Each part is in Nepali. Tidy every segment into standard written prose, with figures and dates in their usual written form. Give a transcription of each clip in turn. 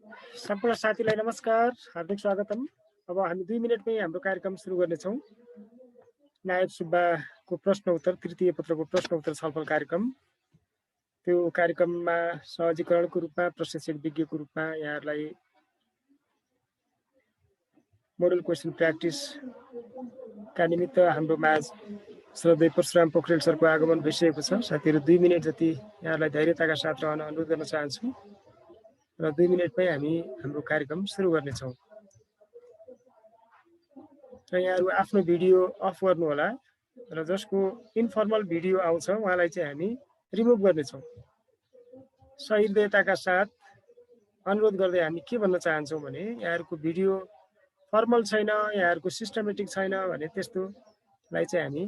सम्पूर्ण साथीलाई नमस्कार, हार्दिक स्वागतम। अब हामी 2 मिनेटमै हाम्रो कार्यक्रम सुरु गर्नेछौँ। नायब सुब्बाको प्रश्न उत्तर, तृतीय पत्रको प्रश्न उत्तर छलफल कार्यक्रम। त्यो कार्यक्रममा सहजीकरणको रूपमा, प्रशिक्षक विज्ञको रूपमा यहाँहरूलाई मोडल क्वेसन प्र्याक्टिसका निमित्त हाम्रो माझ श्रद्धेय परशुराम पोखरेल सरको आगमन भइसकेको छ। साथीहरू 2 मिनेट जति यहाँलाई धैर्यताका साथ रहन अनुरोध गर्न चाहन्छु र 2 मिनेटमै हामी हाम्रो कार्यक्रम सुरु गर्नेछौँ। र यहाँहरू आफ्नो भिडियो अफ गर्नु होला र जसको इन्फर्मल भिडियो आउँछ उहाँलाई चाहिँ हामी रिमुभ गर्नेछौँ। सहृदयताका साथ अनुरोध गर्दै हामी के भन्न चाहन्छौँ भने यहाँहरूको भिडियो फर्मल छैन, यहाँहरूको सिस्टमेटिक छैन भने त्यस्तोलाई चाहिँ हामी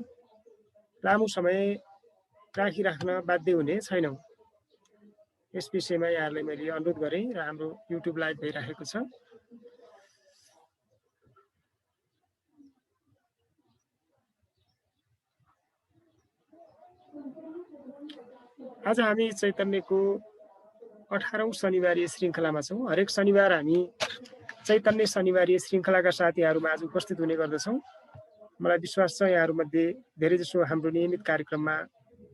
लामो समय राखिराख्न बाध्य हुने छैनौँ। यस विषयमा यहाँहरूलाई मैले अनुरोध गरेँ र हाम्रो युट्युब लाइभ भइरहेको छ। आज हामी चैतन्यको 18औं शनिबारीय श्रृङ्खलामा छौँ। हरेक शनिबार हामी चैतन्य शनिबारीय श्रृङ्खलाका साथ यहाँहरूमा आज उपस्थित हुने गर्दछौँ। मलाई विश्वास छ यहाँहरूमध्ये धेरैजसो हाम्रो नियमित कार्यक्रममा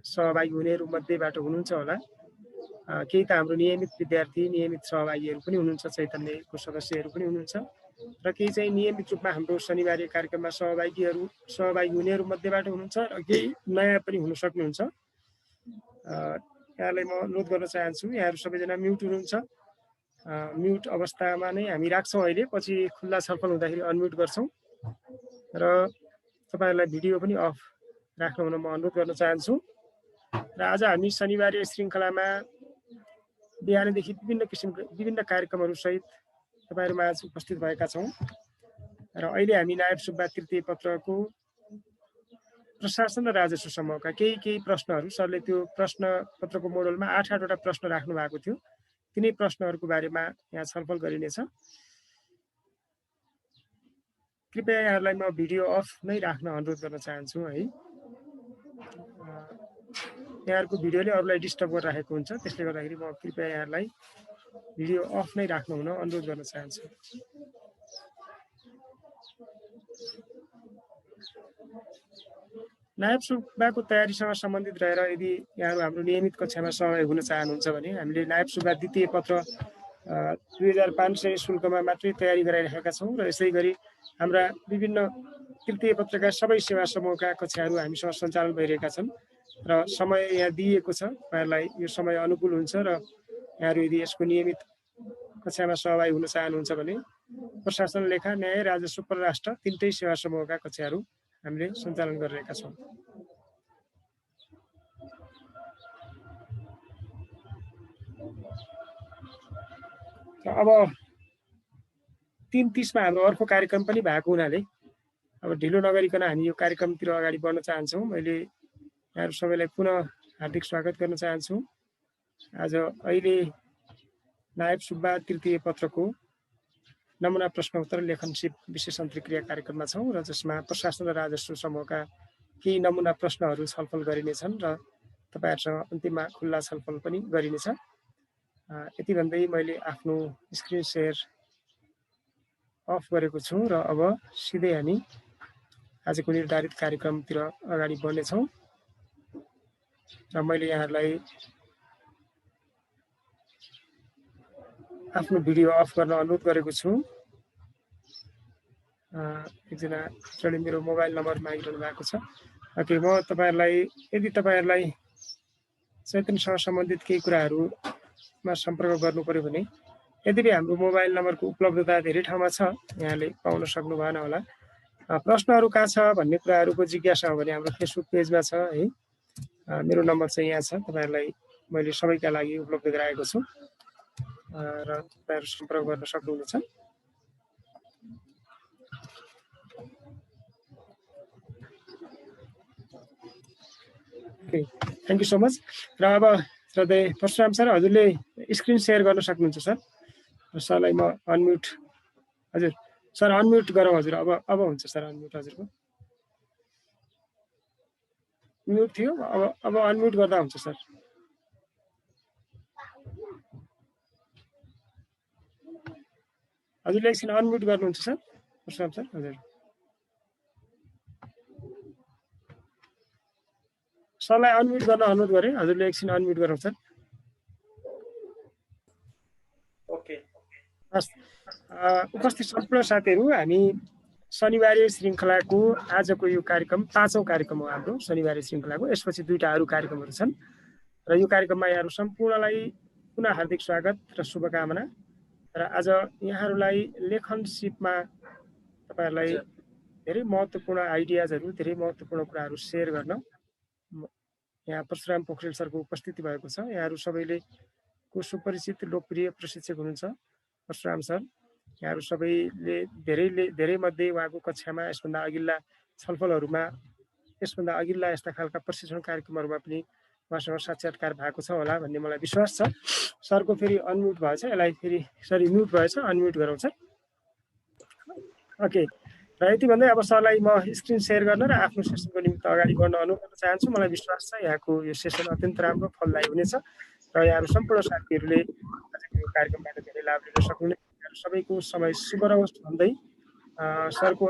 सहभागी हुनेहरू मध्येबाट हुनुहुन्छ होला। केही त हाम्रो नियमित विद्यार्थी, नियमित सहभागीहरू पनि हुनुहुन्छ, चैतन्यको सदस्यहरू पनि हुनुहुन्छ र केही चाहिँ नियमित रूपमा हाम्रो शनिबारीय कार्यक्रममा सहभागी हुनेहरू मध्येबाट हुनुहुन्छ र केही नयाँ पनि हुन सक्नुहुन्छ। यहाँलाई म अनुरोध गर्न चाहन्छु, यहाँहरू सबैजना म्युट हुनुहुन्छ। म्युट अवस्थामा नै हामी राख्छौँ अहिले, पछि खुल्ला छलफल हुँदाखेरि अनम्युट गर्छौँ र तपाईँहरूलाई भिडियो पनि अफ राख्न हुन म अनुरोध गर्न चाहन्छु। र आज हामी शनिबारीय श्रृङ्खलामा बिहानदेखि विभिन्न कार्यक्रमहरूसहित तपाईँहरूमा आज उपस्थित भएका छौँ र अहिले हामी नायब सुब्बा तृतीय पत्रको प्रशासन र राजस्व समूहका केही प्रश्नहरू, सरले त्यो प्रश्न पत्रको मोडलमा 8-8वटा प्रश्न राख्नु भएको थियो, तिनै प्रश्नहरूको बारेमा यहाँ छलफल गरिनेछ। कृपया यहाँहरूलाई म भिडियो अफ नै राख्न अनुरोध गर्न चाहन्छु है। यहाँहरूको भिडियोले अरूलाई डिस्टर्ब गरिरहेको हुन्छ, त्यसले गर्दाखेरि म कृपया यहाँहरूलाई भिडियो अफ नै राख्नु हुन अनुरोध गर्न चाहन्छु। नायब सुब्बाको तयारीसँग सम्बन्धित रहेर यदि यहाँहरू हाम्रो नियमित कक्षामा सहभागी हुन चाहनुहुन्छ भने हामीले नायब सुब्बा द्वितीय पत्र 2500 शुल्कमा मात्रै तयारी गराइरहेका छौँ र यसै गरी हाम्रा विभिन्न तृतीय पत्रका सबै सेवा समूहका कक्षाहरू हामीसँग सञ्चालन भइरहेका छन् र समय यहाँ दिइएको छ। तपाईँहरूलाई यो समय अनुकूल हुन्छ र यहाँहरू यदि यसको नियमित कक्षामा सहभागी हुन चाहनुहुन्छ भने प्रशासन, लेखा, न्याय, राजस्व, परराष्ट्र तीनटै सेवा समूहका कक्षाहरू हामीले सञ्चालन गरिरहेका छौँ। अब 3:30मा हाम्रो अर्को कार्यक्रम पनि भएको हुनाले अब ढिलो नगरिकन हामी यो कार्यक्रमतिर अगाडि बढ्न चाहन्छौँ। मैले यहाँहरू सबैलाई पुनः हार्दिक स्वागत गर्न चाहन्छु। आज अहिले नायब सुब्बा तृतीय पत्रको नमुना प्रश्न उत्तर लेखन सिप विशेष अन्तर्क्रिया कार्यक्रममा छौँ र जसमा प्रशासन र राजस्व समूहका केही नमुना प्रश्नहरू छलफल गरिनेछन् र तपाईँहरूसँग अन्तिममा खुल्ला छलफल पनि गरिनेछ। यति भन्दै मैले आफ्नो स्क्रिन सेयर अफ गरेको छु र अब सिधै हामी आजको निर्धारित कार्यक्रमतिर अगाडि बढ्नेछौँ र मैले यहाँहरूलाई आफ्नो भिडियो अफ गर्न अनुरोध गरेको छु। एकजना मित्रले मेरो मोबाइल नम्बर मागिरहनु भएको छ। ओके, म तपाईँहरूलाई यदि तपाईँहरूलाई चैतन्यसँग सम्बन्धित केही कुराहरूमा सम्पर्क गर्नु पर्यो भने यद्यपि हाम्रो मोबाइल नम्बरको उपलब्धता धेरै ठाउँमा छ, यहाँले पाउन सक्नु भएन होला। प्रश्नहरू कहाँ छ भन्ने कुराहरूको जिज्ञासा हो भने हाम्रो फेसबुक पेजमा छ है। मेरो नम्बर चाहिँ यहाँ छ, तपाईँहरूलाई मैले सबैका लागि उपलब्ध गराएको छु र तपाईँहरू सम्पर्क गर्न सक्नुहुनेछ। Okay, thank you so much. र अब श्रद्धेय परशुराम सर, हजुरले स्क्रिन सेयर गर्न सक्नुहुन्छ सर। सरलाई म अनम्युट, हजुर सर अनम्युट गरौँ हजुर। अब हुन्छ सर अनम्युट, हजुरको म्युट थियो, अब अनम्युट गर्दा हुन्छ सर। हजुरले एकछिन अनम्युट गर्नुहुन्छ सर परशुराम सर हजुर सरलाई अनम्युट गर्न अनुरोध गरेँ हजुरले एकछिन अनम्युट गरौँ सर ओके हस् उपस्थित सम्पूर्ण साथीहरू हामी शनिबारे श्रृङ्खलाको आजको यो कार्यक्रम 5औं कार्यक्रम हो हाम्रो शनिबारे श्रृङ्खलाको यसपछि 2टा अरू कार्यक्रमहरू छन् र यो कार्यक्रममा यहाँहरू सम्पूर्णलाई पुनः हार्दिक स्वागत र शुभकामना र आज यहाँहरूलाई लेखन सिपमा तपाईहरुलाई धेरै महत्त्वपूर्ण आइडियाजहरू धेरै महत्त्वपूर्ण कुराहरू शेयर गर्न यहाँ परशुराम पोखरेल सरको उपस्थिति भएको छ यहाँहरू सबैले को सुपरिचित लोकप्रिय प्रशिक्षक हुनुहुन्छ परशुराम सर यहाँहरू सबैले धेरै मध्ये उहाँको कक्षामा यसभन्दा अघिल्ला छलफलहरूमा यसभन्दा अघिल्ला यस्ता खालका प्रशिक्षण कार्यक्रमहरूमा पनि उहाँसँग साक्षात्कार भएको छ होला भन्ने मलाई विश्वास छ सरको फेरि अनम्युट भएछ यसलाई फेरि सरी म्युट भएछ अनम्युट गराउँछ ओके र यति भन्दै अब सरलाई म स्क्रिन सेयर गर्न र आफ्नो सेसनको निमित्त अगाडि बढ्न अनुरोध गर्न चाहन्छु मलाई विश्वास छ यहाँको यो सेसन अत्यन्त राम्रो फलदायी हुनेछ र यहाँहरू सम्पूर्ण साथीहरूले आजको यो कार्यक्रमबाट धेरै लाभ लिन सक्नुहुनेछ यहाँहरू सबैको समय शुभ रहोस् भन्दै सरको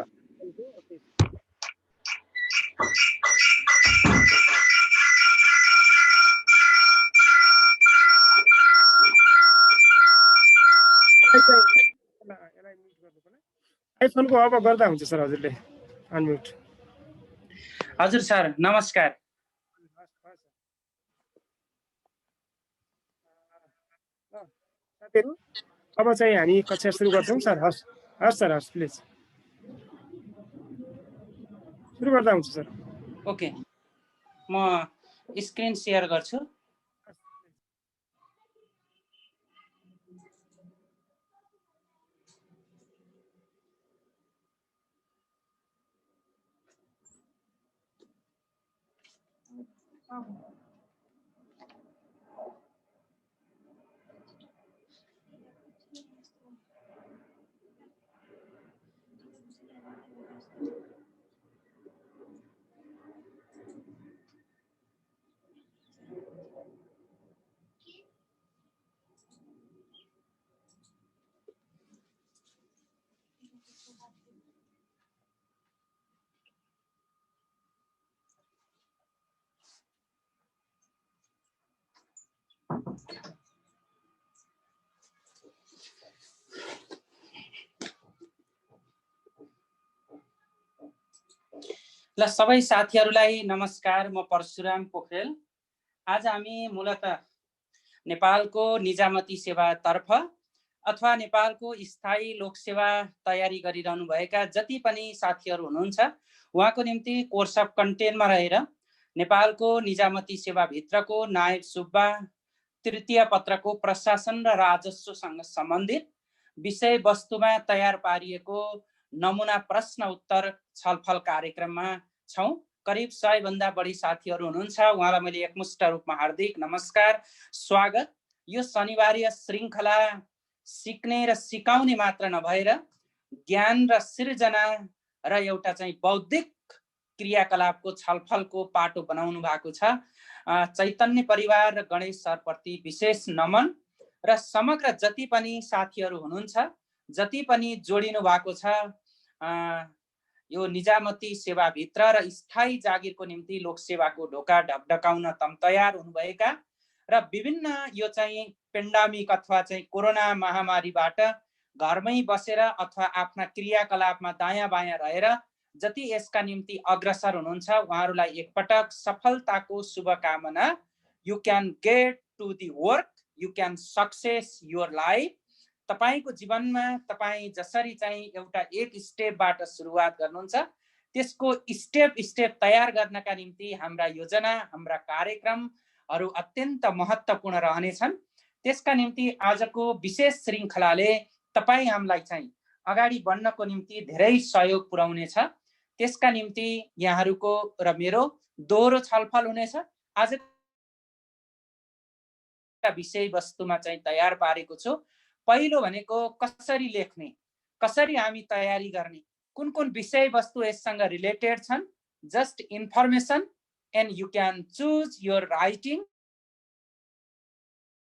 आइफोनको अब गर्दा हुन्छ सर हजुरले अनम्युट हजुर सर नमस्कार साथीहरू अब चाहिँ हामी कक्षा सुरु गर्छौं सर हस् सर हस् प्लिज सुरु गर्दा हुन्छ सर ओके म स्क्रिन शेयर गर्छु ल सबै साथीहरूलाई नमस्कार म परशुराम पोखरेल आज हामी मूलतः नेपालको निजामती सेवा तर्फ अथवा नेपालको स्थायी लोकसेवा तयारी गरिरहनु भएका जति पनि साथीहरू हुनुहुन्छ उहाँको निम्ति कोर्स अफ कन्टेन्टमा रहेर नेपालको निजामती सेवा भित्रको नायब सुब्बा तृतीय पत्रको प्रशासन र राजस्वसँग सम्बन्धित विषय वस्तुमा तयार पारिएको नमुना प्रश्न उत्तर छलफल कार्यक्रममा छौं करिब 100 भन्दा बढी साथीहरू हुनुहुन्छ उहाँलाई मैले एकमुष्ट रूपमा हार्दिक नमस्कार स्वागत यो शनिबारीय श्रृङ्खला सिक्ने र सिकाउने मात्र नभएर ज्ञान र सृजना र एउटा चाहिँ बौद्धिक क्रियाकलापको छलफलको पाटो बनाउनु भएको छ चैतन्य परिवार र गणेश सरप्रति विशेष नमन र समग्र जति पनि साथीहरू हुनुहुन्छ जति पनि जोडिनु भएको छ यो निजामती सेवा भित्र र स्थायी जागिरको निम्ति लोकसेवाको ढोका ढकढकाउन तयार हुनुभएका र विभिन्न यो चाहिँ पेन्डामिक अथवा चाहिँ कोरोना महामारीबाट घरमै बसेर अथवा आफ्ना क्रियाकलापमा दायाँ बायाँ रहेर जति यसका निम्ति अग्रसर हुनुहुन्छ उहाँहरूलाई एकपटक सफलताको शुभकामना you can get to the work you can success your life तपाईको जीवनमा तपाई जसरी चाहिँ एउटा एक स्टेपबाट सुरुवात गर्नुहुन्छ त्यसको स्टेप तयार गर्नका निम्ति हाम्रा योजना हाम्रा कार्यक्रमहरू अत्यन्त महत्त्वपूर्ण रहनेछन् त्यसका निम्ति आजको विशेष श्रृङ्खलाले तपाई हामीलाई चाहिँ अगाडि बढ्नको निम्ति धेरै सहयोग पुर्याउनेछ त्यसका निम्ति यहाँहरूको र मेरो दोहोरो छलफल हुनेछ आज विषय वस्तुमा चाहिँ तयार पारेको छु पहिलो भनेको कसरी लेख्ने कसरी हामी तयारी गर्ने कुन कुन विषय वस्तु यससँग रिलेटेड छन् just information and you can choose your writing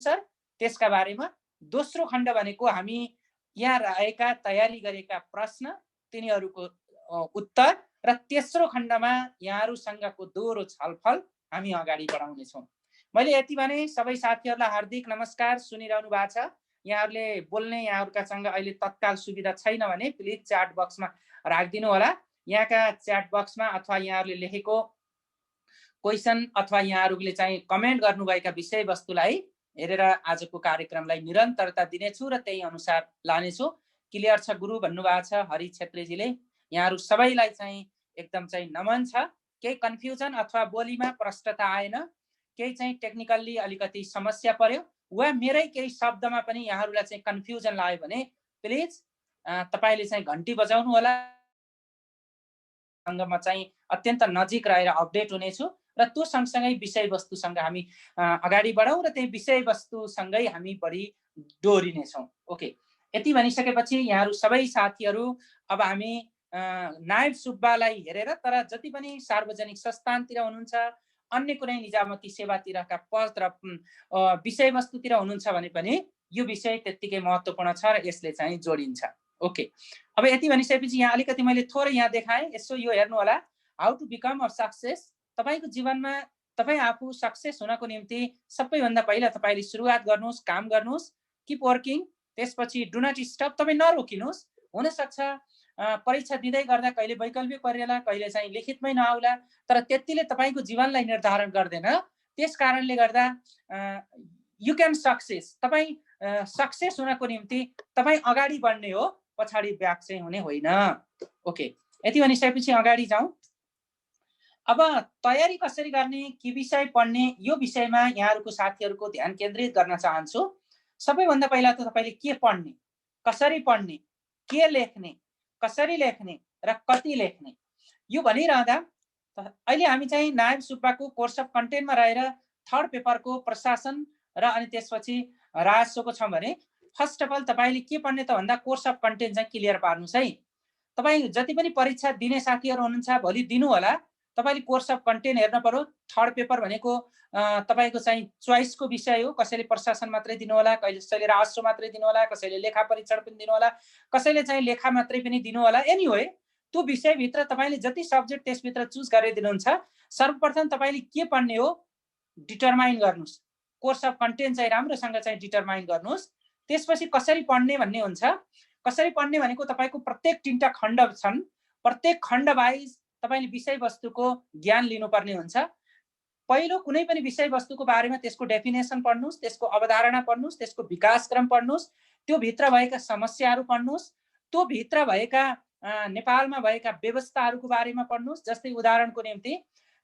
sir त्यसका बारेमा दोस्रो खण्ड भनेको हामी यहाँ रहेका तयारी गरेका प्रश्न, तिनीहरूको उत्तर र तेस्रो खण्डमा यहाँहरूसँगको दोहोरो छलफल हामी अगाडि बढाउनेछौँ। मैले यति भने सबै साथीहरूलाई हार्दिक नमस्कार। सुनिरहनु भएको छ, यहाँहरूले बोल्ने यहाँहरूकासँग अहिले तत्काल सुविधा छैन भने प्लिज च्याट बक्समा राखिदिनु होला। यहाँका च्याट बक्समा अथवा यहाँहरूले लेखेको क्वेसन अथवा यहाँहरूले चाहिँ कमेन्ट गर्नुभएका विषयवस्तुलाई हेरेर आजको कार्यक्रमलाई निरन्तरता दिनेछु र त्यही अनुसार लानेछु। क्लियर छ गुरु भन्नुभएको छ हरि छेत्रीजीले। यहाँहरू सबैलाई चाहिँ एकदम चाहिँ नमन छ। केही कन्फ्युजन अथवा बोलीमा प्रष्टता आएन, केही चाहिँ टेक्निकल्ली अलिकति समस्या पर्यो वा मेरै केही शब्दमा पनि यहाँहरूलाई चाहिँ कन्फ्युजन लाग्यो भने प्लिज तपाईँले चाहिँ घन्टी बजाउनु होला। सँग म चाहिँ अत्यन्त नजिक रहेर अपडेट हुनेछु र त्यो सँगसँगै विषयवस्तुसँग हामी अगाडि बढौँ र त्यही विषयवस्तुसँगै हामी बढी डोरिनेछौँ। ओके, यति भनिसकेपछि यहाँहरू सबै साथीहरू अब हामी नायब सुब्बालाई हेरेर, तर जति पनि सार्वजनिक संस्थानतिर हुनुहुन्छ, अन्य कुनै निजामती सेवातिरका पद र विषयवस्तुतिर हुनुहुन्छ भने पनि यो विषय त्यत्तिकै महत्त्वपूर्ण छ र यसले चाहिँ जोडिन्छ। ओके, अब यति भनिसकेपछि यहाँ अलिकति मैले थोरै यहाँ देखाएँ, यसो यो हेर्नु होला। How to become a success. तपाईँको जीवनमा तपाईँ आफू सक्सेस हुनको निम्ति सबैभन्दा पहिला तपाईँले सुरुवात गर्नुहोस्, काम गर्नुहोस्, किप वर्किङ। त्यसपछि डु नट स्टप, तपाईँ नरोकिनुहोस्। हुनसक्छ परीक्षा दिँदै गर्दा कहिले वैकल्पिक परिएला, कहिले चाहिँ लिखितमै नआउला, तर त्यतिले तपाईँको जीवनलाई निर्धारण गर्दैन। त्यस कारणले गर्दा यु क्यान सक्सेस। तपाईँ सक्सेस हुनको निम्ति तपाईँ अगाडि बढ्ने हो, पछाडि ब्याक चाहिँ हुने होइन। ओके, यति भनिसकेपछि अगाडि जाउँ। अब तयारी कसरी गर्ने, के विषय पढ्ने, यो विषयमा यहाँहरूको साथीहरूको ध्यान केन्द्रित गर्न चाहन्छु। सबैभन्दा पहिला त तपाईँले के पढ्ने, कसरी पढ्ने, के लेख्ने, कसरी लेख्ने र कति लेख्ने, यो भनिरहँदा अहिले हामी चाहिँ नायब सुब्बाको कोर्स अफ कन्टेन्टमा रहेर थर्ड पेपरको प्रशासन र अनि त्यसपछि राजस्वको छौँ भने फर्स्ट अफ अल तपाईँले के पढ्ने त भन्दा कोर्स अफ कन्टेन्ट चाहिँ क्लियर पार्नुहोस् है। तपाईँ जति पनि परीक्षा दिने साथीहरू हुनुहुन्छ भोलि दिनु होला, तपाईँले कोर्स अफ कन्टेन्ट हेर्न पर्यो। थर्ड पेपर भनेको तपाईँको चाहिँ चोइसको विषय हो। कसैले प्रशासन मात्रै दिनु होला, कसैले राजस्व मात्रै दिनु होला, कसैले लेखा परीक्षण पनि दिनु होला, कसैले चाहिँ लेखा मात्रै पनि दिनु होला। एनीवे त्यो विषयभित्र तपाईँले जति सब्जेक्ट त्यसभित्र चुज गरेर दिनुहुन्छ, सर्वप्रथम तपाईँले के पढ्ने हो डिटरमाइन गर्नुहोस्। कोर्स अफ कन्टेन्ट चाहिँ राम्रोसँग चाहिँ डिटरमाइन गर्नुहोस्। त्यसपछि कसरी पढ्ने भन्ने हुन्छ। कसरी पढ्ने भनेको तपाईँको प्रत्येक 3टा खण्ड छन्, प्रत्येक खण्ड वाइज तपाईँले विषयवस्तुको ज्ञान लिनुपर्ने हुन्छ। पहिलो कुनै पनि विषयवस्तुको बारेमा त्यसको डेफिनेसन पढ्नुहोस्, त्यसको अवधारणा पढ्नुहोस्, त्यसको विकासक्रम पढ्नुहोस्, त्यो भित्र भएका समस्याहरू पढ्नुहोस्, त्यो भित्र भएका नेपालमा भएका व्यवस्थाहरूको बारेमा पढ्नुहोस्। जस्तै उदाहरणको निम्ति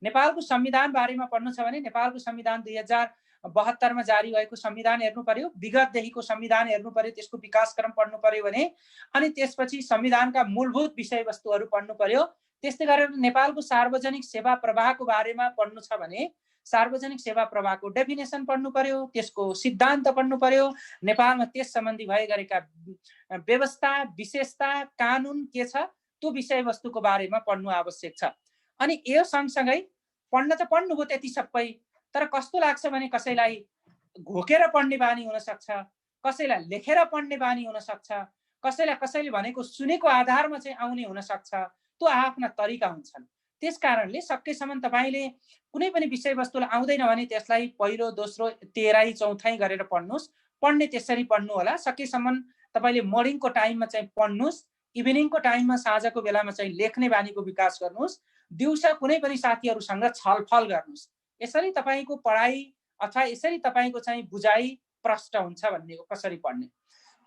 नेपालको संविधान बारेमा पढ्नु छ भने नेपालको संविधान 2072 मा जारी भएको संविधान हेर्नु पर्यो, विगतदेखिको संविधान हेर्नु पर्यो, त्यसको विकासक्रम पढ्नु पर्यो भने, अनि त्यसपछि संविधानका मूलभूत विषयवस्तुहरू पढ्नु पर्यो। त्यस्तै गरेर नेपालको सार्वजनिक सेवा प्रवाहको बारेमा पढ्नु छ भने सार्वजनिक सेवा प्रवाहको डेफिनेसन पढ्नु पर्यो, त्यसको सिद्धान्त पढ्नु पर्यो, नेपालमा त्यस सम्बन्धी भए गरेका व्यवस्था, विशेषता, कानुन के छ त्यो विषयवस्तुको बारेमा पढ्नु आवश्यक छ। अनि यो सँगसँगै पढ्न त पढ्नुभयो त्यति सबै, तर कस्तो लाग्छ भने कसैलाई घोकेर पढ्ने बानी हुनसक्छ, कसैलाई लेखेर पढ्ने बानी हुनसक्छ, कसैलाई कसैले भनेको सुनेको आधारमा चाहिँ आउने हुनसक्छ। त्यो आफ्ना तरिका हुन्छन्। त्यस कारणले सकेसम्म तपाईँले कुनै पनि विषयवस्तुलाई आउँदैन भने त्यसलाई पहिलो, दोस्रो, तेह्राई, चौथाई गरेर पढ्नुहोस्। पढ्ने त्यसरी पढ्नु होला। सकेसम्म तपाईँले मर्निङको टाइममा चाहिँ पढ्नुहोस्, इभिनिङको टाइममा साँझको बेलामा चाहिँ लेख्ने बानीको विकास गर्नुहोस्, दिउँसो कुनै पनि साथीहरूसँग छलफल गर्नुहोस्। यसरी तपाईँको पढाइ अथवा यसरी तपाईँको चाहिँ बुझाइ प्रष्ट हुन्छ भन्ने हो कसरी पढ्ने।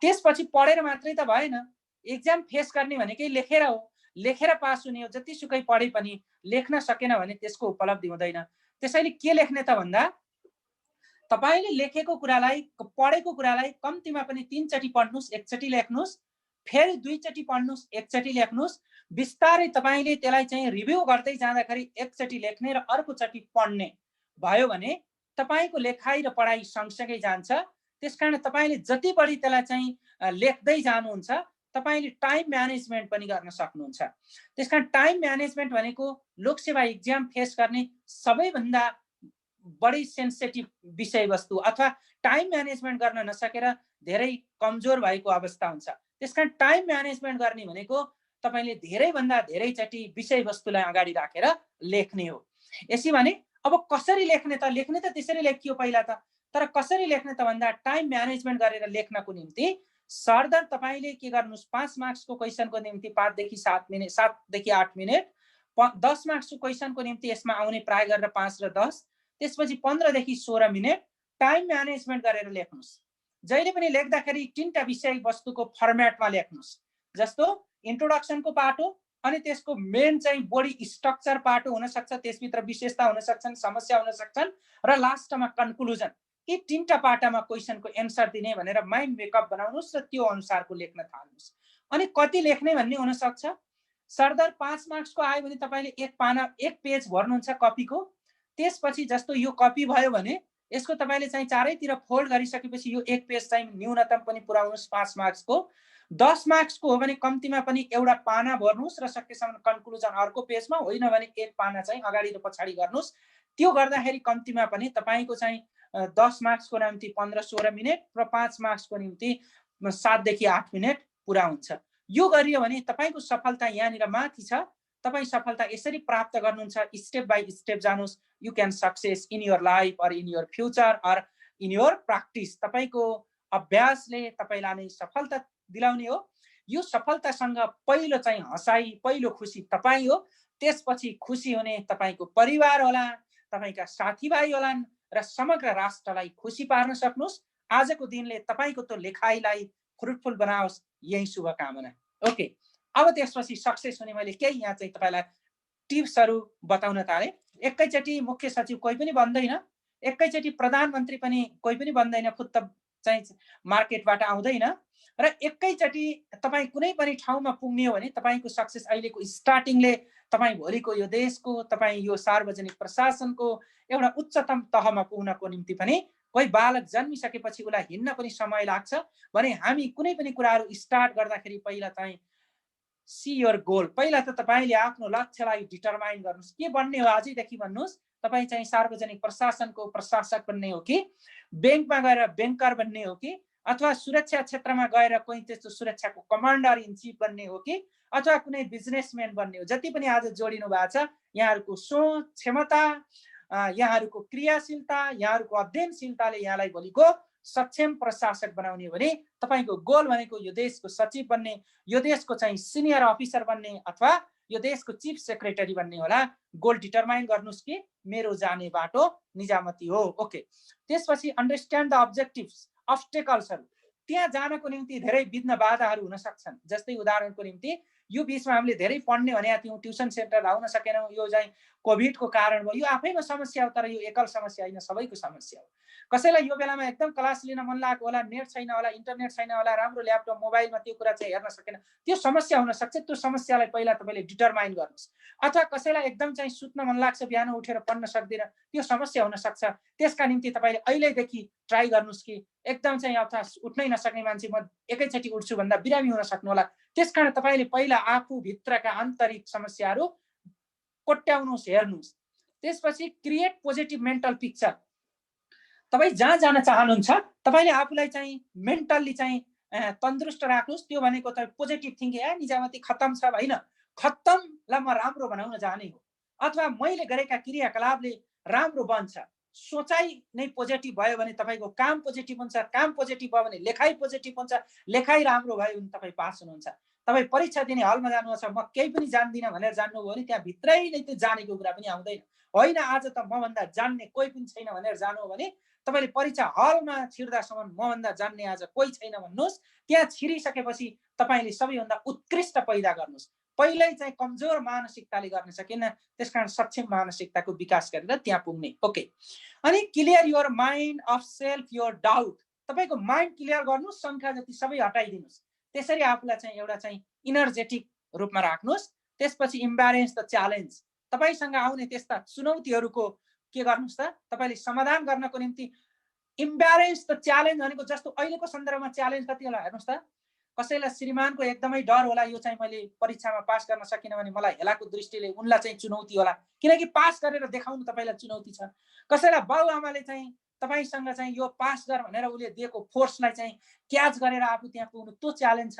त्यसपछि पढेर मात्रै त भएन, एक्जाम फेस गर्ने भनेकै लेखेर हो। लेखेर पास हुने हो। जतिसुकै पढे पनि लेख्न सकेन भने त्यसको उपलब्धि हुँदैन। त्यसैले के लेख्ने त भन्दा तपाईँले लेखेको कुरालाई, पढेको कुरालाई कम्तीमा पनि 3 चोटि पढ्नुहोस्, एकचोटि लेख्नुहोस्, फेरि 2 चोटि पढ्नुहोस्, एकचोटि लेख्नुहोस्। बिस्तारै तपाईँले त्यसलाई चाहिँ रिभ्यू गर्दै जाँदाखेरि एकचोटि लेख्ने र अर्को चोटि पढ्ने भयो भने तपाईँको लेखाइ र पढाइ सँगसँगै जान्छ। त्यसकारण तपाईँले जति बढी त्यसलाई चाहिँ लेख्दै जानुहुन्छ तपाईँले टाइम म्यानेजमेन्ट पनि गर्न सक्नुहुन्छ। त्यसकारण टाइम म्यानेजमेन्ट भनेको लोकसेवा इक्जाम फेस गर्ने सबैभन्दा बढी सेन्सिटिभ विषयवस्तु अथवा टाइम म्यानेजमेन्ट गर्न नसकेर धेरै कमजोर भएको अवस्था हुन्छ। त्यसकारण टाइम म्यानेजमेन्ट गर्ने भनेको तपाईले धेरैभन्दा धेरैचोटि विषयवस्तुलाई अगाडि राखेर लेख्ने हो। यसै भने अब कसरी लेख्ने त? लेख्ने त त्यसरी लेखियो पहिला त, तर कसरी लेख्ने त भन्दा टाइम म्यानेजमेन्ट गरेर लेख्नको निम्ति सरदर तपाईले के गर्नुस्, 5 मार्क्सको क्वेशनको निम्ति 5 देखि 7 मिनेट, 7 देखि 8 मिनेट, 10 मार्क्सको क्वेशनको निम्ति यसमा आउने प्राय गरेर 5 र 10, त्यसपछि 15 देखि 16 मिनेट टाइम म्यानेजमेन्ट गरेर लेख्नुस्। जहिले पनि लेख्दाखेरि 3टा विषयवस्तुको फर्मेटमा लेख्नुस्। जस्तो इन्ट्रोडक्सनको पाटो, अनि त्यसको मेन चाहिँ बडी स्ट्रक्चर पाटो हुन सक्छ, त्यसभित्र विशेषता हुन सक्छन्, समस्या हुन सक्छन्, र लास्टमा कन्क्लुजन। यी 3टा पाटामा क्वेशनको एन्सर दिने भनेर माइन्ड मेकअप बनाउनुस् र त्यो अनुसारको लेख्न थाल्नुस्। अनि कति लेख्ने भन्ने हुन सक्छ। सरदर 5 मार्क्सको आयो भने तपाईले एक पाना, एक पेज भर्नुहुन्छ कपीको। त्यसपछि जस्तो यो कपी भयो भने यसको तपाईले चाहिँ चारैतिर फोल्ड गरिसकेपछि यो एक पेज चाहिँ न्यूनतम पनि पुर्याउनुस् 5 मार्क्सको। 10 मार्क्सको हो भने कम्तीमा पनि एउटा पाना भर्नुस् र सकेसम्म कन्क्लुजन अर्को पेजमा, होइन भने एक पाना चाहिँ अगाडि र पछाडि गर्नुस्। त्यो गर्दाखेरि कम्तीमा पनि तपाईको चाहिँ 10 मार्क्सको निम्ति 15-16 मिनेट र 5 मार्क्सको निम्ति 7 देखि 8 मिनेट पुरा हुन्छ। यो गरियो भने तपाईको सफलता यहाँनिर माथि छ। तपाई सफलता यसरी प्राप्त गर्नुहुन्छ। स्टेप बाइ स्टेप जानुस्। You can success in your life or in your future or in your practice. तपाईको अभ्यासले तपाईलाई नै सफलता दिलाउने हो। यो सफलतासँग पहिलो चाहिँ हँसाई, पहिलो खुसी तपाई हो। त्यसपछि खुसी हुने तपाईको परिवार होला, तपाईका साथीभाइ होलान् र समग्र राष्ट्रलाई खुसी पार्न सक्नुस्। आजको दिनले तपाईको त्यो लेखाइलाई फ्रुटफुल बनाओस्, यही शुभकामना। ओके, अब त्यसपछि सक्सेस हुने मैले केही यहाँ चाहिँ तपाईलाई टिप्सहरू बताउन थाले। एकैचोटि मुख्य सचिव कोही पनि बन्दैन, एकैचोटि प्रधानमन्त्री पनि कोही पनि बन्दैन, फुत्त चाहिँ मार्केटबाट आउँदैन, र एकैचोटि तपाई कुनै पनि ठाउँमा पुग्ने हो भने तपाईको सक्सेस अहिलेको स्टार्टिङले तपाई भोलिको यो देशको, तपाई यो सार्वजनिक प्रशासनको एउटा उच्चतम तहमा पुग्नको निम्ति पनि कोही बालक जन्मिसकेपछि उसलाई हिँड्न पनि समय लाग्छ भने हामी कुनै पनि कुराहरू स्टार्ट गर्दाखेरि पहिला चाहिँ सी योर गोल। पहिला त तपाईले आफ्नो लक्ष्यलाई डिटरमाइन गर्नुस्। के बन्ने हो आजैदेखि भन्नुस्। तपाई चाहिँ सार्वजनिक प्रशासनको प्रशासक बन्ने हो कि, बैंकमा गएर बैंकर बन्ने हो कि, अथवा सुरक्षा क्षेत्रमा गएर कोही त्यस्तो सुरक्षाको कमान्डर इन चिफ बन्ने हो कि, अथवा कुनै बिजनेसम्यान बन्ने हो। जति पनि आज जोडिनु भएको छ, यहाँहरुको सोच, क्षमता, यहाँहरुको क्रियाशीलता, यहाँहरुको अध्ययनशीलताले यहाँलाई भोलिको सक्षम प्रशासक बनाउने हो भने तपाईको गोल भनेको यो देशको सचिव बन्ने, यो देशको चाहिँ सिनियर अफिसर बन्ने, अथवा यो देशको चीफ सेक्रेटरी बन्ने होला। गोल डिटरमाइन गर्नुस् कि मेरो जाने बाटो निजामती हो। ओके, त्यसपछि अन्डरस्ट्यान्ड द अब्जेक्टिभ्स, अब्स्टेकल्सहरु। त्यहाँ जानको निम्ति धेरै विघ्न बाधाहरू हुन सक्छन्। जस्तै उदाहरणको निम्ति यो बीचमा हामीले धेरै पढ्ने भनेका थियौं, ट्युसन सेन्टर आउन सकेनौं, यो चाहिँ कोभिडको कारण भयो। यो आफैमा समस्या हो, तर यो एकल समस्या हैन, सबैको समस्या हो। कसैलाई यो बेलामा एकदम क्लास लिन मन लागेको होला, नेट छैन होला, इन्टरनेट छैन होला, राम्रो ल्यापटप मोबाइलमा त्यो कुरा चाहिँ हेर्न सकेन, त्यो समस्या हुन सक्छ। त्यो समस्यालाई पहिला तपाईले डिटरमाइन गर्नुस्। अथवा कसैलाई एकदम चाहिँ सुत्न मन लाग्छ, बिहान उठेर पढ्न सक्दैन, त्यो समस्या हुन सक्छ। त्यसका निम्ति तपाईले अहिलेदेखि ट्राई गर्नुस् कि एकदम चाहिँ अथवा उठ्नै नसक्ने मान्छे म एकैचोटि उठ्छु भन्दा बिरामी हुन सक्नु होला। त्यसकारण तपाईले पहिला आफू भित्रका आन्तरिक समस्याहरू कोट्याउनुस्, हेर्नुस्। त्यसपछि क्रिएट पोजिटिभ मेन्टल पिक्चर। तपाई जहाँ जान चाहनुहुन्छ तपाईले आफूलाई चाहिँ मेन्टल्ली चाहिँ तन्दुरुस्त राख्नुस्। त्यो भनेको त पोजिटिभ थिंकिङ, निजामती खत्तम छ हैन, खत्तमलाई म राम्रो बनाउन जाने हो, अथवा मैले गरेका क्रियाकलापले राम्रो बन्छ। सोचाइ नै पोजिटिभ भयो भने तपाईको काम पोजिटिभ हुन्छ, काम पोजिटिभ भयो भने लेखाइ पोजिटिभ हुन्छ, लेखाइ राम्रो भयो भने तपाई पास हुनुहुन्छ। तपाई परीक्षा दिने हलमा जानुहुन्छ, म केही पनि जान्दिन भनेर जान्नुभयो भने त्यहाँ भित्रै नै त्यो जानेको कुरा पनि आउँदैन। होइन, आज त म भन्दा जान्ने कोही पनि छैन भनेर जानु हो भने तपाईले परीक्षा हलमा छिर्दासम्म म भन्दा जान्ने आज कोही छैन भन्नुस्। त्यहाँ छिरिसकेपछि तपाईले सबैभन्दा उत्कृष्ट पैदा गर्नुस्। पहिल्यै चाहिँ कमजोर मानसिकताले गर्न सकिन्न, त्यसकारण सक्षम मानसिकताको विकास गरेर त्यहाँ पुग्ने। ओके, अनि clear your mind of self your doubt. तपाईको माइन्ड क्लियर गर्नुस्, संख्या जति सबै हटाइदिनुस्। त्यसरी आफूलाई चाहिँ एउटा चाहिँ इनर्जेटिक रूपमा राख्नुस्। त्यसपछि इम्ब्यारेन्स द च्यालेन्ज। तपाईसँग आउने त्यस्ता चुनौतीहरूको के गर्नुस् त, तपाईले समाधान गर्नको निम्ति इम्ब्यारेन्स द च्यालेन्ज भनेको जस्तो अहिलेको सन्दर्भमा च्यालेन्ज कति होला हेर्नुस् त। कसैलाई श्रीमानको एकदमै डर होला, यो चाहिँ मैले परीक्षामा पास गर्न सकिन भने मलाई हेलाको दृष्टिले उनलाई चाहिँ चुनौती होला, किनकि पास गरेर देखाउनु तपाईलाई चुनौती छ। कसैलाई बाउआमाले चाहिँ तपाईसँग चाहिँ यो पास गर भनेर उले दिएको फोर्सलाई चाहिँ क्याच गरेर आफू त्यहाँ पुग्नु, त्यो च्यालेन्ज छ।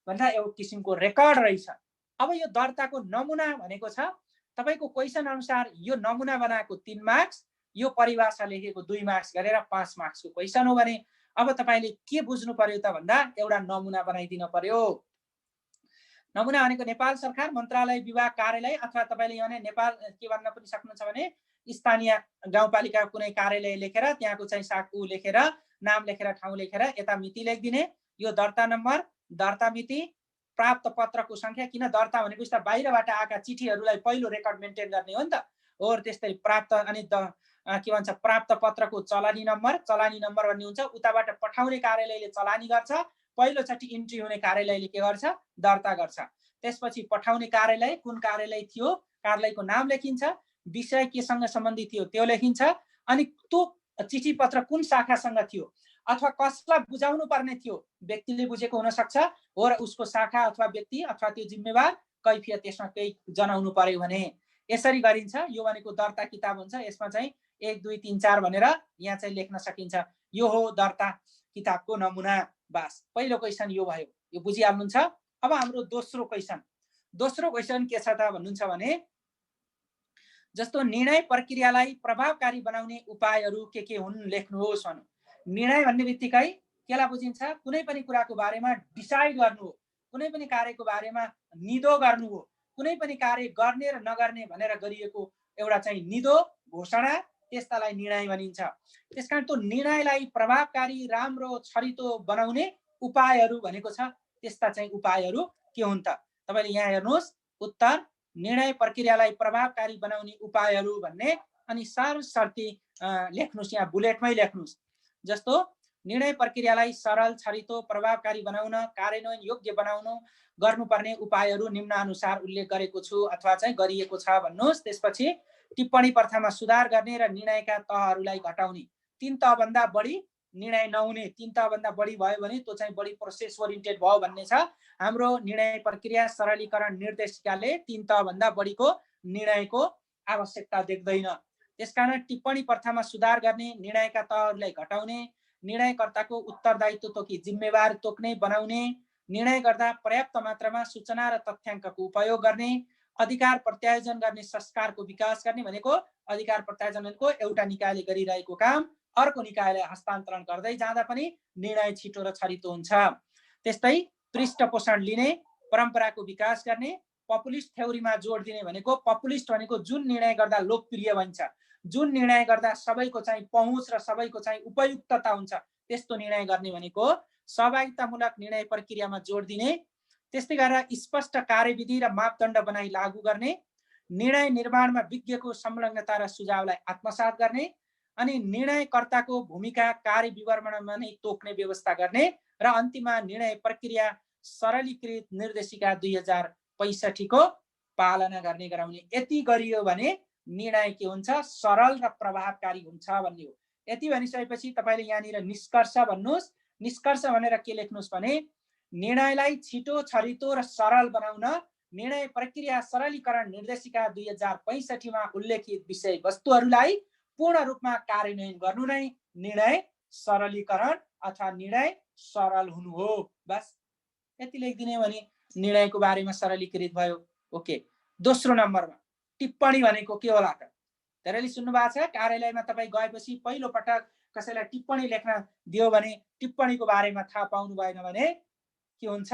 भन्दा एउटा किसिमको रेकर्ड रहेछ। अब यो दर्ताको नमुना भनेको छ तपाईको क्वेशन अनुसार यो नमुना बनाएको 3 मार्क्स, यो परिभाषा लेखेको 2 मार्क्स गरेर 5 मार्क्सको क्वेशन हो भने अब तपाईले के बुझ्नु पर्यो त भन्दा एउटा नमुना बनाइदिन पर्यो। नमुना भनेको नेपाल सरकार मन्त्रालय विभाग कार्यालय अथवा तपाईले यहाँ नेपाल के भन्न पनि सक्नुहुन्छ भने स्थानीय गाउँपालिका कुनै कार्यालय लेखेर त्यहाँको चाहिँ साकु लेखेर नाम लेखेर ठाउँ लेखेर यता मिति लेखिदिने, यो दर्ता नम्बर, दर्ता मिति, प्राप्त पत्रको संख्या, किन दर्ता भनेको उस्ता बाहिरबाट आएका चिठीहरूलाई पहिलो रेकर्ड मेन्टेन गर्ने हो नि त। और त्यस्तै प्राप्त अनि के भन्छ प्राप्त पत्रको चलानी नम्बर भन्ने हुन्छ, उताबाट पठाउने कार्यालयले चलानी गर्छ, पहिलोचोटि इन्ट्री हुने कार्यालयले के गर्छ दर्ता गर्छ। त्यसपछि पठाउने कार्यालय कुन कार्यालय थियो, कार्यालयको नाम लेखिन्छ, विषय केसँग सम्बन्धित थियो त्यो लेखिन्छ, अनि त्यो चिठी पत्र कुन शाखासँग थियो अथवा कसलाई बुझाउनु पर्ने थियो, व्यक्तिले बुझेको हुन सक्छ हो र उसको शाखा अथवा व्यक्ति अथवा त्यो जिम्मेवार कैफियत त्यसमा केही जनाउनु पर्यो भने यसरी गरिन्छ। यो भनेको दर्ता किताब हुन्छ, यसमा चाहिँ 1 2 3 4 भनेर यहाँ चाहिँ लेख्न सकिन्छ। यो हो दर्ता किताबको नमुना। बस पहिलो क्वेशन यो भयो, यो बुझिहाल्नुहुन्छ। अब हाम्रो दोस्रो क्वेशन के छ त भन्नुहुन्छ भने जस्तो निर्णय प्रक्रियालाई प्रभावकारी बनाउने उपायहरू के हुन् लेख्नुहोस् भन्नु। निर्णय भन्ने बित्तिकै केलाई बुझिन्छ, कुनै पनि कुराको बारेमा डिसाइड गर्नु हो, कुनै पनि कार्यको बारेमा निदो गर्नु हो, कुनै पनि कार्य गर्ने र नगर्ने भनेर गरिएको एउटा चाहिँ निदो घोषणा, त्यस्तालाई निर्णय भनिन्छ। त्यसकारण त्यो निर्णयलाई प्रभावकारी राम्रो छरितो बनाउने उपायहरू भनेको छ, त्यस्ता चाहिँ उपायहरू के हुन् त तपाईले यहाँ हेर्नुहोस् उत्तर निर्णय प्रक्रियालाई प्रभावकारी बनाउने उपायहरू भन्ने अनि सरसर्ती लेख्नुहोस्, यहाँ बुलेटमै लेख्नुहोस्। जस्तो निर्णय प्रक्रियालाई सरल छरितो प्रभावकारी बनाउन कार्यान्वयन योग्य बनाउनु गर्नुपर्ने उपायहरू निम्नानुसार उल्लेख गरेको छु अथवा चाहिँ गरिएको छ भन्नुहोस्। त्यसपछि टिप्पणी प्रथामा सुधार गर्ने र निर्णयका तहहरूलाई घटाउने, 3 तहभन्दा बढी निर्णय नहुने, 3 तहभन्दा बढी भयो भने त्यो चाहिँ बढी प्रोसेस ओरिएन्टेड भयो भन्ने छ। हाम्रो निर्णय प्रक्रिया सरलीकरण निर्देशिकाले 3 तहभन्दा बढीको निर्णयको आवश्यकता देख्दैन। त्यसकारण टिप्पणी प्रथामा सुधार गर्ने, निर्णयका तहहरूलाई घटाउने, निर्णयकर्ताको उत्तरदायित्व तोकी जिम्मेवार तोक्ने बनाउने, निर्णय गर्दा पर्याप्त मात्रामा सूचना र तथ्याङ्कको उपयोग गर्ने, अधिकार प्रत्यायोजन गर्ने संस्कारको विकास गर्ने भनेको अधिकार प्रत्यायोजन भनेको एउटा निकायले गरिरहेको काम अर्को निकायले हस्तान्तरण गर्दै जाँदा पनि निर्णय छिटो र छरितो हुन्छ। त्यस्तै पृष्ठपोषण लिने, परम्पराको विकास गर्ने, पपुलिस्ट थ्योरीमा जोड दिने भनेको पपुलिस्ट भनेको जुन निर्णय गर्दा लोकप्रिय बन्छ, जुन निर्णय गर्दा सबैको चाहिँ पहुँच र सबैको चाहिँ उपयुक्तता हुन्छ, त्यस्तो निर्णय गर्ने भनेको सहभागितामूलक निर्णय प्रक्रियामा जोड दिने। त्यस्तै गरेर स्पष्ट कार्यविधि र मापदण्ड बनाई लागू गर्ने, निर्णय निर्माणमा विज्ञको संलग्नता र सुझावलाई आत्मसात गर्ने, अनि निर्णयकर्ताको भूमिका कार्य विवरणमा नै तोक्ने व्यवस्था गर्ने र अन्तिममा निर्णय प्रक्रिया सरलीकृत निर्देशिका 2065 को पालना गर्ने गराउने। यति गरियो भने निर्णय के हुन्छ सरल र प्रभावकारी हुन्छ भन्ने हो। यति भनिसकेपछि तपाईले यहाँनिर निष्कर्ष भन्नुहोस्। निष्कर्ष भनेर के लेख्नुहोस् भने निर्णयलाई छिटो छरितो र सरल बनाउन निर्णय प्रक्रिया सरलीकरण निर्देशिका 2065 मा उल्लेखित विषय वस्तुहरूलाई पूर्ण रूपमा कार्यान्वयन गर्नु नै निर्णय सरलीकरण अथवा निर्णय सरल हुनु हो। बस यति लेखिदिने भने निर्णयको बारेमा सरलीकृत भयो। ओके, दोस्रो नम्बरमा टिप्पणी भनेको के होला त? धेरैले सुन्नु भएको छ कार्यालयमा तपाई गएपछि पहिलो पटक कसैलाई टिप्पणी लेख्न दियो भने टिप्पणीको बारेमा थाहा पाउनु भएन भने के हुन्छ,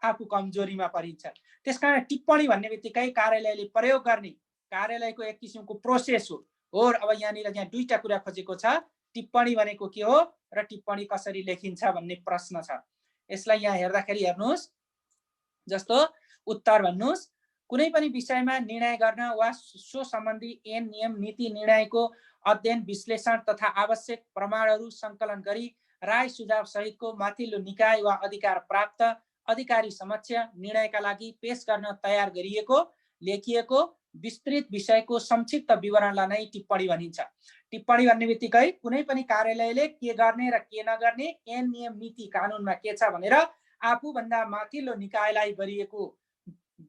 आफू कमजोरीमा परिन्छ। त्यसकारण टिप्पणी भन्ने बित्तिकै कार्यालयले प्रयोग गर्ने कार्यालयको एक किसिमको प्रोसेस हो। और अब यहाँनिर यहाँ दुईटा कुरा खोजेको छ, टिप्पणी भनेको के हो र टिप्पणी कसरी लेखिन्छ भन्ने प्रश्न छ। यसलाई यहाँ हेर्दाखेरि हेर्नुहोस्, जस्तो उत्तर भन्नुहोस्, कुनै पनि विषयमा निर्णय गर्न वा सो सम्बन्धी ऐन नियम नीति निर्णयको अध्ययन विश्लेषण तथा आवश्यक प्रमाणहरू सङ्कलन गरी राय सुझाव सहितको माथिल्लो निकाय वा अधिकार प्राप्त अधिकारी समक्ष निर्णयका लागि पेश गर्न तयार गरिएको लेखिएको विस्तृत विषयको संक्षिप्त विवरणलाई नै टिप्पणी भनिन्छ। टिप्पणी भन्ने बित्तिकै कुनै पनि कार्यालयले के गर्ने र के नगर्ने ऐन नियम नीति कानुनमा के छ भनेर आफूभन्दा माथिल्लो निकायलाई गरिएको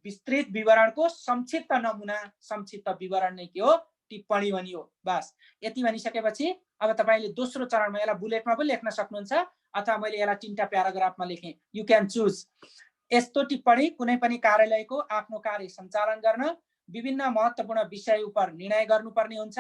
विस्तृत विवरणको संक्षिप्त नमुना संक्षिप्त विवरण नै के हो, टिप्पणी भनियो। बस यति भनिसकेपछि अब तपाईले दोस्रो चरणमा यसलाई बुलेटमा पनि लेख्न सक्नुहुन्छ अथवा मैले यसलाई 3टा प्याराग्राफमा लेखेँ, यु क्यान चुज। यस्तो टिप्पणी कुनै पनि कार्यालयको आफ्नो कार्य सञ्चालन गर्न विभिन्न महत्त्वपूर्ण विषय उप निर्णय गर्नुपर्ने हुन्छ।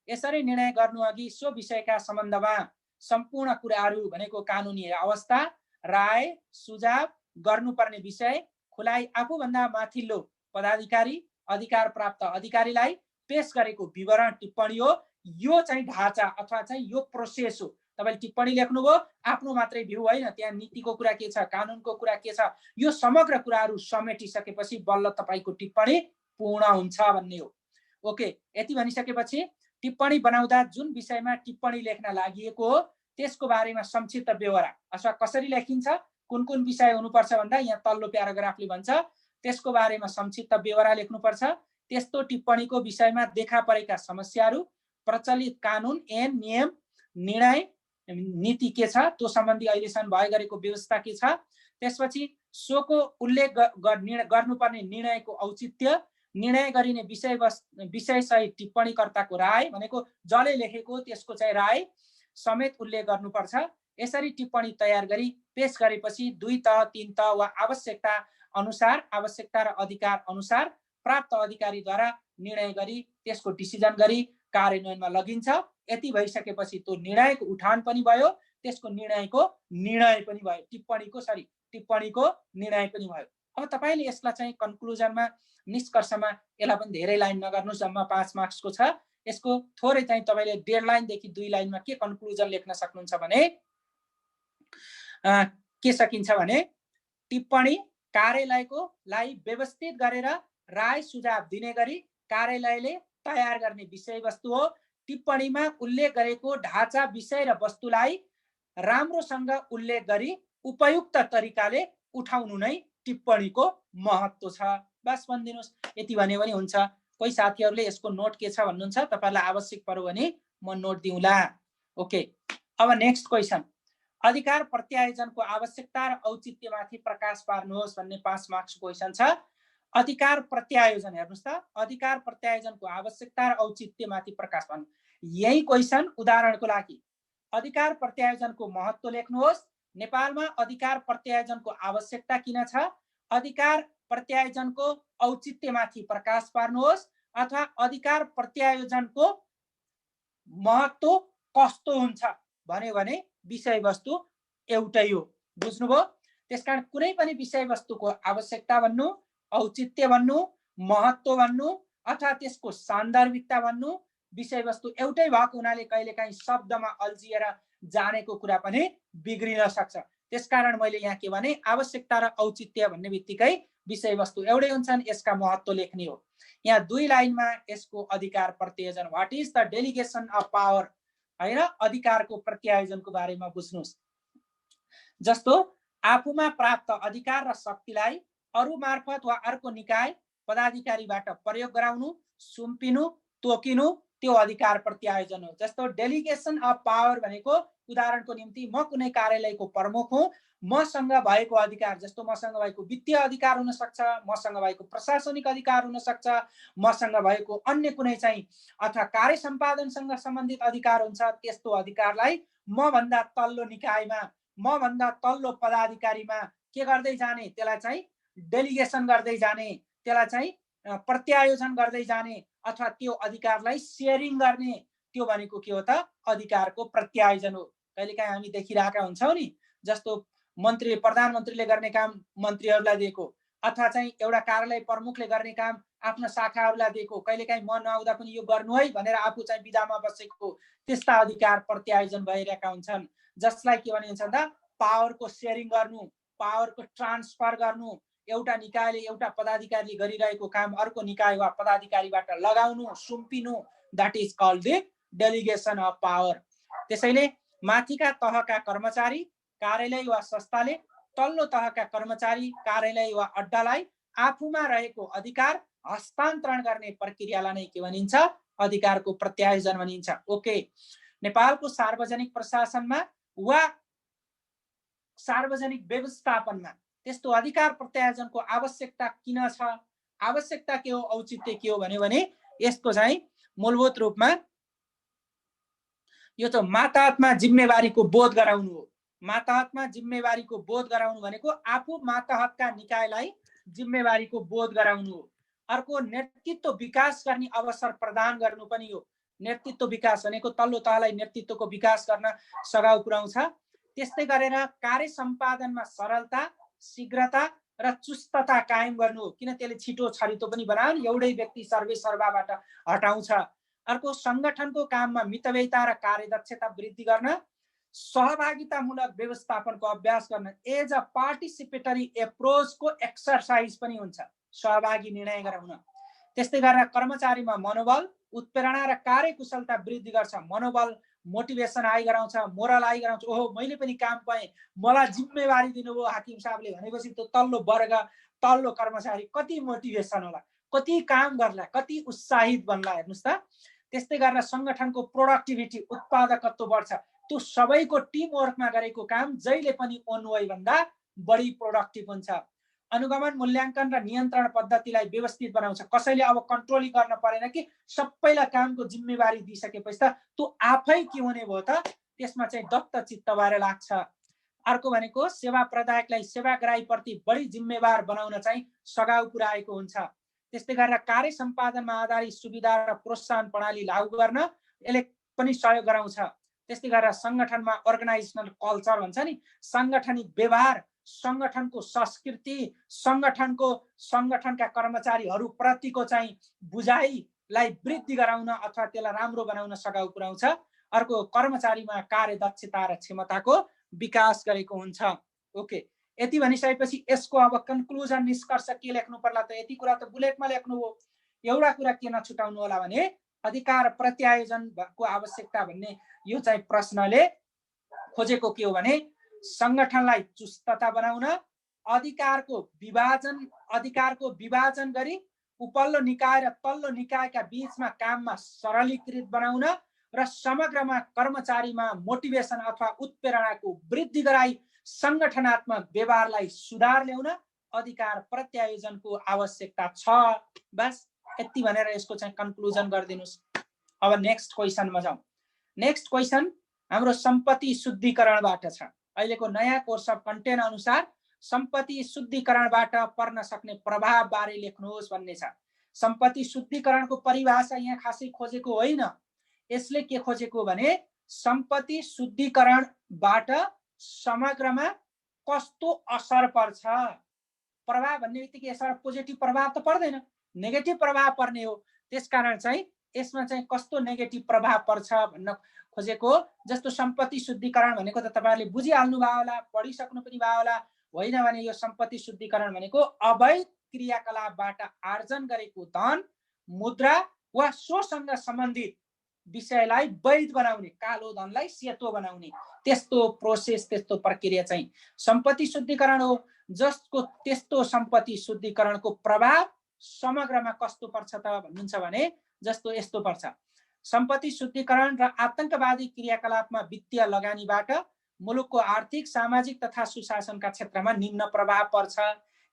यसरी निर्णय गर्नु अघि सो विषयका सम्बन्धमा सम्पूर्ण कुराहरू भनेको कानुनी अवस्था, राय, सुझाव, गर्नुपर्ने विषय, खुलाइ, आफूभन्दा माथिल्लो पदाधिकारी, अधिकार प्राप्त अधिकारीलाई पेश गरेको विवरण टिप्पणी हो। यो चाहिँ ढाँचा अथवा चाहिँ यो प्रोसेस हो। तपाईले टिप्पणी लेख्नुभयो, आफ्नो मात्रै भ्यू होइन, त्यहाँ नीतिको कुरा के छ, कानुनको कुरा के छ, यो समग्र कुराहरू समेटिसकेपछि बल्ल तपाईको टिप्पणी पूर्ण हुन्छ भन्ने हो। ओके, यति भनिसकेपछि टिप्पणी बनाउँदा जुन विषयमा टिप्पणी लेख्न लागिएको हो त्यसको बारेमा संक्षिप्त ब्यौरा अथवा कसरी लेखिन्छ, कुन कुन विषय हुनुपर्छ भन्दा यहाँ तल्लो प्याराग्राफले भन्छ त्यसको बारेमा संक्षिप्त ब्यौरा लेख्नुपर्छ। त्यस्तो टिप्पणीको विषयमा देखा परेका समस्याहरू, प्रचलित कानुन ऐन नियम, निर्णय, नीति के छ, त्यो सम्बन्धी अहिलेसम्म भए गरेको व्यवस्था के छ, त्यसपछि सोको उल्लेख गर्नुपर्ने निर्णयको औचित्य, निर्णय गरिने विषय सहित टिप्पणीकर्ताको राय भनेको जसले लेखेको त्यसको चाहिँ राय समेत उल्लेख गर्नुपर्छ। यसरी टिप्पणी तयार गरी पेश गरेपछि 2 तह 3 तह वा आवश्यकता र अधिकार अनुसार प्राप्त अधिकारीद्वारा निर्णय गरी त्यसको डिसिजन गरी कार्यान्वयनमा लगिन्छ। यति भइसकेपछि त्यो निर्णयको उठान पनि भयो, त्यसको निर्णयको निर्णय पनि भयो, टिप्पणीको निर्णय पनि भयो। अब तपाईले यसलाई चाहिँ कन्क्लुजनमा निष्कर्षमा यसलाई पनि धेरै लाइन नगर्नुस्, जम्मा 5 मार्क्सको छ। यसको थोरै चाहिँ तपाईले 1.5 लाइनदेखि 2 लाइनमा के कन्क्लुजन लेख्न सक्नुहुन्छ भने के सकिन्छ भने टिप्पणी कार्यालयको लागि व्यवस्थित गरेर राय सुझाव दिने गरी कार्यालयले तयार गर्ने विषयवस्तु हो। टिप्पणीमा उल्लेख गरेको ढाँचा, विषय र वस्तुलाई राम्रोसँग उल्लेख गरी उपयुक्त तरिकाले उठाउनु नै टिप्पणीको महत्त्व छ। बस भनिदिनुस्, यति भन्यो भने हुन्छ। कोही साथीहरूले यसको नोट के छ भन्नुहुन्छ, तपाईलाई आवश्यक पर्यो भने म नोट दिउँला। ओके, अब नेक्स्ट क्वेशन, अधिकार प्रत्यायोजनको आवश्यकता र औचित्यमाथि प्रकाश पार्नुहोस् भन्ने 5 मार्क्सको क्वेशन छ। अधिकार प्रत्यायोजन हेर्नुस् त, अधिकार प्रत्यायोजनको आवश्यकता र औचित्यमाथि प्रकाश पार्नु। यही क्वेशन उदाहरणको लागि अधिकार प्रत्यायोजनको महत्त्व लेख्नुहोस्। नेपालमा अधिकार प्रत्यायोजनको आवश्यकता किन छ, अधिकार प्रत्यायोजनको औचित्यमाथि प्रकाश पार्नुहोस्, अथवा अधिकार प्रत्यायोजनको महत्त्व कस्तो हुन्छ भन्यो भने विषयवस्तु एउटै हो। बुझ्नुभयो? त्यसकारण कुनै पनि विषयवस्तुको आवश्यकता भन्नु, औचित्य भन्नु, महत्त्व भन्नु अथवा त्यसको सान्दर्भिकता भन्नु, विषयवस्तु एउटै भएको हुनाले कहिलेकाहीँ शब्दमा अल्झिएर जानेको कुरा पनि बिग्रिन सक्छ। त्यसकारण मैले यहाँ के भने, आवश्यकता र औचित्य भन्ने बित्तिकै विषयवस्तु एउटै हुन्छन्, यसका महत्त्व लेख्ने हो। यहाँ 2 लाइनमा यसको अधिकार प्रत्यायोजन, what is the delegation of power हैन, अधिकारको प्रत्यायोजनको बारेमा बुझ्नुस्। जस्तो आफूमा प्राप्त अधिकार र शक्तिलाई अरू मार्फत वा अर्को निकाय पदाधिकारीबाट प्रयोग गराउनु, सुम्पिनु, तोकिनु, त्यो अधिकार प्रत्यायोजन हो। जस्तो डेलिगेसन अफ पावर भनेको उदाहरणको निम्ति म कुनै कार्यालयको प्रमुख हुँ, मसँग भएको अधिकार, जस्तो मसँग भएको वित्तीय अधिकार हुन सक्छ, मसँग भएको प्रशासनिक अधिकार हुन सक्छ, मसँग भएको अन्य कुनै चाहिँ अथवा कार्य सम्पादनसँग सम्बन्धित अधिकार हुन्छ, त्यस्तो अधिकारलाई म भन्दा तल्लो निकायमा, म भन्दा तल्लो पदाधिकारीमा के गर्दै जाने, त्यसलाई चाहिँ डेलिगेसन गर्दै जाने, त्यसलाई चाहिँ प्रत्यायोजन गर्दै जाने अथवा त्यो अधिकारलाई शेयरिङ गर्ने, त्यो भनेको के हो त, अधिकारको प्रत्यायोजन हो। कहिलेकाहीँ हामी देखिरहेका हुन्छौँ नि, जस्तो मन्त्री प्रधानमन्त्रीले गर्ने काम मन्त्रीहरूलाई दिएको, अथवा चाहिँ एउटा कार्यालय प्रमुखले गर्ने काम आफ्ना शाखाहरूलाई दिएको, कहिलेकाहीँ म नआउँदा पनि यो गर्नु है भनेर आफू चाहिँ बिदामा बसेको, त्यस्ता अधिकार प्रत्यायोजन भइरहेका हुन्छन्, जसलाई के भनिन्छ त, पावरको शेयरिङ गर्नु, पावरको ट्रान्सफर गर्नु, एउटा निकायले एउटा पदाधिकारीले गरिरहेको काम अर्को निकाय वा पदाधिकारीबाट लगाउनु, सुम्पिनु, that is called the delegation of power. त्यसैले माथिका तहका कर्मचारी, कार्यालय वा संस्थाले तल्लो तहका कर्मचारी, कार्यालय वा अड्डालाई आफूमा रहेको अधिकार हस्तान्तरण गर्ने प्रक्रियालाई नै के भनिन्छ, अधिकारको प्रत्यायोजन भनिन्छ। ओके, नेपालको सार्वजनिक प्रशासनमा वा सार्वजनिक व्यवस्थापनमा त्यस्तो अधिकार प्रत्यायोजनको आवश्यकता किन छ, आवश्यकता के हो, औचित्य के हो भन्यो भने यसको चाहिँ मूलभूत रूपमा यो त माताहतमा जिम्मेवारीको बोध गराउनु हो। मातहतमा जिम्मेवारीको बोध गराउनु भनेको आफू मातहतका निकायलाई जिम्मेवारीको बोध गराउनु हो। अर्को नेतृत्व विकास गर्ने अवसर प्रदान गर्नु पनि हो। नेतृत्व विकास भनेको तल्लो तहलाई नेतृत्वको विकास गर्न सघाउ पुर्याउँछ। त्यस्तै गरेर कार्य सम्पादनमा सरलता, शीघ्रता र चुस्तता कायम गर्नु हो, किन त्यसले छिटो छरितो पनि बनायो नि, एउटै व्यक्ति सर्वे सर्वाबाट हटाउँछ। अर्को संगठनको काममा मितव्ययिता र कार्यदक्षता वृद्धि गर्न, सहभागितामूलक व्यवस्थापनको अभ्यास गर्न, एज अ पार्टिसिपेटरी एप्रोचको एक्सरसाइज पनि हुन्छ सहभागी निर्णय गराउन। त्यस्तै गरेर कर्मचारीमा मनोबल, उत्प्रेरणा र कार्यकुशलता वृद्धि गर्छ। मनोबल, मोटिभेसन आइ गराउँछ, मोरल आइ गराउँछ। ओहो मैले पनि काम पाएँ, मलाई जिम्मेवारी दिनुभयो हाकिम साहबले भनेपछि त्यो तल्लो वर्ग, तल्लो कर्मचारी कति मोटिभेसन होला, कति काम गर्ला, कति उत्साहित बन्ला, हेर्नुहोस् त। त्यस्तै गरेर संगठनको प्रोडक्टिभिटी, उत्पादकत्व बढ्छ। त्यो सबैको टिमवर्कमा गरेको काम जहिले पनि ओनवाई भन्दा बढी प्रोडक्टिभ हुन्छ। अनुगमन, मूल्याङ्कन र नियन्त्रण पद्धतिलाई व्यवस्थित बनाउँछ। कसैले अब कन्ट्रोल गर्न परेन कि सबैलाई कामको जिम्मेवारी दिइसकेपछि त त्यो आफै के हुने भयो त, त्यसमा चाहिँ दत्त चित्त भएर लाग्छ। अर्को भनेको सेवा प्रदायकलाई सेवाग्राहीप्रति बढी जिम्मेवार बनाउन चाहिँ सघाउ पुर्याएको हुन्छ। त्यस्तै गरेर कार्य सम्पादनमा आधारित सुविधा र प्रोत्साहन प्रणाली लागू गर्न यसले पनि सहयोग गराउँछ। त्यस्तै गरेर संगठनमा अर्गनाइजेसनल कल्चर भन्छ नि, सांगठनिक व्यवहार, संगठनको संस्कृति, संगठनका कर्मचारीहरू प्रतिको चाहिँ बुझाइलाई वृद्धि गराउन अथवा त्यसलाई राम्रो बनाउन सघाउ पुर्याउँछ। अर्को कर्मचारीमा कार्यदक्षता र क्षमताको विकास गरेको हुन्छ। ओके, यति भनिसकेपछि यसको अब कन्क्लुजन, निष्कर्ष के लेख्नु पर्ला त, यति कुरा त बुलेटमा लेख्नु हो। एउटा कुरा के नछुटाउनु होला भने अधिकार प्रत्यायोजनको आवश्यकता भन्ने यो चाहिँ प्रश्नले खोजेको के हो भने संगठनलाई चुस्तता बनाउन, अधिकारको विभाजन गरी उपल्लो निकाय र तल्लो निकायका बीचमा काममा सरलीकृत बनाउन र समग्रमा कर्मचारीमा मोटिभेसन अथवा उत्प्रेरणाको वृद्धि गराई संगठनात्मक व्यवहारलाई सुधार ल्याउन अधिकार प्रत्यायोजनको आवश्यकता छ। बस यति भनेर यसको चाहिँ कन्क्लुजन गरिदिनुस्। अब नेक्स्ट क्वेसनमा जाउँ। नेक्स्ट क्वेसन हाम्रो सम्पत्ति शुद्धिकरणबाट छ। अहिलेको नयाँ कोर्स अफ कन्टेन्ट अनुसार सम्पत्ति शुद्धिकरणबाट पर्न सक्ने प्रभाव बारे लेख्नुहोस् भन्ने छ। सम्पत्ति शुद्धिकरणको परिभाषा यहाँ खासै खोजेको होइन। यसले के खोजेको भने सम्पत्ति शुद्धिकरणबाट समग्रमा कस्तो असर पर्छ। प्रभाव भन्ने बित्तिकै यसबाट पोजिटिभ प्रभाव त पर्दैन, नेगेटिभ प्रभाव पर्ने हो। त्यसकारण चाहिँ यसमा चाहिँ कस्तो नेगेटिभ प्रभाव पर्छ भन्न खोजेको। जस्तो सम्पत्ति शुद्धिकरण भनेको त तपाईहरुले बुझिहाल्नु भयो होला, पढिसक्नु पनि भयो होला। होइन भने यो सम्पत्ति शुद्धिकरण भनेको अवैध क्रियाकलापबाट आर्जन गरेको धन, मुद्रा वा सोसँग सम्बन्धित विषयलाई वैध बनाउने, कालो धनलाई सेतो बनाउने त्यस्तो प्रोसेस, त्यस्तो प्रक्रिया चाहिँ सम्पत्ति शुद्धिकरण हो। जसको त्यस्तो सम्पत्ति शुद्धिकरणको प्रभाव समग्रमा कस्तो पर्छ त भन्नुहुन्छ भने जस्तो यस्तो पर्छ। सम्पत्ति शुद्धिकरण र आतंकवादी क्रियाकलापमा वित्तीय लगानीबाट मुलुकको आर्थिक, सामाजिक तथा सुशासनका क्षेत्रमा निम्न प्रभाव पर्छ।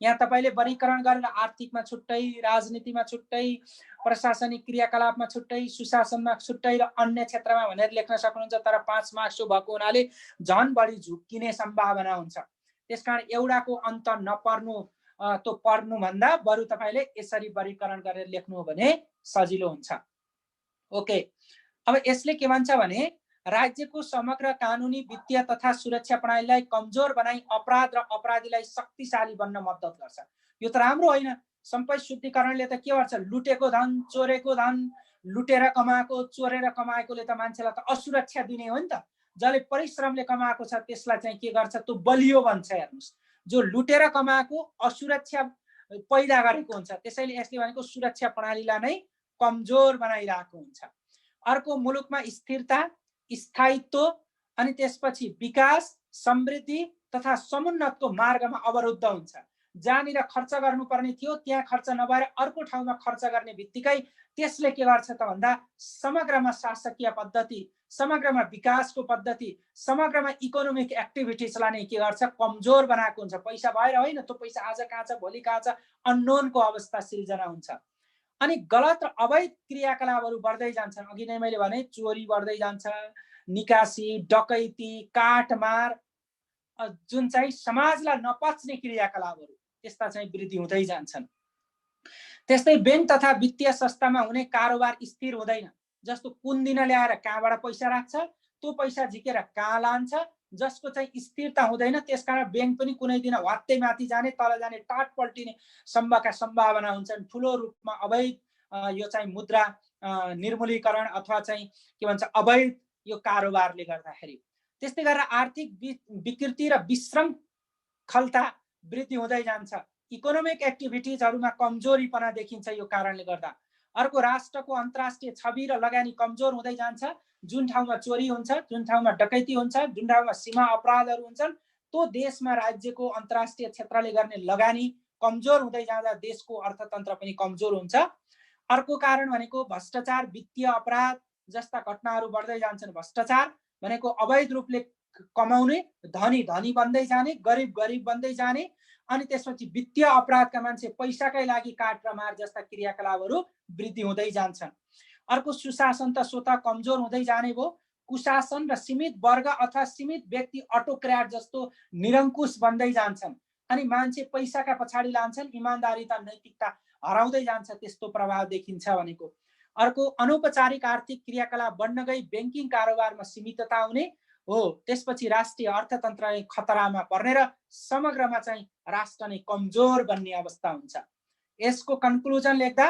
यहाँ तपाईले वर्गीकरण गरेर आर्थिकमा छुट्टै, राजनीतिमा छुट्टै, प्रशासनिक क्रियाकलापमा छुट्टै, सुशासनमा छुट्टै र अन्य क्षेत्रमा भनेर लेख्न सक्नुहुन्छ। तर 5 मार्क्स भएको हुनाले झन बढी झुक्किने सम्भावना हुन्छ। त्यसकारण एउटाको अन्त नपर्नु, त्यो पर्नु भन्दा बरु तपाईले यसरी वर्गीकरण गरेर लेख्नु हो भने सजिलो हुन्छ। ओके, अब यसले के भन्छ भने राज्यको समग्र कानुनी, वित्तीय तथा सुरक्षा प्रणालीलाई कमजोर बनाई अपराध र अपराधीलाई शक्तिशाली बन्न मद्दत गर्छ। यो त राम्रो होइन। सम्पत्ति शुद्धिकरणले त के गर्छ, लुटेको धन, चोरेको धन, लुटेर कमाएको, चोरेर कमाएकोले त मान्छेलाई त असुरक्षा दिने हो नि त। जसले परिश्रमले कमाएको छ त्यसलाई चाहिँ के गर्छ, त्यो बलियो बन्छ। हेर्नुस्, जो लुटेर कमाएको असुरक्षा पैदा गरेको हुन्छ, त्यसैले यसले भनेको सुरक्षा प्रणालीलाई नै कमजोर बनाइरहेको हुन्छ। अर्को, मुलुकमा स्थिरता, स्थायित्व अनि त्यसपछि विकास, समृद्धि तथा समुन्नतको मार्गमा अवरुद्ध हुन्छ। जहाँनिर खर्च गर्नुपर्ने थियो त्यहाँ खर्च नभएर अर्को ठाउँमा खर्च गर्ने बित्तिकै त्यसले के गर्छ त भन्दा समग्रमा शासकीय पद्धति, समग्रमा विकासको पद्धति, समग्रमा इकोनोमिक एक्टिभिटिजलाई नै के गर्छ, कमजोर बनाएको हुन्छ। पैसा भएर होइन, त्यो पैसा आज कहाँ छ, भोलि कहाँ छ, अननोनको अवस्था सिर्जना हुन्छ। अनि गलत र अवैध क्रियाकलापहरू बढ्दै जान्छन्। अघि नै मैले भने चोरी बढ्दै जान्छ, निकासी, डकैती, काटमार जुन चाहिँ समाजलाई नपच्ने क्रियाकलापहरू त्यस्ता चाहिँ वृद्धि हुँदै जान्छन्। त्यस्तै बैंक तथा वित्तीय संस्थामा हुने कारोबार स्थिर हुँदैन। जस्तो कुन दिन ल्याएर कहाँबाट पैसा राख्छ, त्यो पैसा झिकेर कहाँ लान्छ, जसको चाहिँ स्थिरता हुँदैन। त्यसकारण बैंक पनि कुनै दिन वात्तै माथि जाने, तल जाने, टाट पल्टिने सम्भावना हुन्छन्। ठुलो रूपमा अवैध यो चाहिँ मुद्रा निर्मूलीकरण अथवा चाहिँ के भन्छ अवैध यो कारोबारले गर्दाखेरि। त्यस्तै गरेर आर्थिक विकृति र विशृङ्खलता वृद्धि हुँदै जान्छ। इकोनोमिक एक्टिभिटिजहरूमा कमजोरीपना देखिन्छ यो कारणले गर्दा। अर्को, राष्ट्रको अन्तर्राष्ट्रिय छवि र लगानी कमजोर हुँदै जान्छ। जुन ठाउँमा चोरी हुन्छ, जुन ठाउँमा डकैती हुन्छ, जुन ठाउँमा सीमा अपराधहरू हुन्छन्, त्यो देशमा राज्यको अन्तर्राष्ट्रिय क्षेत्रले गर्ने लगानी कमजोर हुँदै जाँदा देशको अर्थतन्त्र पनि कमजोर हुन्छ। अर्को कारण भनेको भ्रष्टाचार, वित्तीय अपराध जस्ता घटनाहरू बढ्दै जान्छन्। भ्रष्टाचार भनेको अवैध रूपले कमाउने, धनी धनी बन्दै जाने, गरिब गरिब बन्दै जाने, अनि त्यसपछि वित्तीय अपराधका मान्छे पैसाकै लागि काट र मार जस्ता क्रियाकलापहरू वृद्धि हुँदै जान्छन्। अर्को, सुशासन त स्वतः कमजोर हुँदै जाने भयो। कुशासन र सीमित वर्ग अथवा सीमित व्यक्ति अटोक्र्याट जस्तो निरङ्कुश बन्दै जान्छन् अनि मान्छे पैसाका पछाडि लान्छन्। इमानदारिता, नैतिकता हराउँदै जान्छ, त्यस्तो प्रभाव देखिन्छ भनेको। अर्को, अनौपचारिक आर्थिक क्रियाकलाप बढ्न गई ब्याङ्किङ कारोबारमा सीमितता हुने हो। त्यसपछि राष्ट्रिय अर्थतन्त्र खतरामा पर्ने र समग्रमा चाहिँ राष्ट्र नै कमजोर बन्ने अवस्था हुन्छ। यसको कन्क्लुजन लेख्दा,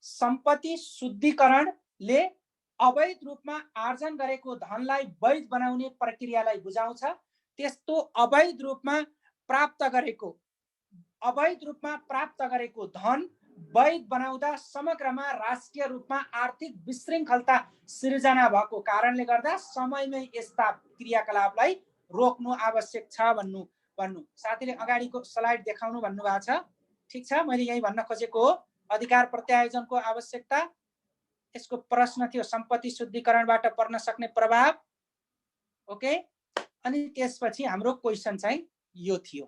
सम्पत्ति शुद्धिकरणले अवैध रूपमा आर्जन गरेको धनलाई वैध बनाउने प्रक्रियालाई बुझाउँछ। त्यस्तो अवैध रूपमा प्राप्त गरेको धन वैध बनाउँदा समग्रमा राष्ट्रिय रूपमा आर्थिक विशृङ्खलता सिर्जना भएको कारणले गर्दा समयमै यस्ता क्रियाकलापलाई रोक्नु आवश्यक छ भन्नु। साथीले अगाडिको स्लाइड देखाउनु भन्नुभएको छ, ठिक छ। मैले यही भन्न खोजेको हो। अधिकार प्रत्यायोजनको आवश्यकता, यसको प्रश्न थियो सम्पत्ति शुद्धिकरणबाट पर्न सक्ने प्रभाव। ओके, अनि त्यसपछि हाम्रो क्वेसन चाहिँ यो थियो।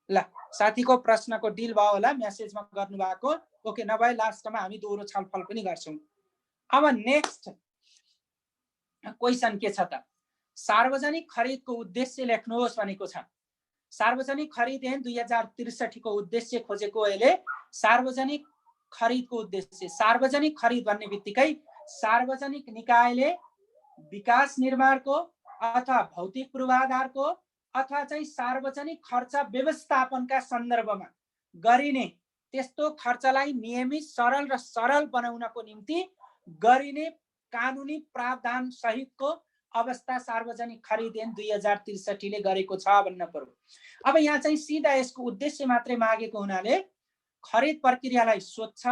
ल, साथीको प्रश्नको डिल भयो होला, मेसेजमा गर्नुभएको। ओके, नभए लास्टमा हामी दोहोरो छलफल पनि गर्छौँ। अब नेक्स्ट क्वेसन के छ त, सार्वजनिक खरिदको उद्देश्य लेख्नुहोस् भनेको छ। सार्वजनिक खरिद ऐन 2063 को उद्देश्य खोजेको अहिले सार्वजनिक खरिदको उद्देश्य। सार्वजनिक खरिद भन्ने बित्तिकै सार्वजनिक निकायले विकास निर्माणको अथवा भौतिक पूर्वाधारको अथवा चाहिँ सार्वजनिक खर्च व्यवस्थापनका सन्दर्भमा गरिने त्यस्तो खर्चलाई नियमित, सरल बनाउनको निम्ति गरिने कानुनी प्रावधान सहितको अवस्था सार्वजनिक खरिद ऐन 2063 ले गरेको छ भन्न पर्यो। अब यहाँ चाहिँ सिधा यसको उद्देश्य मात्रै मागेको हुनाले खरिद प्रक्रियालाई स्वच्छ,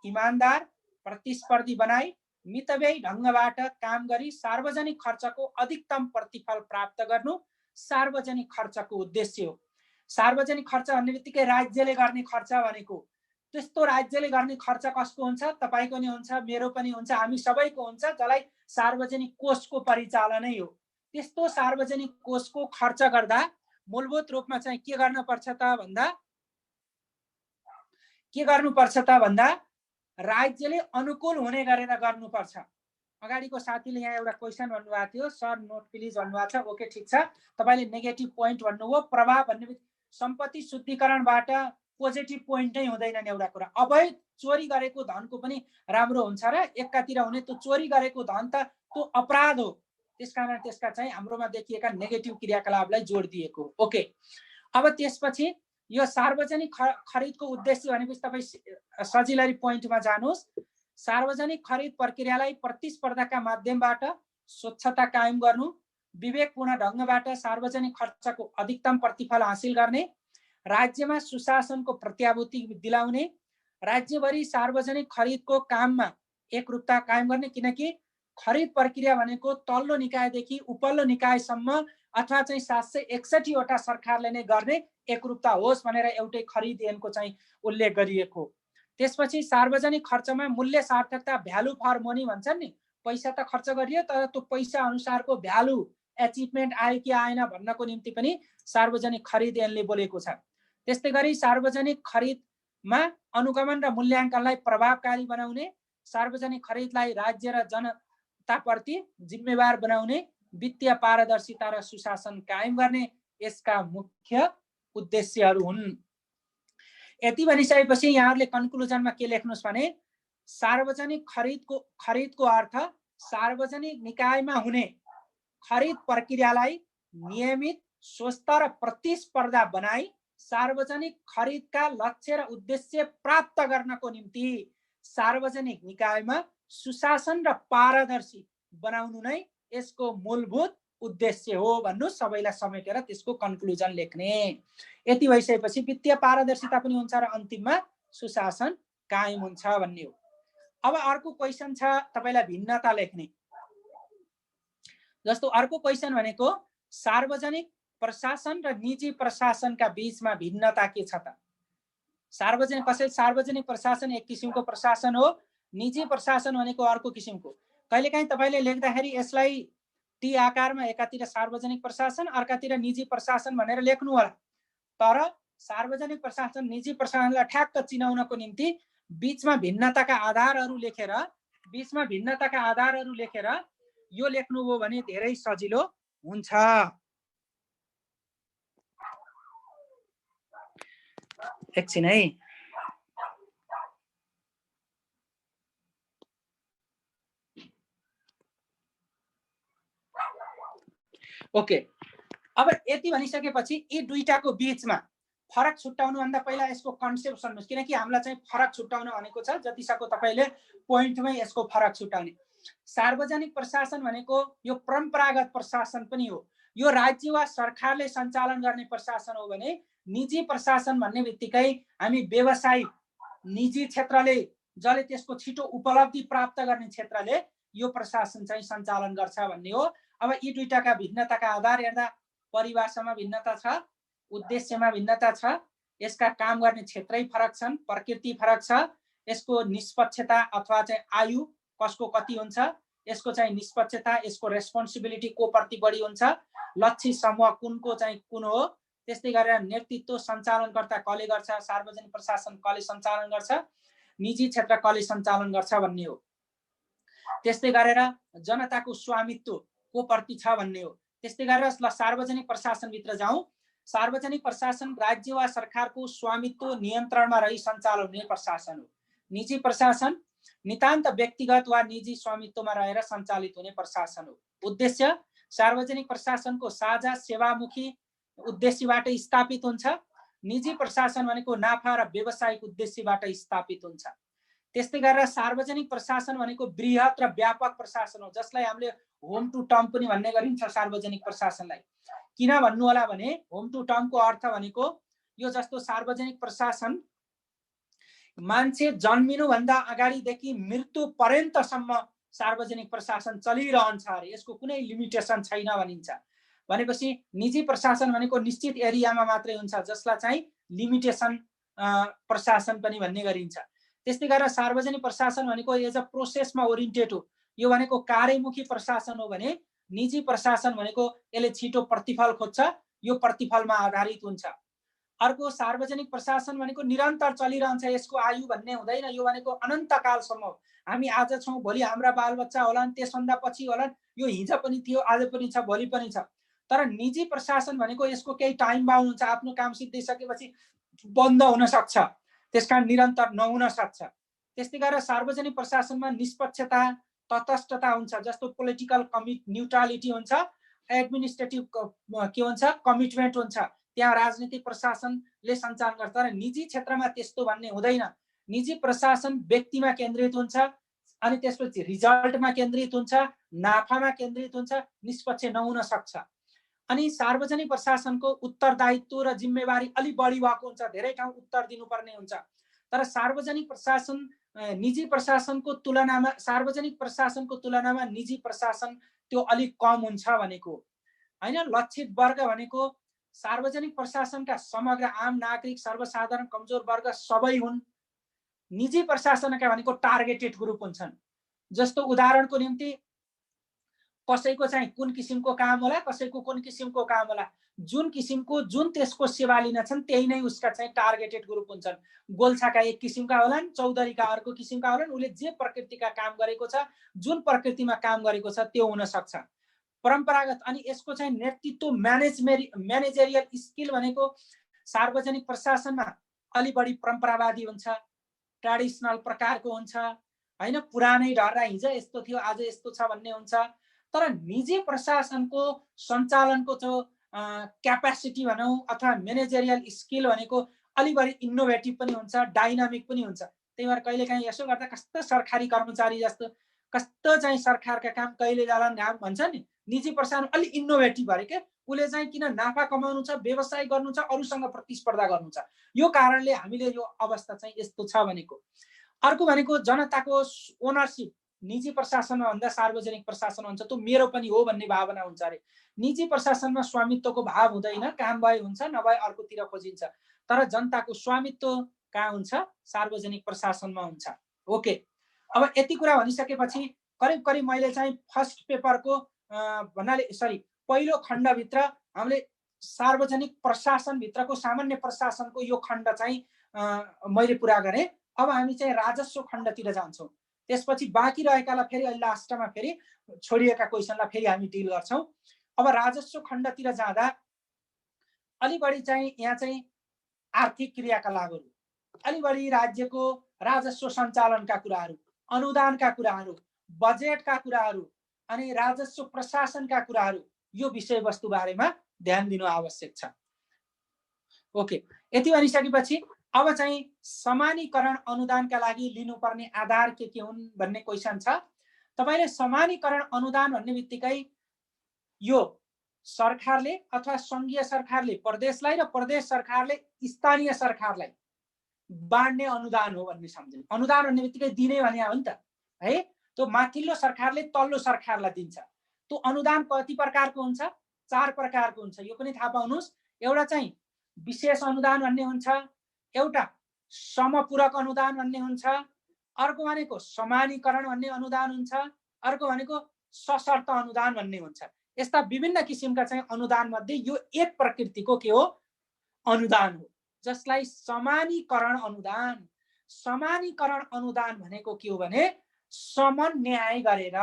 इमानदार, प्रतिस्पर्धी बनाई मितव्ययी ढङ्गबाट काम गरी सार्वजनिक खर्चको अधिकतम प्रतिफल प्राप्त गर्नु सार्वजनिक खर्चको उद्देश्य हो। सार्वजनिक खर्च भन्ने बित्तिकै राज्यले गर्ने खर्च भनेको, त्यस्तो राज्यले गर्ने खर्च कसको हुन्छ? तपाईको नि हुन्छ, मेरो पनि हुन्छ, हामी सबैको हुन्छ, जसलाई सार्वजनिक कोषको परिचालनै हो। त्यस्तो सार्वजनिक कोषको खर्च गर्दा मूलभूत रूपमा चाहिँ के गर्नुपर्छ त भन्दा राज्यले अनुकूल हुने गरेर गर्नुपर्छ। अगाडिको साथीले यहाँ एउटा क्वेसन भन्नुभएको थियो, सर नोट प्लिज भन्नुभएको छ। ओके, ठिक छ। तपाईले नेगेटिभ पोइन्ट भन्नुभयो। प्रभाव भन्ने सम्पत्ति शुद्धिकरणबाट पोजिटिभ पोइन्ट नै हुँदैनन्। एउटा कुरा, अवैध चोरी गरेको धनको पनि राम्रो हुन्छ र एकातिर हुने त्यो चोरी गरेको धन त त्यो अपराध हो। त्यसकारण त्यसका चाहिँ हाम्रोमा देखिएका नेगेटिभ क्रियाकलापलाई जोड दिएको। ओके, अब त्यसपछि यो सार्वजनिक खरिदको उद्देश्य भनेपछि तपाईँ सजिलै पोइन्टमा जानुहोस्। सार्वजनिक खरिद प्रक्रियालाई प्रतिस्पर्धाका माध्यमबाट स्वच्छता कायम गर्नु, विवेकपूर्ण ढङ्गबाट सार्वजनिक खर्चको अधिकतम प्रतिफल हासिल गर्ने, राज्यमा सुशासनको प्रत्याभूति दिलाउने, राज्यभरि सार्वजनिक खरिदको काममा एकरूपता कायम गर्ने। किनकि खरिद प्रक्रिया भनेको तल्लो निकायदेखि उपल्लो निकायसम्म अथवा चाहिँ 761 वटा सरकारले नै गर्ने एकरूपता होस् भनेर एउटै खरिद ऐनको चाहिँ उल्लेख गरिएको। त्यसपछि सार्वजनिक खर्चमा मूल्य सार्थकता, भ्यालु फर मनी भन्छन् नि, पैसा त खर्च गरियो तर त्यो पैसा अनुसारको भ्यालु एचिभमेन्ट आयो कि आएन भन्नको निम्ति पनि सार्वजनिक खरिद ऐनले बोलेको छ। त्यस्तै गरी सार्वजनिक खरिदमा अनुगमन र मूल्याङ्कनलाई प्रभावकारी बनाउने, सार्वजनिक खरिदलाई राज्य र जनताप्रति जिम्मेवार बनाउने, वित्तीय पारदर्शिता र सुशासन कायम गर्ने यसका मुख्य उद्देश्यहरू हुन्। यति भनिसकेपछि यहाँहरूले कन्क्लुजनमा के लेख्नुस् भने सार्वजनिक खरिदको अर्थ सार्वजनिक निकायमा हुने खरिद प्रक्रियालाई नियमित, स्वस्थ र प्रतिस्पर्धा बनाई सार्वजनिक खरिदका लक्ष्य र उद्देश्य प्राप्त गर्नको निम्ति सार्वजनिक निकायमा सुशासन र पारदर्शी बनाउनु नै यसको मूलभूत उद्देश्य हो भन्नु। सबैलाई समेटेर त्यसको कन्क्लुजन लेख्ने। यति भइसकेपछि वित्तीय पारदर्शिता पनि हुन्छ र अन्तिममा सुशासन कायम हुन्छ भन्ने हो। अब अर्को क्वेशन छ तपाईलाई भिन्नता लेख्ने। जस्तो अर्को क्वेशन भनेको सार्वजनिक प्रशासन र निजी प्रशासनका बीचमा भिन्नता के छ त? सार्वजनिक प्रशासन एक किसिमको प्रशासन हो, निजी प्रशासन भनेको अर्को किसिमको। कहिलेकाहीँ तपाईले लेख्दाखेरि यसलाई टी आकारमा एकातिर सार्वजनिक प्रशासन अर्कातिर निजी प्रशासन भनेर लेख्नु होला। तर सार्वजनिक प्रशासन निजी प्रशासनलाई ठ्याक्क चिनाउनको निम्ति बीचमा भिन्नताका आधारहरू लेखेर यो लेख्नुभयो भने धेरै सजिलो हुन्छ। एकछिन है। ओके, अब यति भनिसकेपछि यी दुईटाको बीचमा फरक छुट्याउनु भन्दा पहिला यसको कन्सेप्ट सुन्नुस्, किनकि हामीलाई चाहिँ फरक छुट्याउन भनेको छ। जतिसक्दो तपाईले पोइन्टमै यसको फरक छुट्याउने। सार्वजनिक प्रशासन भनेको यो परम्परागत प्रशासन पनि हो, यो राज्य वा सरकारले सञ्चालन गर्ने प्रशासन हो भने निजी प्रशासन भन्ने बित्तिकै हामी व्यवसायिक निजी क्षेत्रले जसले त्यसको छिटो उपलब्धि प्राप्त गर्ने क्षेत्रले यो प्रशासन चाहिँ सञ्चालन गर्छ भन्ने हो। अब यी दुईटाका भिन्नताका आधार हेर्दा परिभाषामा भिन्नता छ, उद्देश्यमा भिन्नता छ, यसका काम गर्ने क्षेत्रै फरक छन्, प्रकृति फरक छ, यसको निष्पक्षता अथवा चाहिँ आयु कसको कति हुन्छ, यसको चाहिँ निष्पक्षता, यसको रेस्पोन्सिबिलिटी को प्रति बढी हुन्छ, लक्षित समूह कुनको चाहिँ कुन हो, त्यस्तै गरेर नेतृत्व सञ्चालनकर्ता कसले गर्छ, सार्वजनिक प्रशासन कसले सञ्चालन गर्छ, निजी क्षेत्र कसले सञ्चालन गर्छ भन्ने हो। त्यस्तै गरेर जनताको स्वामित्व को प्रति छ भन्ने हो। त्यस्तै गरेर सार्वजनिक प्रशासनभित्र जाउँ। सार्वजनिक प्रशासन राज्य वा सरकारको स्वामित्व नियन्त्रणमा रही सञ्चालन हुने प्रशासन हो। निजी प्रशासन नितान्त व्यक्तिगत वा निजी स्वामित्वमा रहेर सञ्चालित हुने प्रशासन हो। उद्देश्य सार्वजनिक प्रशासनको साझा सेवामुखी उद्देश्यबाट स्थापित हुन्छ। निजी प्रशासन भनेको नाफा र व्यावसायिक उद्देश्यबाट स्थापित हुन्छ। त्यस्तै गरेर सार्वजनिक प्रशासन भनेको बृहत र व्यापक प्रशासन हो, जसलाई हामीले होम टु टर्म पनि भन्ने गरिन्छ सार्वजनिक प्रशासनलाई। किन भन्नु होला भने होम टु टर्मको अर्थ भनेको यो जस्तो सार्वजनिक प्रशासन मान्छे जन्मिनुभन्दा अगाडिदेखि मृत्यु पर्यन्तसम्म सार्वजनिक प्रशासन चलिरहन्छ अरे, यसको कुनै लिमिटेसन छैन भनिन्छ। भनेपछि निजी प्रशासन भनेको निश्चित एरियामा मात्रै हुन्छ, जसलाई चाहिँ लिमिटेसन प्रशासन पनि भन्ने गरिन्छ। त्यस्तै गरेर सार्वजनिक प्रशासन भनेको एज अ प्रोसेसमा ओरिएन्टेड हो, यो भनेको कार्यमुखी प्रशासन हो भने निजी प्रशासन भनेको यसले छिटो प्रतिफल खोज्छ, यो प्रतिफलमा आधारित हुन्छ। अर्को सार्वजनिक प्रशासन भनेको निरन्तर चलिरहन्छ, यसको आयु भन्ने हुँदैन, यो भनेको अनन्तकालसम्म हो। हामी आज छौँ, भोलि हाम्रा बालबच्चा होलान्, त्यसभन्दा पछि होलान्, यो हिजो पनि थियो, आज पनि छ, भोलि पनि छ। तर निजी प्रशासन भनेको यसको केही टाइम बाउन्ड हुन्छ, आफ्नो काम सिद्धिसकेपछि बन्द हुन सक्छ, त्यसकारण निरन्तर नहुन सक्छ। त्यस्तै गरेर सार्वजनिक प्रशासनमा निष्पक्षता तटस्थता हुन्छ, जस्तो पोलिटिकल न्युट्रलिटी हुन्छ, एडमिनिस्ट्रेटिभ के हुन्छ कमिटमेन्ट हुन्छ, त्यहाँ राजनीतिक प्रशासनले सञ्चालन गर्छ। तर निजी क्षेत्रमा त्यस्तो भन्ने हुँदैन। निजी प्रशासन व्यक्तिमा केन्द्रित हुन्छ, अनि त्यसपछि रिजल्टमा केन्द्रित हुन्छ, नाफामा केन्द्रित हुन्छ, निष्पक्ष नहुन सक्छ। अनि सार्वजनिक प्रशासनको उत्तरदायित्व र जिम्मेवारी अलि बढी भएको हुन्छ, धेरै ठाउँ उत्तर दिनुपर्ने हुन्छ। तर सार्वजनिक प्रशासन निजी प्रशासनको तुलनामा सार्वजनिक प्रशासनको तुलनामा निजी प्रशासन त्यो अलिक कम हुन्छ भनेको हैन। लक्षित वर्ग भनेको सार्वजनिक प्रशासनका समग्र आम नागरिक, सर्वसाधारण, कमजोर वर्ग सबै हुन्। निजी प्रशासनका भनेको टार्गेटेड ग्रुप हुन्छन्। जस्तो उदाहरणको निम्ति कसैको चाहिँ कुन किसिमको काम होला, कसैको कुन किसिमको काम होला, जुन किसिमको जुन त्यसको सेवा लिन छन् त्यही नै उसका चाहिँ टार्गेटेड ग्रुप हुन्छन्। गोल्छाका एक किसिमका होलान्, चौधरीका अर्को किसिमका होलान्, उसले जे प्रकृतिका काम गरेको छ, जुन प्रकृतिमा काम गरेको छ त्यो हुन सक्छ। परम्परागत अनि यसको चाहिँ नेतृत्व म्यानेजरियल स्किल भनेको सार्वजनिक प्रशासनमा अलि बढी परम्परावादी हुन्छ, ट्रेडिसनल प्रकारको हुन्छ हैन, पुरानै ढर्रा हिजो यस्तो थियो आज यस्तो छ भन्ने हुन्छ। तर निजी प्रशासनको सञ्चालनको जो क्यापासिटी भनौँ अथवा म्यानेजरियल स्किल भनेको अलि बढी इनोभेटिभ पनि हुन्छ, डाइनामिक पनि हुन्छ। त्यही भएर कहिलेकाहीँ यसो गर्दा कस्तो सरकारी कर्मचारी जस्तो कस्तो चाहिँ सरकारका काम कहिले जालान् घाम भन्छ नि, निजी प्रशासन अलि इनोभेटिभ अरे के, उसले चाहिँ किन नाफा कमाउनु छ, व्यवसाय गर्नु छ, अरूसँग प्रतिस्पर्धा गर्नु छ। यो कारणले हामीले यो अवस्था चाहिँ यस्तो छ भनेको। अर्को भनेको जनताको ओनरसिप निजी प्रशासनमा भन्दा सार्वजनिक प्रशासन हुन्छ, त्यो मेरो पनि हो भन्ने भावना हुन्छ अरे। निजी प्रशासनमा स्वामित्वको भाव हुँदैन, काम भए हुन्छ नभए अर्कोतिर खोजिन्छ। तर जनताको स्वामित्व कहाँ हुन्छ? सार्वजनिक प्रशासनमा हुन्छ। ओके, अब यति कुरा भनिसकेपछि करिब करिब मैले चाहिँ फर्स्ट पेपरको पहिलो खण्डभित्र हामीले सार्वजनिक प्रशासनभित्रको सामान्य प्रशासनको यो खण्ड चाहिँ मैले पुरा गरेँ। अब हामी चाहिँ राजस्व खण्डतिर जान्छौँ। त्यसपछि बाँकी रहेकालाई फेरि अहिले लास्टमा फेरि छोडिएका क्वेसनलाई फेरि हामी डिल गर्छौँ। अब राजस्व खण्डतिर जाँदा अलि बढी चाहिँ यहाँ चाहिँ आर्थिक क्रियाकलापहरू, अलि बढी राज्यको राजस्व सञ्चालनका कुराहरू, अनुदानका कुराहरू, बजेटका कुराहरू अनि राजस्व प्रशासनका कुराहरू, यो विषयवस्तु बारेमा ध्यान दिनु आवश्यक छ। ओके, यति भनिसकेपछि अब चाहिँ समानीकरण अनुदानका लागि लिनुपर्ने आधार के हुन् भन्ने क्वेसन छ। तपाईले समानीकरण अनुदान भन्ने बित्तिकै यो सरकारले अथवा संघीय सरकारले प्रदेशलाई र प्रदेश सरकारले स्थानीय सरकारलाई बाँड्ने अनुदान हो भन्ने सम्झिनु। अनुदान भन्ने बित्तिकै दिने भने हो नि त है, त्यो माथिल्लो सरकारले तल्लो सरकारलाई दिन्छ। त्यो अनुदान कति प्रकारको हुन्छ? 4 प्रकारको हुन्छ। यो पनि थाहा पाउनुस्। एउटा चाहिँ विशेष अनुदान भन्ने हुन्छ, एउटा समपूरक अनुदान भन्ने हुन्छ, अर्को भनेको समानीकरण भन्ने अनुदान हुन्छ, अर्को भनेको सशर्त अनुदान भन्ने हुन्छ। यस्ता विभिन्न किसिमका चाहिँ अनुदान मध्ये यो एक प्रकृतिको के हो? अनुदान हो, जसलाई समानीकरण अनुदान। समानीकरण अनुदान भनेको के हो भने समन्वय गरेर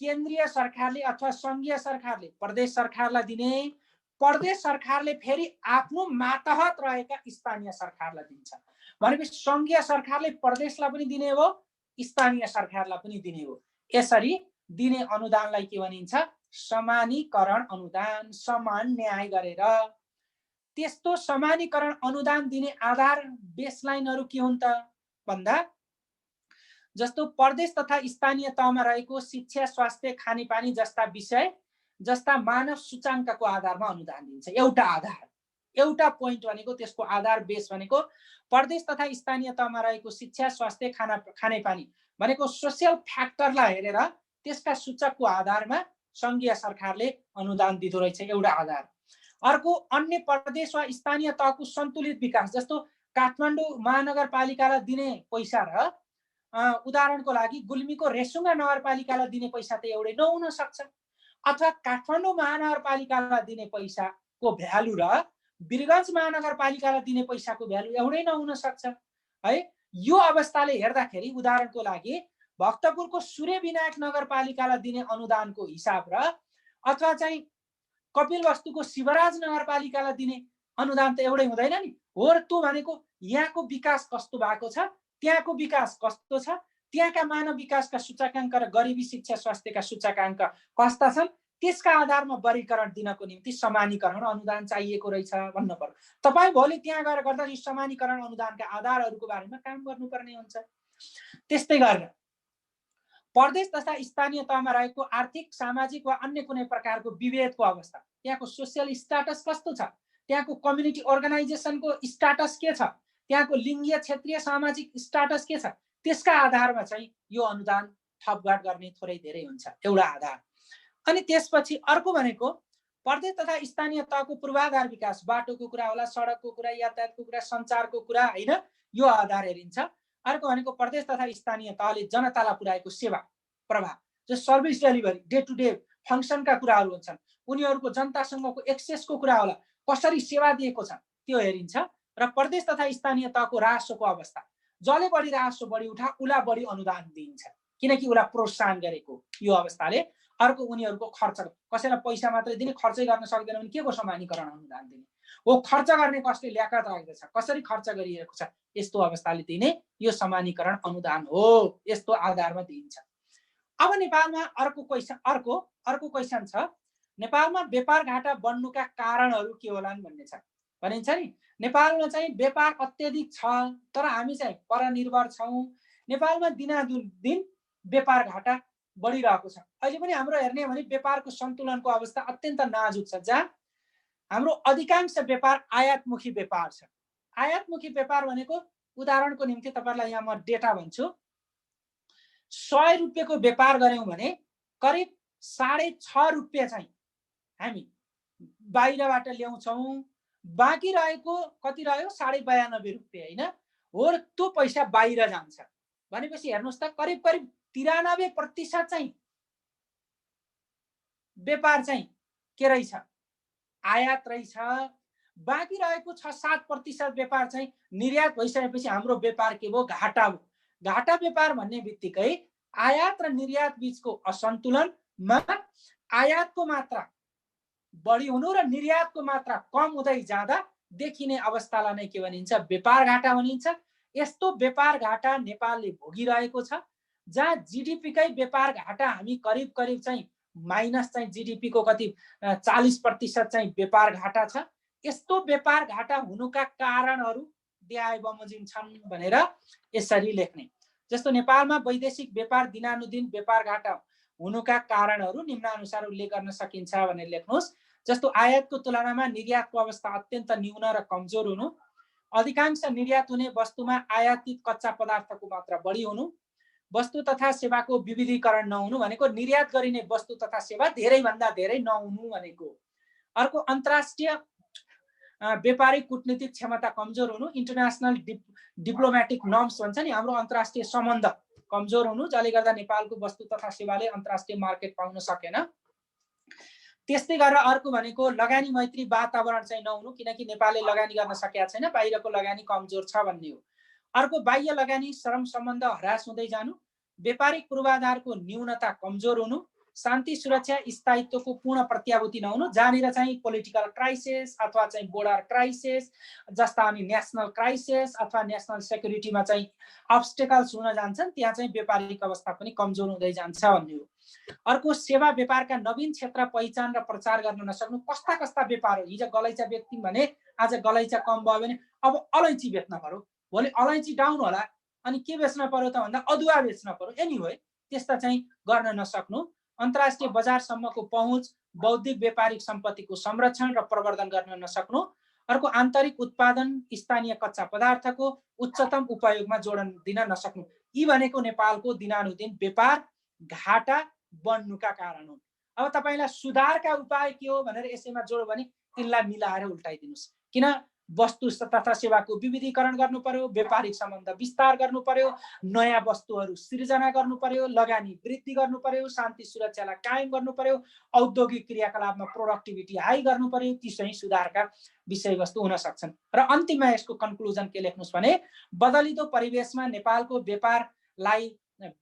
केन्द्रीय सरकारले अथवा संघीय सरकारले प्रदेश सरकारलाई दिने, प्रदेश सरकारले फेरि आफ्नो मातहत रहेका स्थानीय सरकारलाई दिन्छ। भनेपछि संघीय सरकारले प्रदेशलाई पनि दिने हो, स्थानीय सरकारलाई पनि दिने हो। यसरी दिने अनुदानलाई के भनिन्छ? समानीकरण अनुदान, समान न्याय गरेर। त्यस्तो समानीकरण अनुदान दिने आधार बेसलाइनहरू के हुन् त भन्दा जस्तो प्रदेश तथा स्थानीय तहमा रहेको शिक्षा, स्वास्थ्य, खानेपानी जस्ता विषय जस्ता मानव सूचाङ्कको आधारमा अनुदान दिन्छ। एउटा आधार, एउटा पोइन्ट भनेको त्यसको आधार बेस भनेको प्रदेश तथा स्थानीय तहमा रहेको शिक्षा, स्वास्थ्य, खानेपानी भनेको सोसियल फ्याक्टरलाई हेरेर त्यसका सूचकको आधारमा संघीय सरकारले अनुदान दिँदो रहेछ, एउटा आधार। अर्को अन्य प्रदेश वा स्थानीय तहको सन्तुलित विकास, जस्तो काठमाडौँ महानगरपालिकालाई दिने पैसा र उदाहरणको लागि गुल्मीको रेसुङ्गा नगरपालिकालाई दिने पैसा त एउटै नहुन सक्छ, अथवा काठमाडौँ महानगरपालिकालाई दिने पैसाको भ्यालु र वीरगञ्ज महानगरपालिकालाई दिने पैसाको भ्यालु एउटै नहुन सक्छ है। यो अवस्थाले हेर्दाखेरि उदाहरणको लागि भक्तपुरको सूर्यविनायक नगरपालिकालाई दिने अनुदानको हिसाब र अथवा चाहिँ कपिलवस्तुको शिवराज नगरपालिकालाई दिने अनुदान त एउटै हुँदैन नि हो। र त्यो भनेको यहाँको विकास कस्तो भएको छ, त्यहाँको विकास कस्तो छ, त्यहाँका मानव विकासका सूचकाङ्क र गरिबी, शिक्षा, स्वास्थ्यका सूचकाङ्क कस्ता छन्, त्यसका आधारमा वर्गीकरण दिनको निम्ति समानीकरण अनुदान चाहिएको रहेछ भन्नु पर्यो। तपाईँ भोलि त्यहाँ गएर गर्दा यो समानीकरण अनुदानका आधारहरूको बारेमा काम गर्नुपर्ने हुन्छ। त्यस्तै गरेर प्रदेश तथा स्थानीय तहमा रहेको आर्थिक, सामाजिक वा अन्य कुनै प्रकारको विभेदको अवस्था, त्यहाँको सोसियल स्ट्याटस कस्तो छ, त्यहाँको कम्युनिटी अर्गनाइजेसनको स्ट्याटस के छ, त्यहाँको लिङ्गीय, क्षेत्रीय, सामाजिक स्ट्याटस के छ, त्यसका आधारमा चाहिँ यो अनुदान थपघाट गर्ने थोरै धेरै हुन्छ, एउटा आधार। अनि त्यसपछि अर्को भनेको प्रदेश तथा स्थानीय तहको पूर्वाधार विकास, बाटोको कुरा होला, सडकको कुरा, यातायातको कुरा, सञ्चारको कुरा हैन, यो आधार हेरिन्छ। अर्को भनेको प्रदेश तथा स्थानीय तहले जनतालाई पुर्याएको सेवा प्रभाव, जो service delivery, day to day फङ्सनका कुराहरू हुन्छन्, उनीहरूको जनतासँगको एक्सेसको कुरा होला, कसरी सेवा दिएको छ त्यो हेरिन्छ। र प्रदेश तथा स्थानीय तहको राजस्वको अवस्था, जसले बढी राजस्व बढी उठा उसलाई बढी अनुदान दिइन्छ, किनकि उसलाई प्रोत्साहन गरेको यो अवस्थाले। अर्को उनीहरूको खर्च, कसैलाई पैसा मात्रै दिने, खर्चै गर्न सक्दैन भने के को समानीकरण अनुदान दिने हो? खर्च गर्ने कसले ल्याकत राख्दछ, कसरी खर्च गरिएको छ, यस्तो अवस्थाले दिने यो समानीकरण अनुदान हो, यस्तो आधारमा दिइन्छ। अब नेपालमा अर्को क्वेसन छ, नेपालमा व्यापार घाटा बढ्नुका कारणहरू के होलान् भन्ने छ। भनिन्छ नि नेपालमा चाहिँ व्यापार अत्यधिक छ तर हामी चाहिँ परनिर्भर छौँ, नेपालमा दिनादिन व्यापार घाटा बढिरहेको छ। अहिले पनि हाम्रो हेर्ने भने व्यापारको सन्तुलनको अवस्था अत्यन्त नाजुक छ, जहाँ हाम्रो अधिकांश व्यापार आयातमुखी व्यापार छ। आयातमुखी व्यापार भनेको उदाहरणको निम्ति तपाईहरुलाई यहाँ म डेटा भन्छु, 100 रुपैयाँको व्यापार गर्यौं भने करिब 6.5 रुपैयाँ चाहिँ हामी बाहिरबाट ल्याउँछौं, बाँकी रहेको कति रह्यो 92.5 रुपैयाँ हैन हो, त्यो पैसा बाहिर जान्छ भनेपछि हेर्नुस् त करिब 93% चाहिँ व्यापार चाहिँ के रहेछ, आयात रहेछ, बाँकी रहेको 6-7% व्यापार चाहिँ निर्यात भइसकेपछि हाम्रो व्यापार के भयो, घाटा भयो। घाटा व्यापार भन्ने बित्तिकै आयात र निर्यात बीचको असन्तुलनमा आयातको मात्रा बढी हुनु र निर्यातको मात्रा कम हुँदै जाँदा देखिने अवस्थालाई नै के भनिन्छ, व्यापार घाटा भनिन्छ। यस्तो व्यापार घाटा नेपालले भोगिरहेको छ, जहाँ जीडीपी कै व्यापार घाटा हामी करिब चाहिँ माइनस चाहिँ जीडीपी को कति 40% चाहिँ व्यापार घाटा छ। यस्तो व्यापार घाटा हुनुका कारणहरू देहाय बमोजिम छन् भनेर यसरी लेख्ने। जस्तो नेपालमा वैदेशिक व्यापार दिनानुदिन व्यापार घाटा हुनुका कारणहरू निम्नानुसार उल्लेख गर्न सकिन्छ भनेर लेख्नुहोस्। जस्तो आयातको तुलनामा निर्यातको अवस्था अत्यन्त न्यून र कमजोर हुनु, अधिकांश निर्यात हुने वस्तुमा आयातित कच्चा पदार्थको मात्रा बढी हुनु, वस्तु तथा सेवाको विविधीकरण नहुनु भनेको निर्यात गरिने वस्तु तथा सेवा धेरैभन्दा धेरै नहुनु भनेको। अर्को अन्तर्राष्ट्रिय व्यापारिक कूटनीतिक क्षमता कमजोर हुनु, इन्टरनेशनल डिप्लोमेटिक नर्म्स भन्छ नि, हाम्रो अन्तर्राष्ट्रिय सम्बन्ध कमजोर हुनु, जसले गर्दा नेपालको वस्तु तथा सेवाले अन्तर्राष्ट्रिय मार्केट पाउन सकेन। त्यस्तै गरेर अर्को भनेको लगानी मैत्री वातावरण चाहिँ नहुनु, किनकि नेपालले लगानी गर्न सकेका छैन, बाहिरको लगानी कमजोर छ भन्ने हो। अर्को बाह्य लगानी श्रम सम्बन्ध ह्रास हुँदै जानु, व्यापारिक पूर्वाधारको न्यूनता कमजोर हुनु, शान्ति सुरक्षा स्थायित्वको पूर्ण प्रत्याभूति नहुनु, जहाँनिर चाहिँ पोलिटिकल क्राइसिस अथवा चाहिँ बोर्डर क्राइसिस जस्ता अनि नेसनल क्राइसिस अथवा नेसनल सेक्युरिटीमा चाहिँ अब्स्टेकल्स हुन जान्छन्, त्यहाँ चाहिँ व्यापारिक अवस्था पनि कमजोर हुँदै जान्छ भन्ने हो। अर्को सेवा व्यापारका नवीन क्षेत्र पहिचान र प्रचार गर्न नसक्नु, कस्ता कस्ता व्यापार हो, हिजो गलैँचा बेच्थ्यौं भने आज गलैँचा कम भयो भने अब अलैँची बेच्न पर्यो, भोलि अलैँची डाउन होला अनि के बेच्न पर्यो त भन्दा अदुवा बेच्न पर्यो। एनीवे त्यस्ता चाहिँ गर्न नसक्नु, अन्तर्राष्ट्रिय बजारसम्मको पहुँच, बौद्धिक व्यापारिक सम्पत्तिको संरक्षण र प्रवर्धन गर्न नसक्नु। अर्को आन्तरिक उत्पादन स्थानीय कच्चा पदार्थको उच्चतम उपयोगमा जोडन दिन नसक्नु। यी भनेको नेपालको दिनानुदिन व्यापार घाटा बढ्नुका कारण हुन्। अब तपाईलाई सुधारका उपाय के हो भनेर यसैमा जोड भने तिनलाई मिलाएर उल्टाइदिनुस्। किन वस्तु तथा सेवाको विविधीकरण गर्नु पर्यो, व्यापारिक सम्बन्ध विस्तार गर्नु पर्यो, नयाँ वस्तुहरू सृजना गर्नु पर्यो, लगानी वृद्धि गर्नु पर्यो, शान्ति सुरक्षालाई कायम गर्नु पर्यो, औद्योगिक क्रियाकलापमा प्रोडक्टिभिटी हाई गर्नु पर्यो। ती चाहिँ सुधारका विषयवस्तु हुन सक्छन्। र अन्तिममा यसको कन्क्लुजन के लेख्नुस् भने बदलिदो परिवेशमा नेपालको व्यापारलाई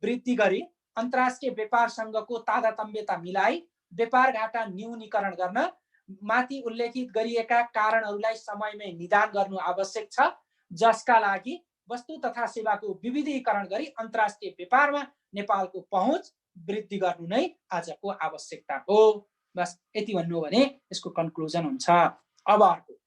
वृद्धि गरी अन्तर्राष्ट्रिय व्यापारसँगको तादातम्यता मिलाई व्यापार घाटा न्यूनीकरण गर्न माथि उल्लेखित गरिएका कारणहरूलाई समयमै निदान गर्नु आवश्यक छ, जसका लागि वस्तु तथा सेवाको विविधीकरण गरी अन्तर्राष्ट्रिय व्यापारमा नेपालको पहुँच वृद्धि गर्नु नै आजको आवश्यकता हो। बस यति भन्नु भने यसको कन्क्लुजन हुन्छ। अब अर्को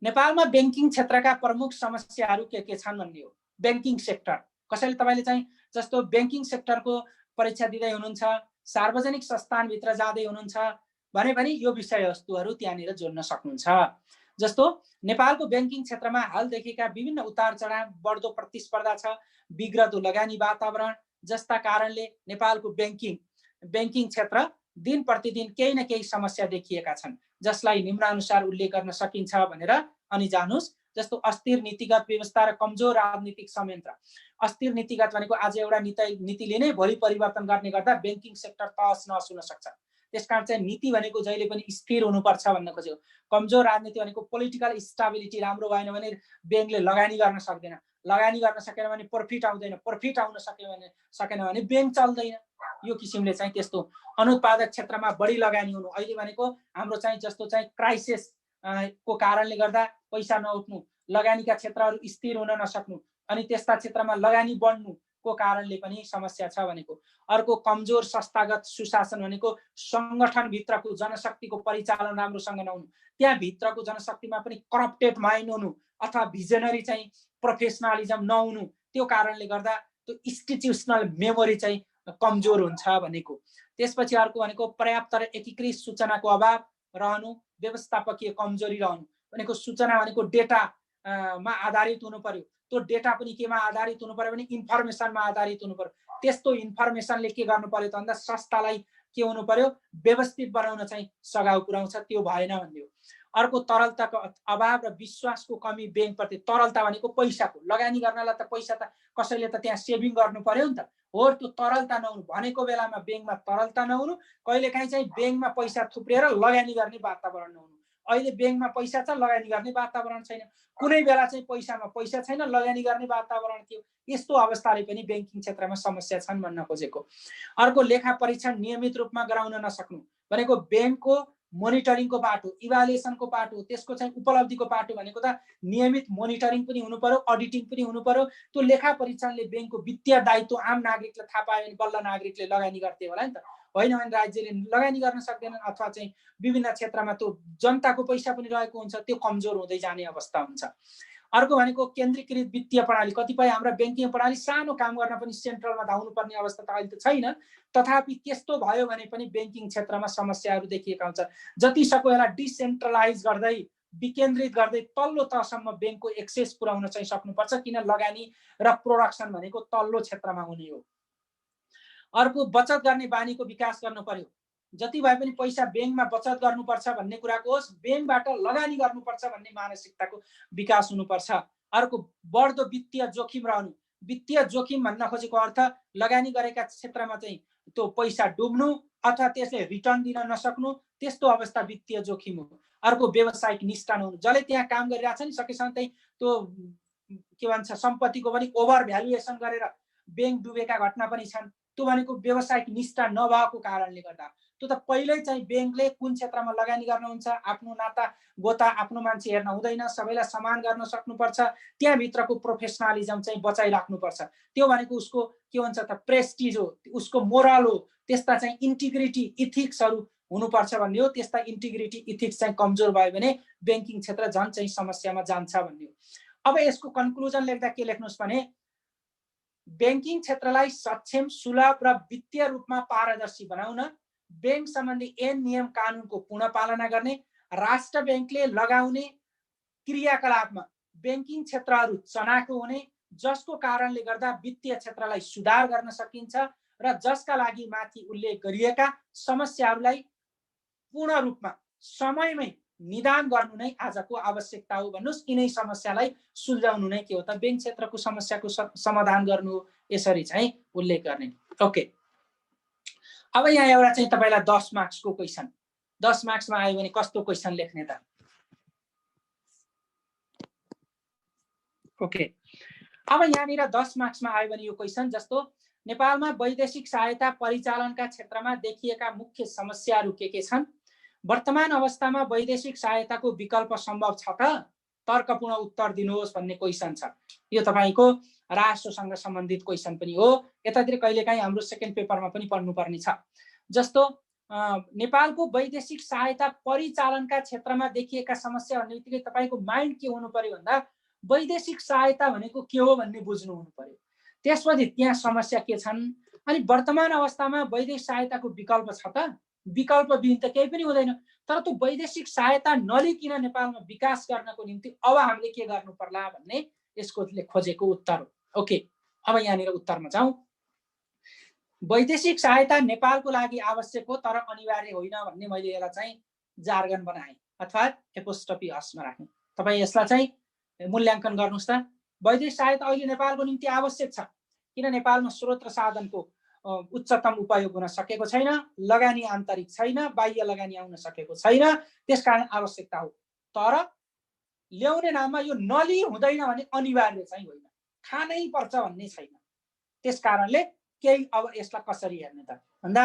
नेपालमा बैंकिङ क्षेत्रका प्रमुख समस्याहरू के छन् भन्ने हो। बैंकिङ सेक्टर कसैले तपाईले चाहिँ जस्तो बैंकिङ सेक्टरको परीक्षा दिँदै हुनुहुन्छ, सार्वजनिक संस्थानभित्र जाँदै हुनुहुन्छ भने पनि यो विषयवस्तुहरू त्यहाँनिर जोड्न सक्नुहुन्छ। जस्तो नेपालको बैंकिङ क्षेत्रमा हाल देखेका विभिन्न उतार चढाव, बढ्दो प्रतिस्पर्धा छ, बिग्रदो लगानी वातावरण जस्ता कारणले नेपालको बैंकिङ क्षेत्र दिन प्रतिदिन केही न केही समस्या देखिएका छन्, जसलाई निम्नानुसार उल्लेख गर्न सकिन्छ भनेर अनि जानुस्। जस्तो अस्थिर नीतिगत व्यवस्था र कमजोर राजनीतिक संयन्त्र। अस्थिर नीतिगत भनेको आज एउटा नीतिले नै भोलि परिवर्तन गर्ने गर्दा बैंकिङ सेक्टर तहस नहस हुन सक्छ। त्यसकारण चाहिँ नीति भनेको जहिले पनि स्थिर हुनुपर्छ भन्न खोजेको। कमजोर राजनीति भनेको पोलिटिकल स्टेबिलिटी राम्रो भएन भने बैंकले लगानी गर्न सक्दैन। लगानी गर्न सकेन भने प्रफिट आउँदैन, प्रफिट आउन सकेन भने बैंक चल्दैन। यो किसिमले चाहिँ त्यस्तो अनुत्पादक क्षेत्रमा बढी लगानी हुनु, अहिले भनेको हाम्रो चाहिँ जस्तो चाहिँ क्राइसिस को कारणले गर्दा पैसा नउठ्नु, लगानीका क्षेत्रहरू स्थिर हुन नसक्नु, अनि त्यस्ता क्षेत्रमा लगानी बढ्नुको कारणले पनि समस्या छ भनेको। अर्को कमजोर संस्थागत सुशासन भनेको संगठनभित्रको जनशक्तिको परिचालन राम्रोसँग नहुनु, त्यहाँ भित्रको जनशक्तिमा पनि करप्टेड माइन्ड हुनु अथवा भिजनरी चाहिँ प्रोफेसनलिजम नहुनु, त्यो कारणले गर्दा त्यो इन्स्टिट्युसनल मेमोरी चाहिँ कमजोर हुन्छ भनेको। त्यसपछि अर्को भनेको पर्याप्त र एकीकृत सूचनाको अभाव रहनु, व्यवस्थापकीय कमजोरी रहनु भनेको सूचना भनेको डेटामा आधारित हुनु पर्यो, त्यो डेटा पनि केमा आधारित हुनु पर्यो भने इन्फर्मेसनमा आधारित हुनु पर्यो। त्यस्तो इन्फर्मेसनले के गर्नु पर्यो त भन्दा संस्थालाई के हुनु पर्यो, व्यवस्थित बनाउन चाहिँ सघाउ पुर्याउँछ, त्यो भएन भन्ने हो। अर्को तरलताको अभाव र विश्वासको कमी बैंकप्रति। तरलता भनेको पैसाको, लगानी गर्नलाई त पैसा त कसैले त त्यहाँ सेभिङ गर्नु पर्यो नि त, हो। त्यो तरलता नहुनु, भनेको बेलामा बैंकमा तरलता नहुनु, कहिलेकाहीँ चाहिँ बैंकमा पैसा थुप्रिएर लगानी गर्ने वातावरण नहुनु। अहिले बैंकमा पैसा छ, लगानी गर्ने वातावरण छैन, कुनै बेला चाहिँ पैसामा पैसा छैन, लगानी गर्ने वातावरण थियो। यस्तो अवस्थाले पनि बैंकिङ क्षेत्रमा समस्या छन् भन्न खोजेको। अर्को लेखा परीक्षण नियमित रूपमा गराउन नसक्नु भनेको बैंकको मोनिटरिङको पाटो, इभ्यालुएसनको पाटो, त्यसको चाहिँ उपलब्धिको पाटो भनेको त नियमित मोनिटरिङ पनि हुनु पर्यो, अडिटिङ पनि हुनु पर्यो। त्यो लेखा परीक्षणले बैंकको वित्तीय दायित्व आम नागरिकले थाहा पायो भने बल्ल नागरिकले लगानी गर्थे होला नि त, होइन भने राज्यले लगानी गर्न सक्दैनन्, अथवा चाहिँ विभिन्न क्षेत्रमा त्यो जनताको पैसा पनि रहेको हुन्छ, त्यो कमजोर हुँदै जाने अवस्था हुन्छ। अर्को भनेको केन्द्रीकृत वित्तीय प्रणाली। कतिपय हाम्रा बैंकिङ प्रणाली सानो काम गर्न पनि सेन्ट्रलमा धाउनु पर्ने अवस्था त अहिले त छैन, तथापि त्यस्तो भयो भने पनि बैंकिङ क्षेत्रमा समस्याहरू देखिएका हुन्छ। जति सक्यो यसलाई डिसेन्ट्रलाइज गर्दै, विकेन्द्रित गर्दै तल्लो तहसम्म बैंकको एक्सेस पुर्याउन चाहिँ सक्नुपर्छ, किन लगानी र प्रोडक्सन भनेको तल्लो क्षेत्रमा हुने हो। अर्को बचत गर्ने बानीको विकास गर्नु पर्यो, जति भए पनि पैसा बैंकमा बचत गर्नुपर्छ भन्ने कुराको होस्, बैंकबाट लगानी गर्नुपर्छ भन्ने मानसिकताको विकास हुनुपर्छ। अर्को बढ्दो वित्तीय जोखिम रहनु। वित्तीय जोखिम भन्न खोजेको अर्थ लगानी गरेका क्षेत्रमा चाहिँ त्यो पैसा डुब्नु अथवा त्यसले रिटर्न दिन नसक्नु, त्यस्तो अवस्था वित्तीय जोखिम हो। अर्को व्यावसायिक निष्ठा नहुनु, जसले त्यहाँ काम गरिरहेछ नि सकेसम्म चाहिँ त्यो के भन्छ सम्पत्तिको पनि ओभर भ्यालुएसन गरेर बैंक डुबेका घटना पनि छन्, त्यो भनेको व्यावसायिक निष्ठा नभएको कारणले गर्दा। त्यो त पहिल्यै चाहिँ बैंकले कुन क्षेत्रमा लगानी गर्नुहुन्छ, आफ्नो नाता गोता आफ्नो मान्छे हेर्न हुँदैन, सबैलाई समान गर्न सक्नुपर्छ, त्यहाँभित्रको प्रोफेसनलिजम चाहिँ बचाइराख्नुपर्छ। त्यो भनेको उसको के भन्छ त प्रेस्टिज हो, उसको मोरल हो, त्यस्ता चाहिँ इन्टिग्रिटी इथिक्सहरू हुनुपर्छ भन्ने हो। त्यस्ता इन्टिग्रिटी इथिक्स चाहिँ कमजोर भयो भने बैंकिङ क्षेत्र झन् चाहिँ समस्यामा जान्छ भन्ने हो। अब यसको कन्क्लुजन लेख्दा के लेख्नुहोस् भने बैंकिङ क्षेत्रलाई सक्षम, सुलभ र वित्तीय रूपमा पारदर्शी बनाउन बैंक सम्बन्धी ऐन नियम कानुनको पूर्ण पालना गर्ने, राष्ट्र बैंकले लगाउने क्रियाकलापमा बैंकिङ क्षेत्रहरू चनाखो हुने, जसको कारणले गर्दा वित्तीय क्षेत्रलाई सुधार गर्न सकिन्छ र जसका लागि माथि उल्लेख गरिएका समस्याहरूलाई पूर्ण रूपमा समयमै निदान गर्नु नै आजको आवश्यकता हो भन्नुस्। यिनै समस्यालाई सुल्झाउनु नै के हो त बैंक क्षेत्रको समस्याको समाधान गर्नु हो, यसरी चाहिँ उल्लेख गर्ने। ओके, अब यहाँ एउटा चाहिँ तपाईलाई 10 मार्क्सको क्वेशन, 10 मार्क्समा आयो भने कस्तो क्वेशन लेख्ने त? ओके, अब यहाँनिर 10 मार्क्समा आयो भने यो क्वेशन जस्तो नेपालमा वैदेशिक सहायता परिचालनका क्षेत्रमा देखिएका मुख्य समस्याहरू के छन्? वर्तमान अवस्थामा वैदेशिक सहायताको विकल्प सम्भव छ त? तर्कपूर्ण उत्तर दिनुहोस् भन्ने क्वेशन छ। यो तपाईको राष्ट्रसँग सम्बन्धित क्वेशन पनि हो, यतातिर कहिलेकाहीँ हाम्रो सेकेन्ड पेपरमा पनि पढ्नुपर्ने छ। जस्तो नेपालको वैदेशिक सहायता परिचालनका क्षेत्रमा देखिएका समस्या भन्ने बित्तिकै तपाईको माइन्ड के हुनु पर्यो भन्दा वैदेशिक सहायता भनेको के हो भन्ने बुझ्नु हुनु पर्यो। त्यसपछि त्यहाँ समस्या के छन्, अनि वर्तमान अवस्थामा वैदेशिक सहायताको विकल्प छ त? विकल्प बिन त केही पनि हुँदैन। तर त्यो वैदेशिक सहायता नलिकन नेपालमा विकास गर्नको निम्ति अब हामीले के गर्नु पर्ला भन्ने यसको खोजेको उत्तर हो। ओके, अब यहाँनिर उत्तरमा जाउँ। वैदेशिक सहायता नेपालको लागि आवश्यक हो तर अनिवार्य होइन भन्ने मैले यसलाई चाहिँ जार्गन बनाएँ, अथवा एपोस्ट्रोफी हसमा राखेँ। तपाईँ यसलाई चाहिँ मूल्याङ्कन गर्नुहोस् त। वैदेशिक सहायता अहिले नेपालको निम्ति आवश्यक छ, किन नेपालमा स्रोत र साधनको उच्चतम उपयोग हुन सकेको छैन, लगानी आन्तरिक छैन, बाह्य लगानी आउन सकेको छैन, त्यसकारण आवश्यकता हो। तर ल्याउने नाममा यो नलि हुँदैन भने अनिवार्य चाहिँ होइन। खानै पर्छ भन्ने छैन। त्यस कारणले केही अब यसलाई कसरी हेर्ने त भन्दा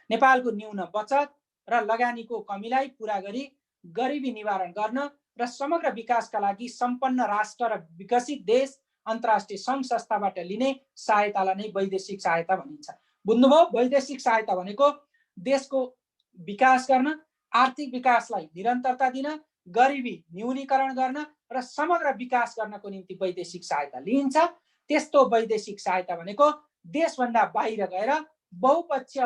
नेपालको न्यून बचत र लगानीको कमीलाई पूरा गरी गरिबी निवारण गर्न र समग्र विकासका लागि सम्पन्न राष्ट्र र विकसित देश अन्तर्राष्ट्रिय सङ्घ संस्थाबाट लिने सहायतालाई नै वैदेशिक सहायता भनिन्छ। बुझ्नुभयो? वैदेशिक सहायता भनेको देशको विकास गर्न, आर्थिक विकासलाई निरन्तरता दिन, गरिबी न्यूनीकरण गर्न र समग्र विकास गर्नको निम्ति वैदेशिक सहायता लिइन्छ। त्यस्तो वैदेशिक सहायता भनेको देशभन्दा बाहिर गएर बहुपक्षीय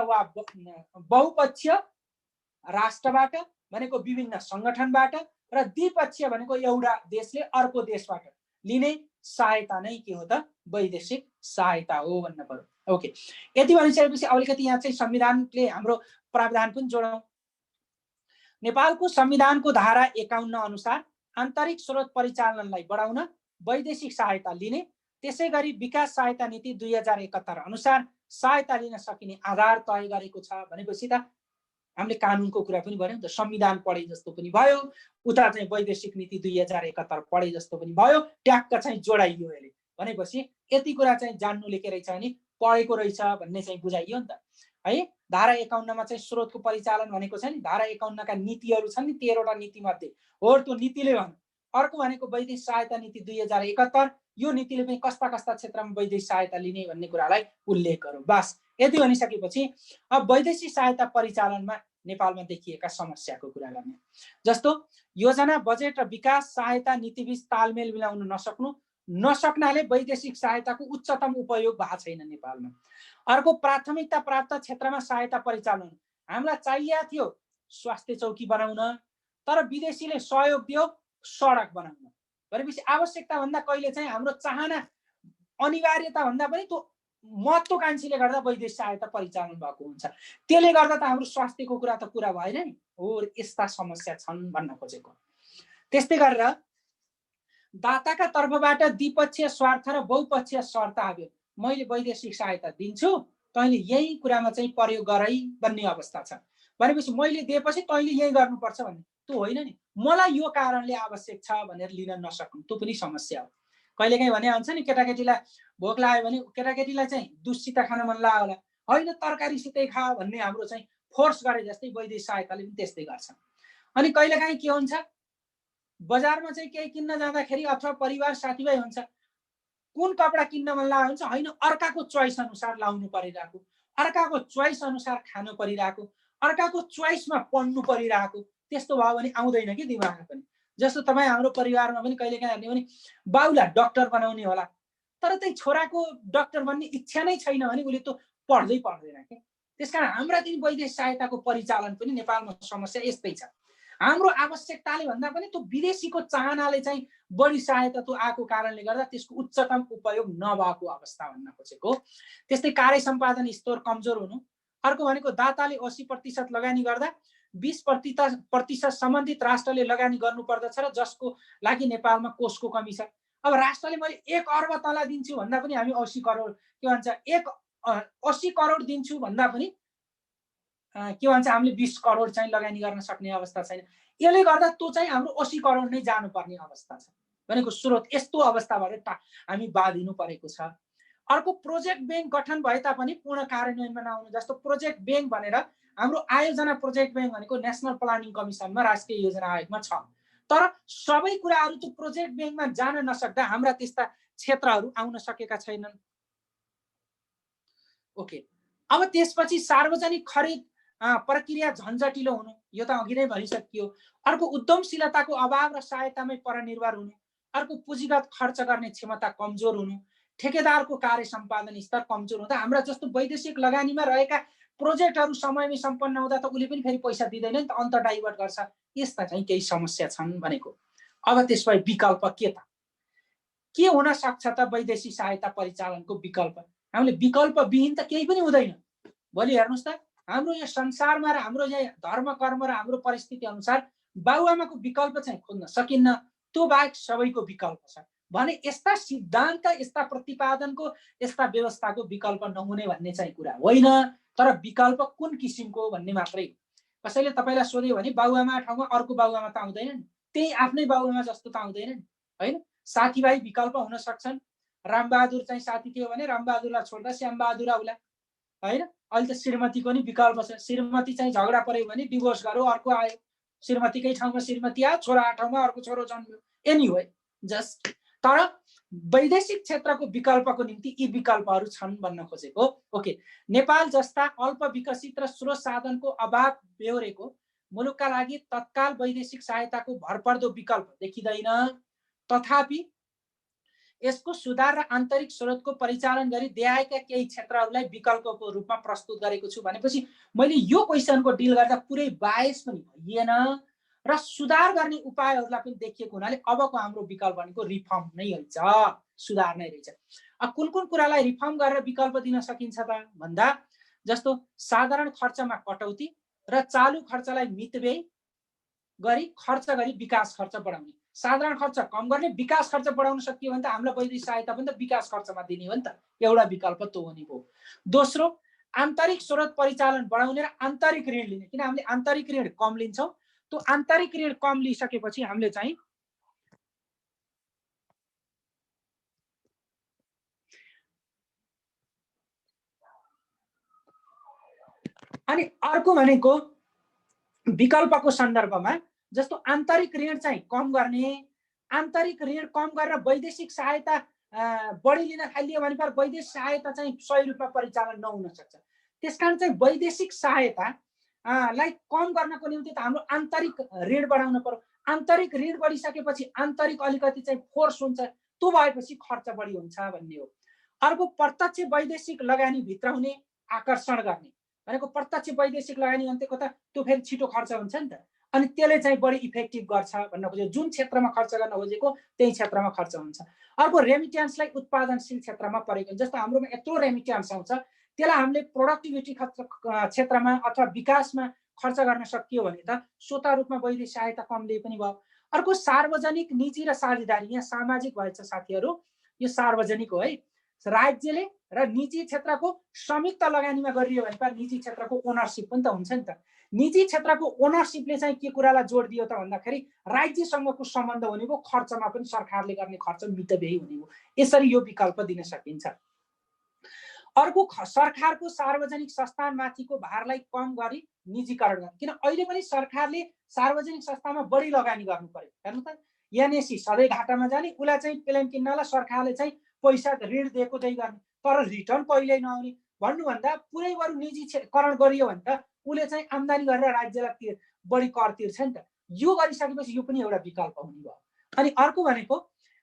राष्ट्रबाट भनेको विभिन्न सङ्गठनबाट र द्विपक्षीय भनेको एउटा देशले अर्को देशबाट लिने सहायता नै के हो त? वैदेशिक सहायता हो भन्न पर्यो। ओके, यति भनिसकेपछि अलिकति यहाँ चाहिँ संविधानले हाम्रो प्रावधान पनि जोडौँ। नेपालको संविधानको धारा 51 अनुसार आन्तरिक स्रोत परिचालनलाई बढाउन वैदेशिक सहायता लिने, त्यसै गरी विकास सहायता नीति 2071 अनुसार सहायता लिन सकिने आधार तय गरेको छ भनेपछि त हामीले कानुनको कुरा पनि गर्यौँ। संविधान पढे जस्तो पनि भयो, उता चाहिँ वैदेशिक नीति 2071 पढे जस्तो पनि भयो, ट्याक्क चाहिँ जोडाइयो यसले भनेपछि यति कुरा चाहिँ जान्नुले के रहेछ भने पढेको रहेछ भन्ने चाहिँ बुझाइयो नि त है। धारा 51 मा चाहिँ स्रोतको परिचालन भनेको छ नि, धारा 51 का नीतिहरू छन् नि, 13 वटा नीति मध्ये हो त्यो नीतिले भन्छ। अर्को भनेको वैदेशिक सहायता नीति 2071, यो नीतिले पनि कस्ता कस्ता क्षेत्रमा वैदेशिक सहायता लिने भन्ने कुरालाई उल्लेख गरौँ। बस यति भनिसकेपछि अब वैदेशिक सहायता परिचालनमा नेपालमा देखिएका समस्याको कुरा गर्ने। जस्तो योजना, बजेट र विकास सहायता नीतिबीच तालमेल मिलाउन नसक्नाले वैदेशिक सहायताको उच्चतम उपयोग भएको छैन नेपालमा। अर्को, प्राथमिकता प्राप्त क्षेत्रमा सहायता परिचालन। हामीलाई चाहिएको थियो स्वास्थ्य चौकी बनाउन, तर विदेशीले सहयोग दियो सडक बनाउन भनेपछि आवश्यकता भन्दा कहिले चाहिँ हाम्रो चाहना अनिवार्यता भन्दा पनि त्यो महत्त्वाकांक्षीले गर्दा वैदेशिक सहायता परिचालन भएको हुन्छ। त्यसले गर्दा त हाम्रो स्वास्थ्यको कुरा त पुरा भएन नि हो। यस्ता समस्या छन् भन्न खोजेको। त्यस्तै गरेर दाताका तर्फबाट द्विपक्षीय स्वार्थ र बहुपक्षीय शर्त आयो। मैले वैदेशिक सहायता दिन्छु, तैँले यही कुरामा चाहिँ प्रयोग गरै भन्ने अवस्था छ भनेपछि मैले दिएपछि तैँले यही गर्नुपर्छ भन्ने त्यो होइन नि। मलाई यो कारणले आवश्यक छ भनेर लिन नसक्नु त्यो पनि समस्या हो। कहिलेकाहीँ भने हुन्छ नि, केटाकेटीलाई भोक लाग्यो भने केटाकेटीलाई चाहिँ दुधसित खान मन लाग्यो होला, होइन तरकारीसितै खा भन्ने हाम्रो चाहिँ फोर्स गरे जस्तै वैदेशिक सहायताले पनि त्यस्तै गर्छ। अनि कहिलेकाहीँ के हुन्छ, बजारमा चाहिँ केही किन्न जाँदाखेरि अथवा परिवार साथीभाइ हुन्छ, कुन कपडा किन्न मन लाग्यो हुन्छ, होइन अर्काको चोइस अनुसार लाउनु परिरहेको, अर्काको चोइस अनुसार खानु परिरहेको, अर्काको चोइसमा पढ्नु परिरहेको, त्यस्तो भयो भने आउँदैन कि दिमागमा पनि। जस्तो तपाईँ हाम्रो परिवारमा पनि कहिलेकाहीँ हेर्ने भने बाउलाई डक्टर बनाउने होला, तर त्यही छोराको डक्टर बन्ने इच्छा नै छैन भने उसले त पढ्दै पढ्दैन के। त्यसकारण हाम्रा दिन वैदेशिक सहायताको परिचालन पनि नेपालमा समस्या यस्तै छ। हाम्रो आवश्यकताले भन्दा पनि त्यो विदेशीको चाहनाले चाहिँ बढी सहायता त्यो आएको कारणले गर्दा त्यसको उच्चतम उपयोग नभएको अवस्था भन्न खोजेको। त्यस्तै कार्य सम्पादन स्तर कमजोर हुनु। अर्को भनेको दाताले 80% लगानी गर्दा 20% सम्बन्धित राष्ट्रले लगानी गर्नुपर्दछ र जसको लागि नेपालमा कोषको कमी छ। अब राष्ट्रले मैले 1 अर्ब तला दिन्छु भन्दा पनि हामी 80 करोड के भन्छ 80 करोड दिन्छु भन्दा पनि के भन्छ हामीले 20 करोड चाहिँ लगानी गर्न सक्ने अवस्था छैन। यसले गर्दा त्यो चाहिँ हाम्रो 80 करोड नै जानुपर्ने अवस्था छ भनेको स्रोत। यस्तो अवस्थाबाट हामी बाधिनु परेको छ। अर्को, प्रोजेक्ट बैंक गठन भए तापनि पूर्ण कार्यान्वयनमा नआउनु। जस्तो प्रोजेक्ट बैंक भनेर हाम्रो आयोजना प्रोजेक्ट बैंक भनेको नेसनल प्लानिङ कमिसनमा राष्ट्रिय योजना आयोगमा छ, तर सबै कुराहरू त्यो प्रोजेक्ट बैंकमा जान नसक्दा हाम्रा त्यस्ता क्षेत्रहरू आउन सकेका छैनन्। ओके, अब त्यसपछि सार्वजनिक खरिद प्रक्रिया झन्झटिलो हुनु, यो त अघि नै भनिसकियो। अर्को, उद्यमशीलताको अभाव र सहायतामै परनिर्भर हुनु। अर्को, पुँजीगत खर्च गर्ने क्षमता कमजोर हुनु। ठेकेदारको कार्य सम्पादन स्तर कमजोर हुँदा हाम्रा जस्तो वैदेशिक लगानीमा रहेका प्रोजेक्टहरू समयमै सम्पन्न हुँदा त उसले पनि फेरि पैसा दिँदैन नि त, अन्त डाइभर्ट गर्छ। यस्ता चाहिँ केही समस्या छन् भनेको। अब त्यसपछि विकल्प के हुन सक्छ त वैदेशिक सहायता परिचालनको विकल्प? हामीले विकल्प विहीन त केही पनि हुँदैन। भोलि हेर्नुहोस् त, हाम्रो यो संसारमा र हाम्रो यहाँ धर्म कर्म र हाम्रो परिस्थिति अनुसार बाबुआमाको विकल्प चाहिँ खोज्न सकिन्न, त्यो बाहेक सबैको विकल्प छ भने यस्ता सिद्धान्त, यस्ता प्रतिपादनको, यस्ता व्यवस्थाको विकल्प नहुने भन्ने चाहिँ कुरा होइन, तर विकल्प कुन किसिमको भन्ने मात्रै। कसैले तपाईँलाई सोध्यो भने बाबुआमा ठाउँमा अर्को बाबुआमा त आउँदैन नि, त्यही आफ्नै बाबुआमा जस्तो त आउँदैन नि, होइन। साथीभाइ विकल्प हुन सक्छन्, रामबहादुर चाहिँ साथी थियो भने रामबहादुरलाई छोड्दा श्यामबहादुर आउला हैन। अहिले त श्रीमतीको नि विकल्प छ, श्रीमती चाहिँ झगडा पर्यो भने डिभोर्स गर्यो, अर्को आयो, श्रीमतीकै ठाउँमा श्रीमती आयो, छोरा ठाउँमा अर्को छोरो जन्मियो, एनीवे जस्ट। तर वैदेशिक क्षेत्रको विकल्पको निम्ति यी विकल्पहरू छन् भन्न खोजेको। ओके, नेपाल जस्ता अल्प विकसित र स्रोत साधनको अभाव बेहोरेको मुलुकका लागि तत्काल वैदेशिक सहायताको भरपर्दो विकल्प देखिँदैन। तथापि यसको सुधार र आन्तरिक स्रोतको परिचालन गरी देखाएका केही क्षेत्रहरूलाई विकल्पको रूपमा प्रस्तुत गरेको छु भनेपछि मैले यो क्वेसनको डिल गर्दा पुरै बायस पनि भइएन र सुधार गर्ने उपायहरूलाई पनि देखिएको हुनाले अबको हाम्रो विकल्प भनेको रिफर्म नै रहेछ, सुधार नै रहेछ। कुन कुन कुरालाई रिफर्म गरेर विकल्प दिन सकिन्छ त भन्दा जस्तो साधारण खर्चमा कटौती र चालु खर्चलाई मितव्यय गरी खर्च गरी विकास खर्च बढाउने। साधारण खर्च कम गर्ने, विकास खर्च बढाउन सकियो भने त हामीलाई वैदेशिक सहायता पनि त विकास खर्चमा दिने हो नि त, एउटा विकल्प त्यो हुने भयो। दोस्रो आन्तरिक स्रोत परिचालन बढाउने र आन्तरिक ऋण लिने, किन हामीले आन्तरिक ऋण कम लिन्छौँ, त्यो आन्तरिक ऋण कम लिइसकेपछि हामीले चाहिँ अनि अर्को भनेको विकल्पको सन्दर्भमा जस्तो आन्तरिक ऋण चाहिँ कम गर्ने, आन्तरिक ऋण कम गरेर वैदेशिक सहायता बढी लिन थालियो भने पर वैदेशिक सहायता चाहिँ सही रूपमा परिचालन नहुन सक्छ। त्यसकारण चाहिँ वैदेशिक सहायता लाई कम गर्नको निम्ति त हाम्रो आन्तरिक ऋण बढाउन पर्यो। आन्तरिक ऋण बढिसकेपछि आन्तरिक अलिकति चाहिँ फोर्स हुन्छ, त्यो भएपछि खर्च बढी हुन्छ भन्ने हो। अर्को प्रत्यक्ष वैदेशिक लगानी भित्र हुने आकर्षण गर्ने भनेको प्रत्यक्ष वैदेशिक लगानी भनेको त त्यो फेरि छिटो खर्च हुन्छ नि त, अनि त्यसले चाहिँ बढी इफेक्टिभ गर्छ भन्न खोजेको। जुन क्षेत्रमा खर्च गर्न खोजेको त्यही क्षेत्रमा खर्च हुन्छ। अर्को रेमिट्यान्सलाई उत्पादनशील क्षेत्रमा परेको, जस्तो हाम्रोमा यत्रो रेमिट्यान्स आउँछ त्यसलाई हामीले प्रोडक्टिभिटी क्षेत्रमा अथवा विकासमा खर्च गर्न सकियो भने त स्वतः रूपमा वैदेशिक सहायता कम दिए पनि भयो। अर्को सार्वजनिक निजी र साझेदारी, यहाँ सामाजिक भएछ साथीहरू, यो सार्वजनिक हो है। राज्यले र निजी क्षेत्रको संयुक्त लगानीमा गरियो भने त निजी क्षेत्रको ओनरसिप पनि त हुन्छ नि त। निजी क्षेत्रको ओनरसिपले चाहिँ के कुरालाई जोड दियो त भन्दाखेरि राज्यसँगको सम्बन्ध हुने भयो, खर्चमा पनि सरकारले गर्ने खर्च मितव्ययी हुने भयो। यसरी यो विकल्प दिन सकिन्छ। अर्को सरकारको सार्वजनिक संस्थानमाथिको भारलाई कम गरी निजीकरण गर्ने, किन अहिले पनि सरकारले सार्वजनिक संस्थामा बढी लगानी गर्नु पर्यो। हेर्नु त, एनएससी सधैँ घाटामा जाने, उसलाई चाहिँ प्लेन किन्नलाई सरकारले चाहिँ पैसा ऋण दिएको चाहिँ गर्ने, तर रिटर्न कहिल्यै नआउने भन्नुभन्दा पुरै बरु निजीकरण गरियो भने त उसले चाहिँ आम्दानी गरेर राज्यलाई बढी कर तिर्छ नि त। यो गरिसकेपछि यो पनि एउटा विकल्प हुने भयो। अनि अर्को भनेको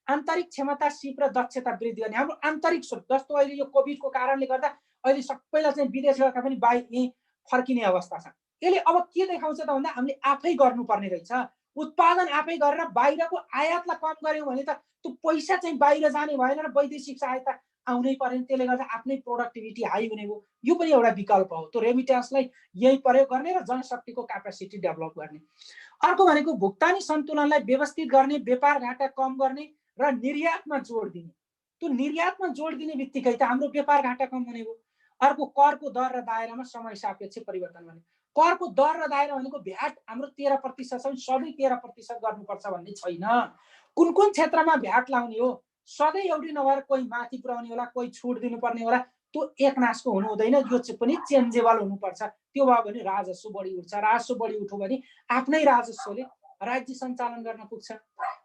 आन्तरिक क्षमता सिप र दक्षता वृद्धि गर्ने। हाम्रो आन्तरिक स्रोत जस्तो अहिले यो कोभिडको कारणले गर्दा अहिले सबैलाई चाहिँ विदेश गएका पनि यहीँ फर्किने अवस्था छ। यसले अब के देखाउँछ त भन्दा हामीले आफै गर्नुपर्ने रहेछ। उत्पादन आफै गरेर बाहिरको आयातलाई कम गर्यो भने त त्यो पैसा चाहिँ बाहिर जाने भएन र वैदेशिक सहायता आउनै परेन, त्यसले गर्दा आफ्नै प्रोडक्टिभिटी हाई हुने भयो। यो पनि एउटा विकल्प हो। त्यो रेमिट्यान्सलाई यही प्रयोग गर्ने र जनशक्तिको क्यापेसिटी डेभलप गर्ने। अर्को भनेको भुक्तानी सन्तुलनलाई व्यवस्थित गर्ने, व्यापार घाटा कम गर्ने र निर्यातमा जोड दिने। त्यो निर्यातमा जोड दिने बित्तिकै त हाम्रो व्यापार घाटा कम हुने भयो। अर्को करको दर र दायरामा समय सापेक्ष परिवर्तन गर्ने। करको दर र दायरा भनेको भ्याट हाम्रो 13% छ, सधैँ 13% गर्नुपर्छ भन्ने छैन। कुन कुन क्षेत्रमा भ्याट लाउने हो, सधैँ एउटै नभएर कोही माथि पुर्याउने होला, कोही छुट दिनुपर्ने होला, त्यो एकनासको हुनु हुँदैन। यो चाहिँ पनि चेन्जेबल हुनुपर्छ। त्यो भयो भने राजस्व बढी उठ्छ, राजस्व बढी उठ्यो भने आफ्नै राजस्वले राज्य सञ्चालन गर्न पुग्छ।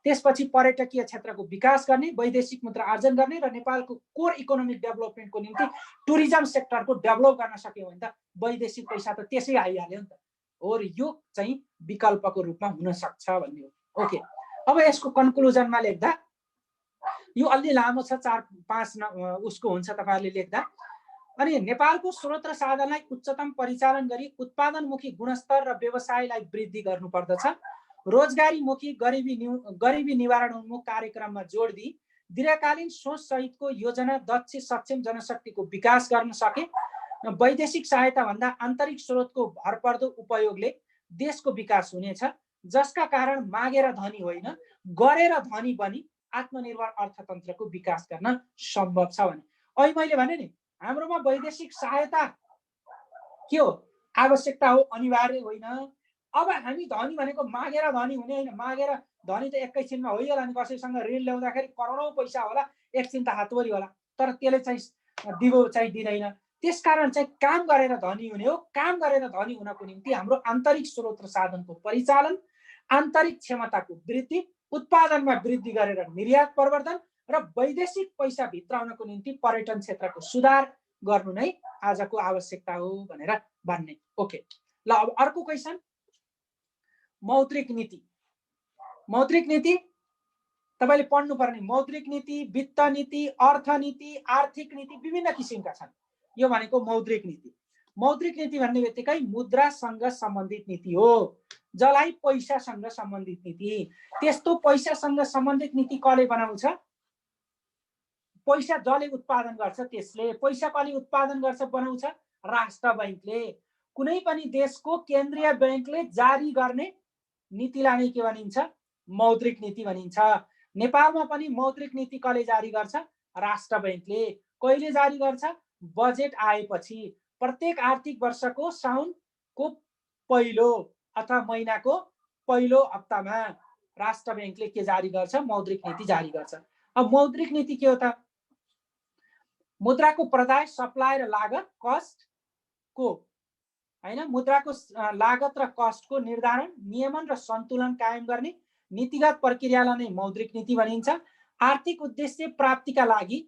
त्यसपछि पर्यटकीय क्षेत्रको विकास गर्ने, वैदेशिक मुद्रा आर्जन गर्ने र नेपालको कोर इकोनोमिक डेभलपमेन्टको निम्ति टुरिज्म सेक्टरको डेभलप गर्न सक्यो भने त वैदेशिक पैसा त त्यसै आइहाल्यो नि त। और यो चाहिँ विकल्पको रूपमा हुन सक्छ भन्ने हो। ओके, अब यसको कन्क्लुजनमा लेख्दा यो अलि लामो छ, 4-5 उसको हुन्छ तपाईहरुले लेख्दा। अनि नेपालको स्रोत र साधनलाई उच्चतम परिचालन गरी उत्पादनमुखी गुणस्तर र व्यवसायलाई वृद्धि गर्नुपर्दछ। रोजगारीमुखी गरिबी निवारणोन्मुख कार्यक्रममा जोड दिई दीर्घकालीन सोच सहितको योजना दक्ष सक्षम जनशक्तिको विकास गर्न सके वैदेशिक सहायता भन्दा आन्तरिक स्रोतको भरपर्दो उपयोगले देशको विकास हुनेछ, जसका कारण मागेर धनी होइन गरेर धनी बनी आत्मनिर्भर अर्थतन्त्रको विकास गर्न सम्भव छ भने। अहिले मैले भने नि हाम्रोमा वैदेशिक सहायता के हो, आवश्यकता हो, अनिवार्य होइन। अब हामी धनी भनेको मागेर धनी हुने होइन, मागेर धनी त एकैछिनमा होइहाल्ला नि। कसैसँग ऋण ल्याउँदाखेरि करोडौं पैसा होला, एकछिन त हातवरी होला, तर त्यसले चाहिँ दिगो चाहिँ दिँदैन। त्यसकारण चाहिँ काम गरेर धनी हुने हो। काम गरेर धनी हुनको निम्ति हाम्रो आन्तरिक स्रोत र साधनको परिचालन, आन्तरिक क्षमताको वृद्धि, उत्पादनमा वृद्धि गरेर निर्यात प्रवर्धन र वैदेशिक पैसा भित्राउनको निम्ति पर्यटन क्षेत्रको सुधार गर्नु नै आजको आवश्यकता हो भनेर भन्ने। ओके, ल अब अर्को क्वेसन, मौद्रिक नीति। मौद्रिक नीति तपाईले पढ्नुपर्ने, मौद्रिक नीति, वित्त नीति, अर्थनीति, आर्थिक नीति विभिन्न किसिमका छन्। यो भनेको मौद्रिक नीति। मौद्रिक नीति भन्ने बित्तिकै मुद्रासँग सम्बन्धित नीति हो, जसलाई पैसासँग सम्बन्धित नीति। त्यस्तो पैसासँग सम्बन्धित नीति कसले बनाउँछ? पैसा जसले उत्पादन गर्छ त्यसले। पैसा कसले उत्पादन गर्छ बनाउँछ? राष्ट्र बैंकले। कुनै पनि देशको केन्द्रीय बैंकले जारी गर्ने नीतिलाई नै के भनिन्छ? मौद्रिक नीति भनिन्छ। नेपालमा पनि मौद्रिक नीति कसले जारी गर्छ? राष्ट्र बैंकले। कहिले जारी गर्छ? बजेट आएपछि। प्रत्येक आर्थिक वर्षको साउनको पहिलो अथवा महिनाको पहिलो हप्तामा राष्ट्र बैंकले के जारी गर्छ? मौद्रिक नीति जारी गर्छ। अब मौद्रिक नीति के हो त? मुद्राको प्रदाय, सप्लाई र लागत, कस्टको हैन, मुद्राको लागत र कस्टको निर्धारण, नियमन र सन्तुलन कायम गर्ने नीतिगत प्रक्रियालाई नै मौद्रिक नीति भनिन्छ। आर्थिक उद्देश्य प्राप्तिका लागि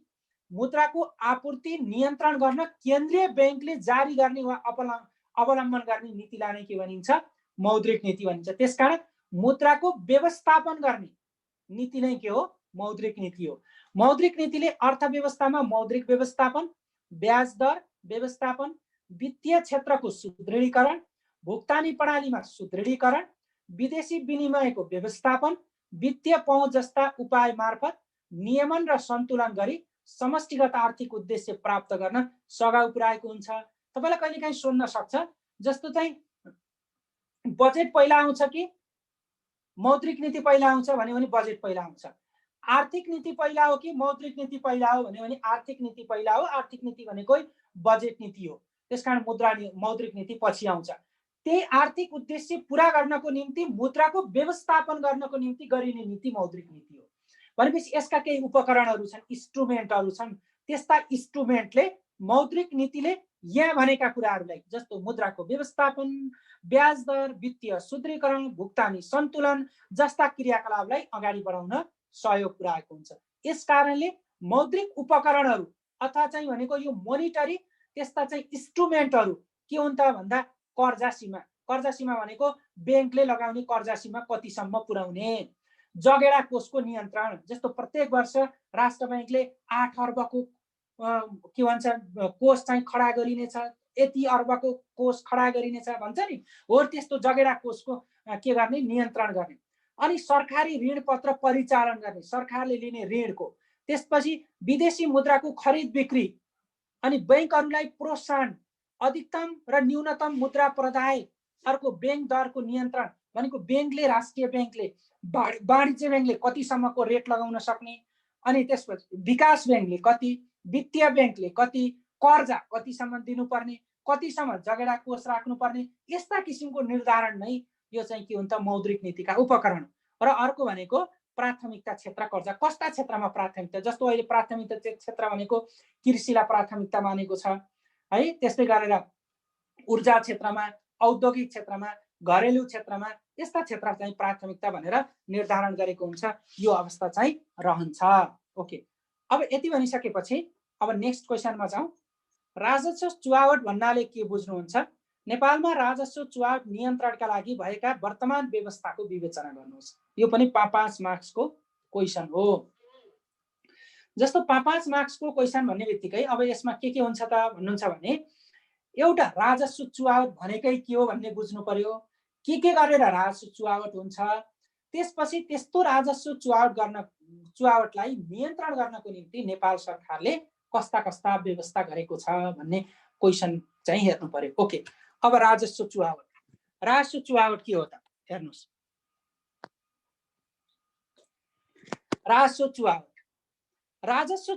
मुद्राको आपूर्ति नियन्त्रण गर्न केन्द्रीय बैंकले जारी गर्ने वा अवलम्बन गर्ने नीतिलाई नै के भनिन्छ? मौद्रिक नीति भनिन्छ। त्यसकारण मुद्राको व्यवस्थापन गर्ने नीति नै के हो? मौद्रिक नीति हो। मौद्रिक नीतिले अर्थव्यवस्थामा मौद्रिक व्यवस्थापन, ब्याज दर व्यवस्थापन, वित्तीय क्षेत्रको सुदृढीकरण, भुक्तानी प्रणालीमा सुदृढीकरण, विदेशी विनिमयको व्यवस्थापन, वित्तीय पहुँच जस्ता उपाय मार्फत नियमन र सन्तुलन गरी समष्टिगत आर्थिक उद्देश्य प्राप्त गर्न सघाउ पुर्याएको हुन्छ। तपाईलाई कहिलेकाहीँ सोध्न सक्छ, जस्तो चाहिँ बजेट पहिला आउँछ कि मौद्रिक नीति पहिला आउँछ भन्यो भने बजेट पहिला आउँछ। आर्थिक नीति पहिला हो कि मौद्रिक नीति पहिला हो भन्यो भने आर्थिक नीति पहिला हो। आर्थिक नीति भनेको बजेट नीति हो। त्यसकारण मौद्रिक नीति पछि आउँछ। त्यही आर्थिक उद्देश्य पूरा गर्नको निम्ति मुद्राको व्यवस्थापन गर्नको निम्ति गरिने नीति मौद्रिक नीति हो। भनेपछि यसका केही उपकरणहरू छन्, इन्स्ट्रुमेन्टहरू छन्। त्यस्ता इन्स्ट्रुमेन्टले मौद्रिक नीतिले यहाँ भनेका कुराहरूलाई जस्तो मुद्राको व्यवस्थापन, ब्याज दर, वित्तीय सुदृढीकरण, भुक्तानी सन्तुलन जस्ता क्रियाकलापलाई अगाडि बढाउन सहयोग पुर्याएको हुन्छ। यस कारणले मौद्रिक उपकरणहरू अथवा चाहिँ भनेको यो मोनिटरी त्यस्ता चाहिँ इन्स्ट्रुमेन्टहरू के हुन् त भन्दा कर्जा सीमा। कर्जा सीमा भनेको बैंकले लगाउने कर्जा सीमा कतिसम्म पुर्याउने, जगेडा कोषको नियन्त्रण, जस्तो प्रत्येक वर्ष राष्ट्र बैंकले 8 अर्बको के भन्छ कोष चाहिँ खडा गरिनेछ, यति अर्बको कोष खडा गरिनेछ भन्छ नि, हो त्यस्तो जगेडा कोषको के गर्ने? नियन्त्रण गर्ने। अनि सरकारी ऋणपत्र परिचालन गर्ने, सरकारले लिने ऋणको। त्यसपछि विदेशी मुद्राको खरिद बिक्री, अनि बैंकहरूलाई प्रोत्साहन, अधिकतम र न्यूनतम मुद्रा प्रदाय, अर्को बैंक दरको नियन्त्रण भनेको बैंकले, राष्ट्रिय बैंकले, वाणिज्य बैंकले कतिसम्मको रेट लगाउन सक्ने, अनि त्यसपछि विकास बैंकले कति, वित्तीय बैंकले कति, कर्जा कतिसम्म दिनुपर्ने, कतिसम्म जगेडा कोष राख्नुपर्ने, यस्ता किसिमको निर्धारण नै यो चाहिँ के हुन्छ? मौद्रिक नीतिका उपकरण। र अर्को भनेको प्राथमिकता क्षेत्र कर्जा। कस्ता क्षेत्रमा प्राथमिकता? जस्तो अहिले प्राथमिकता क्षेत्र भनेको कृषिलाई प्राथमिकता मानेको छ है। त्यस्तै गरेर ऊर्जा क्षेत्रमा, औद्योगिक क्षेत्रमा, घरेलु क्षेत्रमा यस्ता क्षेत्र चाहिँ प्राथमिकता भनेर निर्धारण गरेको हुन्छ। यो अवस्था चाहिँ रहन्छ। ओके, अब यति भनिसकेपछि अब नेक्स्ट क्वेसनमा जाउँ। राजस्व चुहावट भन्नाले के बुझ्नुहुन्छ? नेपालमा राजस्व चुहावट नियन्त्रणका लागि भएका वर्तमान व्यवस्थाको विवेचना गर्नुहोस्। यो पनि 5 मार्क्सको क्वेसन हो। जस्तो 5 मार्क्सको क्वेसन भन्ने बित्तिकै अब यसमा के हुन्छ त भन्नुहुन्छ भने, एउटा राजस्व चुहावट भनेकै के हो भन्ने बुझ्नु पर्यो। के गरेर राजस्व चुहावट हुन्छ, त्यसपछि त्यस्तो राजस्व चुहावटलाई नियन्त्रण गर्नको निम्ति नेपाल सरकारले कस्ता कस्ता व्यवस्था गरेको छ भन्ने क्वेसन चाहिँ हेर्नु पर्यो। ओके, अब राजस्व चुहावट। राजस्व चुहावट के हो त हेर्नुस्। राजस्व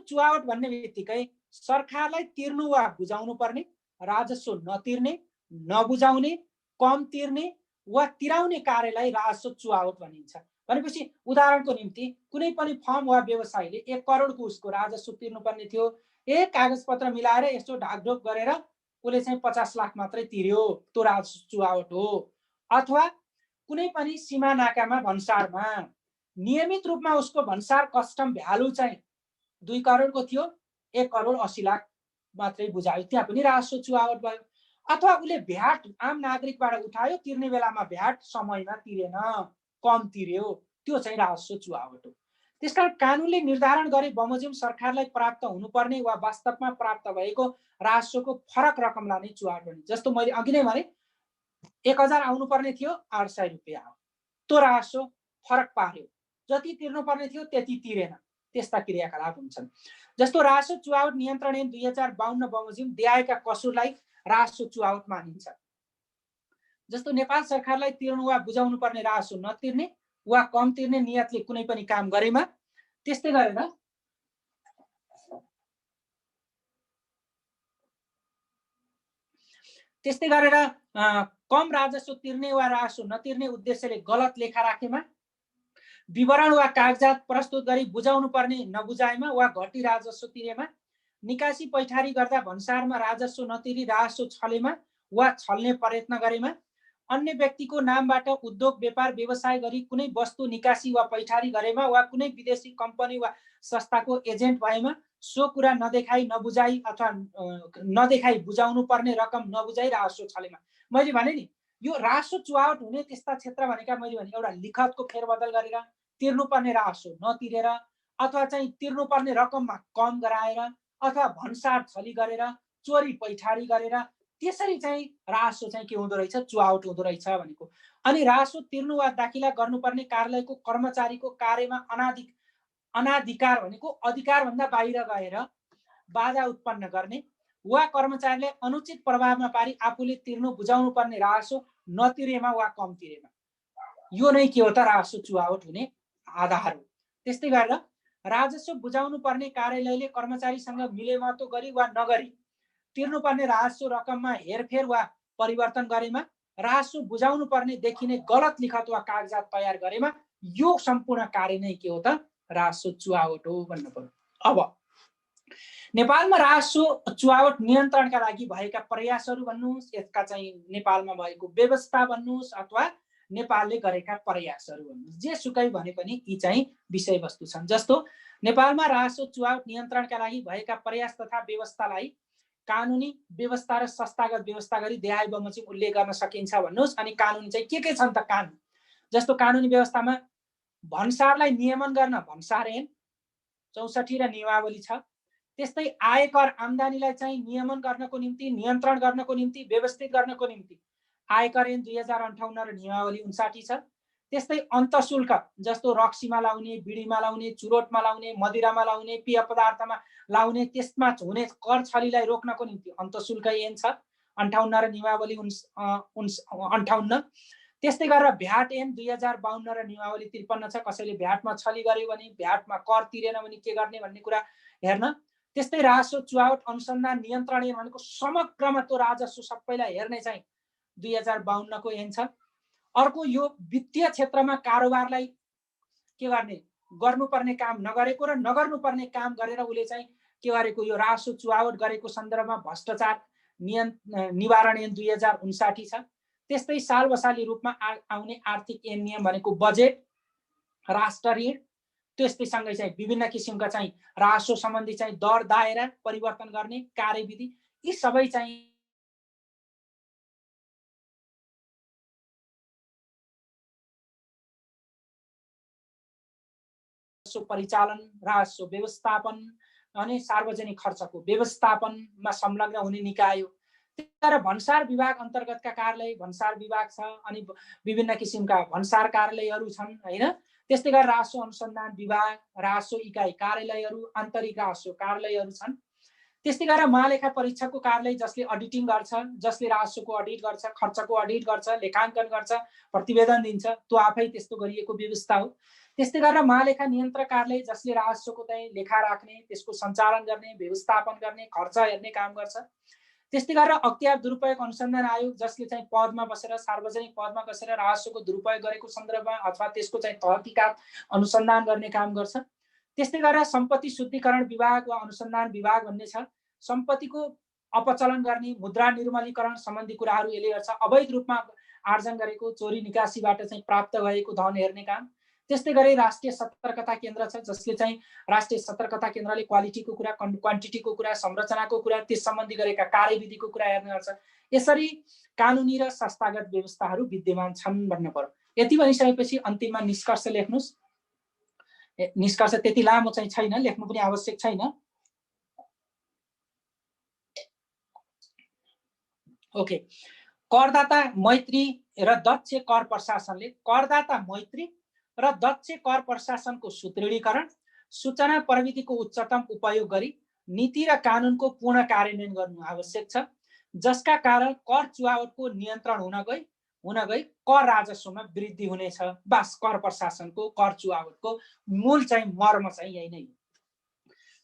चुहावट भन्ने बित्तिकै सरकारलाई तिर्नु वा बुझाउनु पर्ने, राजस्व नतिर्ने, नबुझाउने, कम तिर्ने वा तिराउने कार्यलाई राजस्व चुहावट भनिन्छ। भनेपछि उदाहरणको निम्ति कुनै पनि फर्म वा व्यवसायले 1 करोडको उसको राजस्व तिर्नुपर्ने थियो, एक कागजपत्र मिलाएर यस्तो ढाकढोक गरेर उसले चाहिँ 50 लाख मात्रै तिर्यो, त्यो राजस्व चुहावट हो। अथवा कुनै पनि सीमा नाकामा भन्सारमा नियमित रूपमा उसको भन्सार कस्टम भ्यालु चाहिँ 2 करोडको थियो, 1 करोड 80 लाख मात्रै बुझायो, त्यहाँ पनि राजस्व चुहावट भयो। अथवा उसले भ्याट आम नागरिकबाट उठायो, तिर्ने बेलामा भ्याट समयमा तिरेन, कम तिर्यो, त्यो चाहिँ राजस्व चुहावट हो। त्यसकारण कानुनले निर्धारण गरे बमोजिम सरकारलाई प्राप्त हुनुपर्ने वा वास्तवमा प्राप्त भएको राजस्वको फरक रकमलाई नै चुहावट भनिन्छ। जस्तो मैले अघि नै भने 1000 आउनुपर्ने थियो, 800 रुपियाँ आयो, त्यो राजस्व फरक पार्यो, जति तिर्नुपर्ने थियो त्यति तिरेन, त्यस्ता क्रियाकलाप हुन्छन्। जस्तो राजस्व चुहावट नियन्त्रण ऐन 2052 बमोजिम देहायका कसुरलाई राजस्व चुहावट मानिन्छ। जस्तो नेपाल सरकारलाई तिर्नु वा बुझाउनु पर्ने राजस्व नतिर्ने वा कम तिर्ने नियतले कुनै पनि काम गरेमा, त्यस्तै गरेर कम राजस्व तिर्ने वा राजस्व नतिर्ने उद्देश्यले गलत लेखा राखेमा, विवरण वा कागजात प्रस्तुत गरी बुझाउनु पर्ने नबुझाएमा वा घटी राजस्व तिरेमा, निकासी पैठारी गर्दा भन्सारमा राजस्व नतिरी राजस्व छलेमा वा छल्ने प्रयत्न गरेमा, अन्य व्यक्तिको नामबाट उद्योग व्यापार व्यवसाय गरी कुनै वस्तु निकासी वा पैठारी गरेमा वा कुनै विदेशी कम्पनी वा संस्थाको एजेन्ट भएमा, सो कुरा नदेखाई नबुझाई अथवा नदेखाई बुझाउनु पर्ने रकम नबुझाई राजस्व छलेमा। मैले भने नि यो राजस्व चुहावट हुने त्यस्ता क्षेत्र भनेका मैले भने एउटा लिखतको फेरबदल गरेर, तिर्नुपर्ने राजस्व नतिरेर, अथवा चाहिँ तिर्नुपर्ने रकममा कम गराएर, अथवा भन्सार छली गरेर, चोरी पैठारी गरेर, त्यसरी चाहिँ राजस्व चाहिँ के हुँदो रहेछ, चुहावट हुँदो रहेछ भनेको। अनि राजस्व तिर्नु वा दाखिला गर्नुपर्ने कार्यालयको कर्मचारीको कार्यमा अनाधिकार भनेको अधिकारभन्दा बाहिर गएर बाधा उत्पन्न गर्ने वा कर्मचारीले अनुचित प्रभावमा पारी आफूले तिर्नु बुझाउनु पर्ने राजस्व नतिरेमा वा कम तिरेमा, यो नै के हो त राजस्व चुहावट हुने आधार हो। त्यस्तै गरेर राजस्व बुझाउनु पर्ने कार्यालयले कर्मचारीसँग मिलेमतो गरी वा नगरी तिर्नुपर्ने राजस्व रकममा हेरफेर वा परिवर्तन गरेमा, राजस्व बुझाउनु पर्ने देखिने गलत लिखत वा कागजात तयार गरेमा, यो सम्पूर्ण कार्य नै के हो त राजस्व चुहावट हो भन्नु पर्यो। अब नेपालमा राजस्व चुहावट नियन्त्रणका लागि भएका प्रयासहरू भन्नुहोस्, यसका चाहिँ नेपालमा भएको व्यवस्था भन्नुहोस्, अथवा नेपालले गरेका प्रयासहरू भन्नुहोस्, जे सुकै भने पनि यी चाहिँ विषयवस्तु छन्। जस्तो नेपालमा राजस्व चुहावट नियन्त्रणका लागि भएका प्रयास तथा व्यवस्थालाई कानुनी व्यवस्था र संस्थागत व्यवस्था गरी देहाय बमोजिम उल्लेख गर्न सकिन्छ भन्नुहोस्। अनि कानुनी चाहिँ के छन् त कानुन? जस्तो कानुनी व्यवस्थामा भन्सारलाई नियमन गर्न भन्सार ऐन 64 र नियमावली छ। त्यस्तै आयकर आम्दानीलाई चाहिँ नियमन गर्नको निम्ति, नियन्त्रण गर्नको निम्ति, व्यवस्थित गर्नको निम्ति आयकर ऐन 2058 र नियमावली 59 छ। त्यस्तै अन्तशुल्क जस्तो रक्सीमा लाउने, बिडीमा लाउने, चुरोटमा लाउने, मदिरामा लाउने, पेय पदार्थमा लाउने, त्यसमा हुने कर छलीलाई रोक्नको निम्ति अन्तशुल्क ऐन छ 58 र नियमावली 58। त्यस्तै गरेर भ्याट ऐन 2052 र नियमावली 53 छ। कसैले भ्याटमा छली गर्यो भने, भ्याटमा कर तिरेन भने के गर्ने भन्ने कुरा हेर्न। त्यस्तै राजस्व चुहावट अनुसन्धान नियन्त्रण ऐन भनेको समग्रमा त्यो राजस्व सबैलाई हेर्ने चाहिँ 2052 को ऐन छ। अर्को यो वित्तीय क्षेत्रमा कारोबारलाई के गर्ने, गर्नुपर्ने काम नगरेको र नगर्नुपर्ने काम गरेर उसले चाहिँ के गरेको, यो राजस्व चुहावट गरेको सन्दर्भमा भ्रष्टाचार निवारण ऐन 2059 छ। त्यस्तै सालबसाली रूपमा आउने आर्थिक ऐन नियम भनेको बजेट, राष्ट्र ऋण, त्यस्तैसँगै चाहिँ विभिन्न किसिमका चाहिँ राजस्व सम्बन्धी चाहिँ दर दायरा परिवर्तन गर्ने कार्यविधि, यी सबै चाहिँ परिचालन, राजस्व व्यवस्थापन अनि सार्वजनिक खर्चको व्यवस्थापनमा संलग्न हुने निकाय हो। तर भन्सार विभाग अन्तर्गतका कार्यालय भन्सार विभाग छ, अनि विभिन्न किसिमका भन्सार कार्यालयहरू छन् हैन। त्यस्तै गरेर राजस्व अनुसन्धान विभाग, राजस्व इकाइ कार्यालयहरू, आन्तरिक राजस्व कार्यालयहरू छन्। त्यस्तै गरेर महालेखा परीक्षकको कार्यालय जसले अडिटिङ गर्छ, जसले राजस्वको अडिट गर्छ, खर्चको अडिट गर्छ, लेखाङ्कन गर्छ, प्रतिवेदन दिन्छ, त्यो आफै त्यस्तो गरिएको व्यवस्था हो। त्यस्तै गरेर महालेखा नियन्त्रक कार्यालय जसले राजस्वको चाहिँ लेखा राख्ने, त्यसको सञ्चालन गर्ने, व्यवस्थापन गर्ने, खर्च हेर्ने काम गर्छ। त्यस्तै गरेर अख्तियार दुरुपयोग अनुसन्धान आयोग जसले चाहिँ पदमा बसेर सार्वजनिक पदमा बसेर राजस्वको दुरुपयोग गरेको सन्दर्भमा अथवा त्यसको चाहिँ तहकिकात अनुसन्धान गर्ने काम गर्छ। त्यस्तै गरेर सम्पत्ति शुद्धिकरण विभाग वा अनुसन्धान विभाग भन्ने छ। सम्पत्तिको अपचलन गर्ने, मुद्रा निर्मलीकरण सम्बन्धी कुराहरू यसले गर्छ। अवैध रूपमा आर्जन गरेको, चोरी निकासीबाट चाहिँ प्राप्त भएको धन हेर्ने काम। त्यस्तै गरी राष्ट्रिय सतर्कता केन्द्र छ जसले चाहिँ राष्ट्रिय सतर्कता केन्द्रले क्वालिटीको कुरा, क्वान्टिटीको कुरा, संरचनाको कुरा, त्यस सम्बन्धी गरेका कार्यविधिको कुरा हेर्ने गर्छ। यसरी कानुनी र संस्थागत व्यवस्थाहरू विद्यमान छन् भन्न पर्यो। यति भनिसकेपछि अन्तिममा निष्कर्ष लेख्नुस्। निष्कर्ष त्यति लामो चाहिँ छैन, लेख्नु पनि आवश्यक छैन। ओके, करदाता मैत्री र दक्ष कर प्रशासनले करदाता मैत्री र दक्ष कर प्रशासनको सुदृढीकरण, सूचना प्रविधिको उच्चतम उपयोग गरी नीति र कानुनको पूर्ण कार्यान्वयन गर्नु आवश्यक छ, जसका कारण कर चुहावटको नियन्त्रण हुन गई कर राजस्वमा वृद्धि हुनेछ। बस कर प्रशासनको कर चुहावटको मूल चाहिँ मर्म चाहिँ यही नै हो।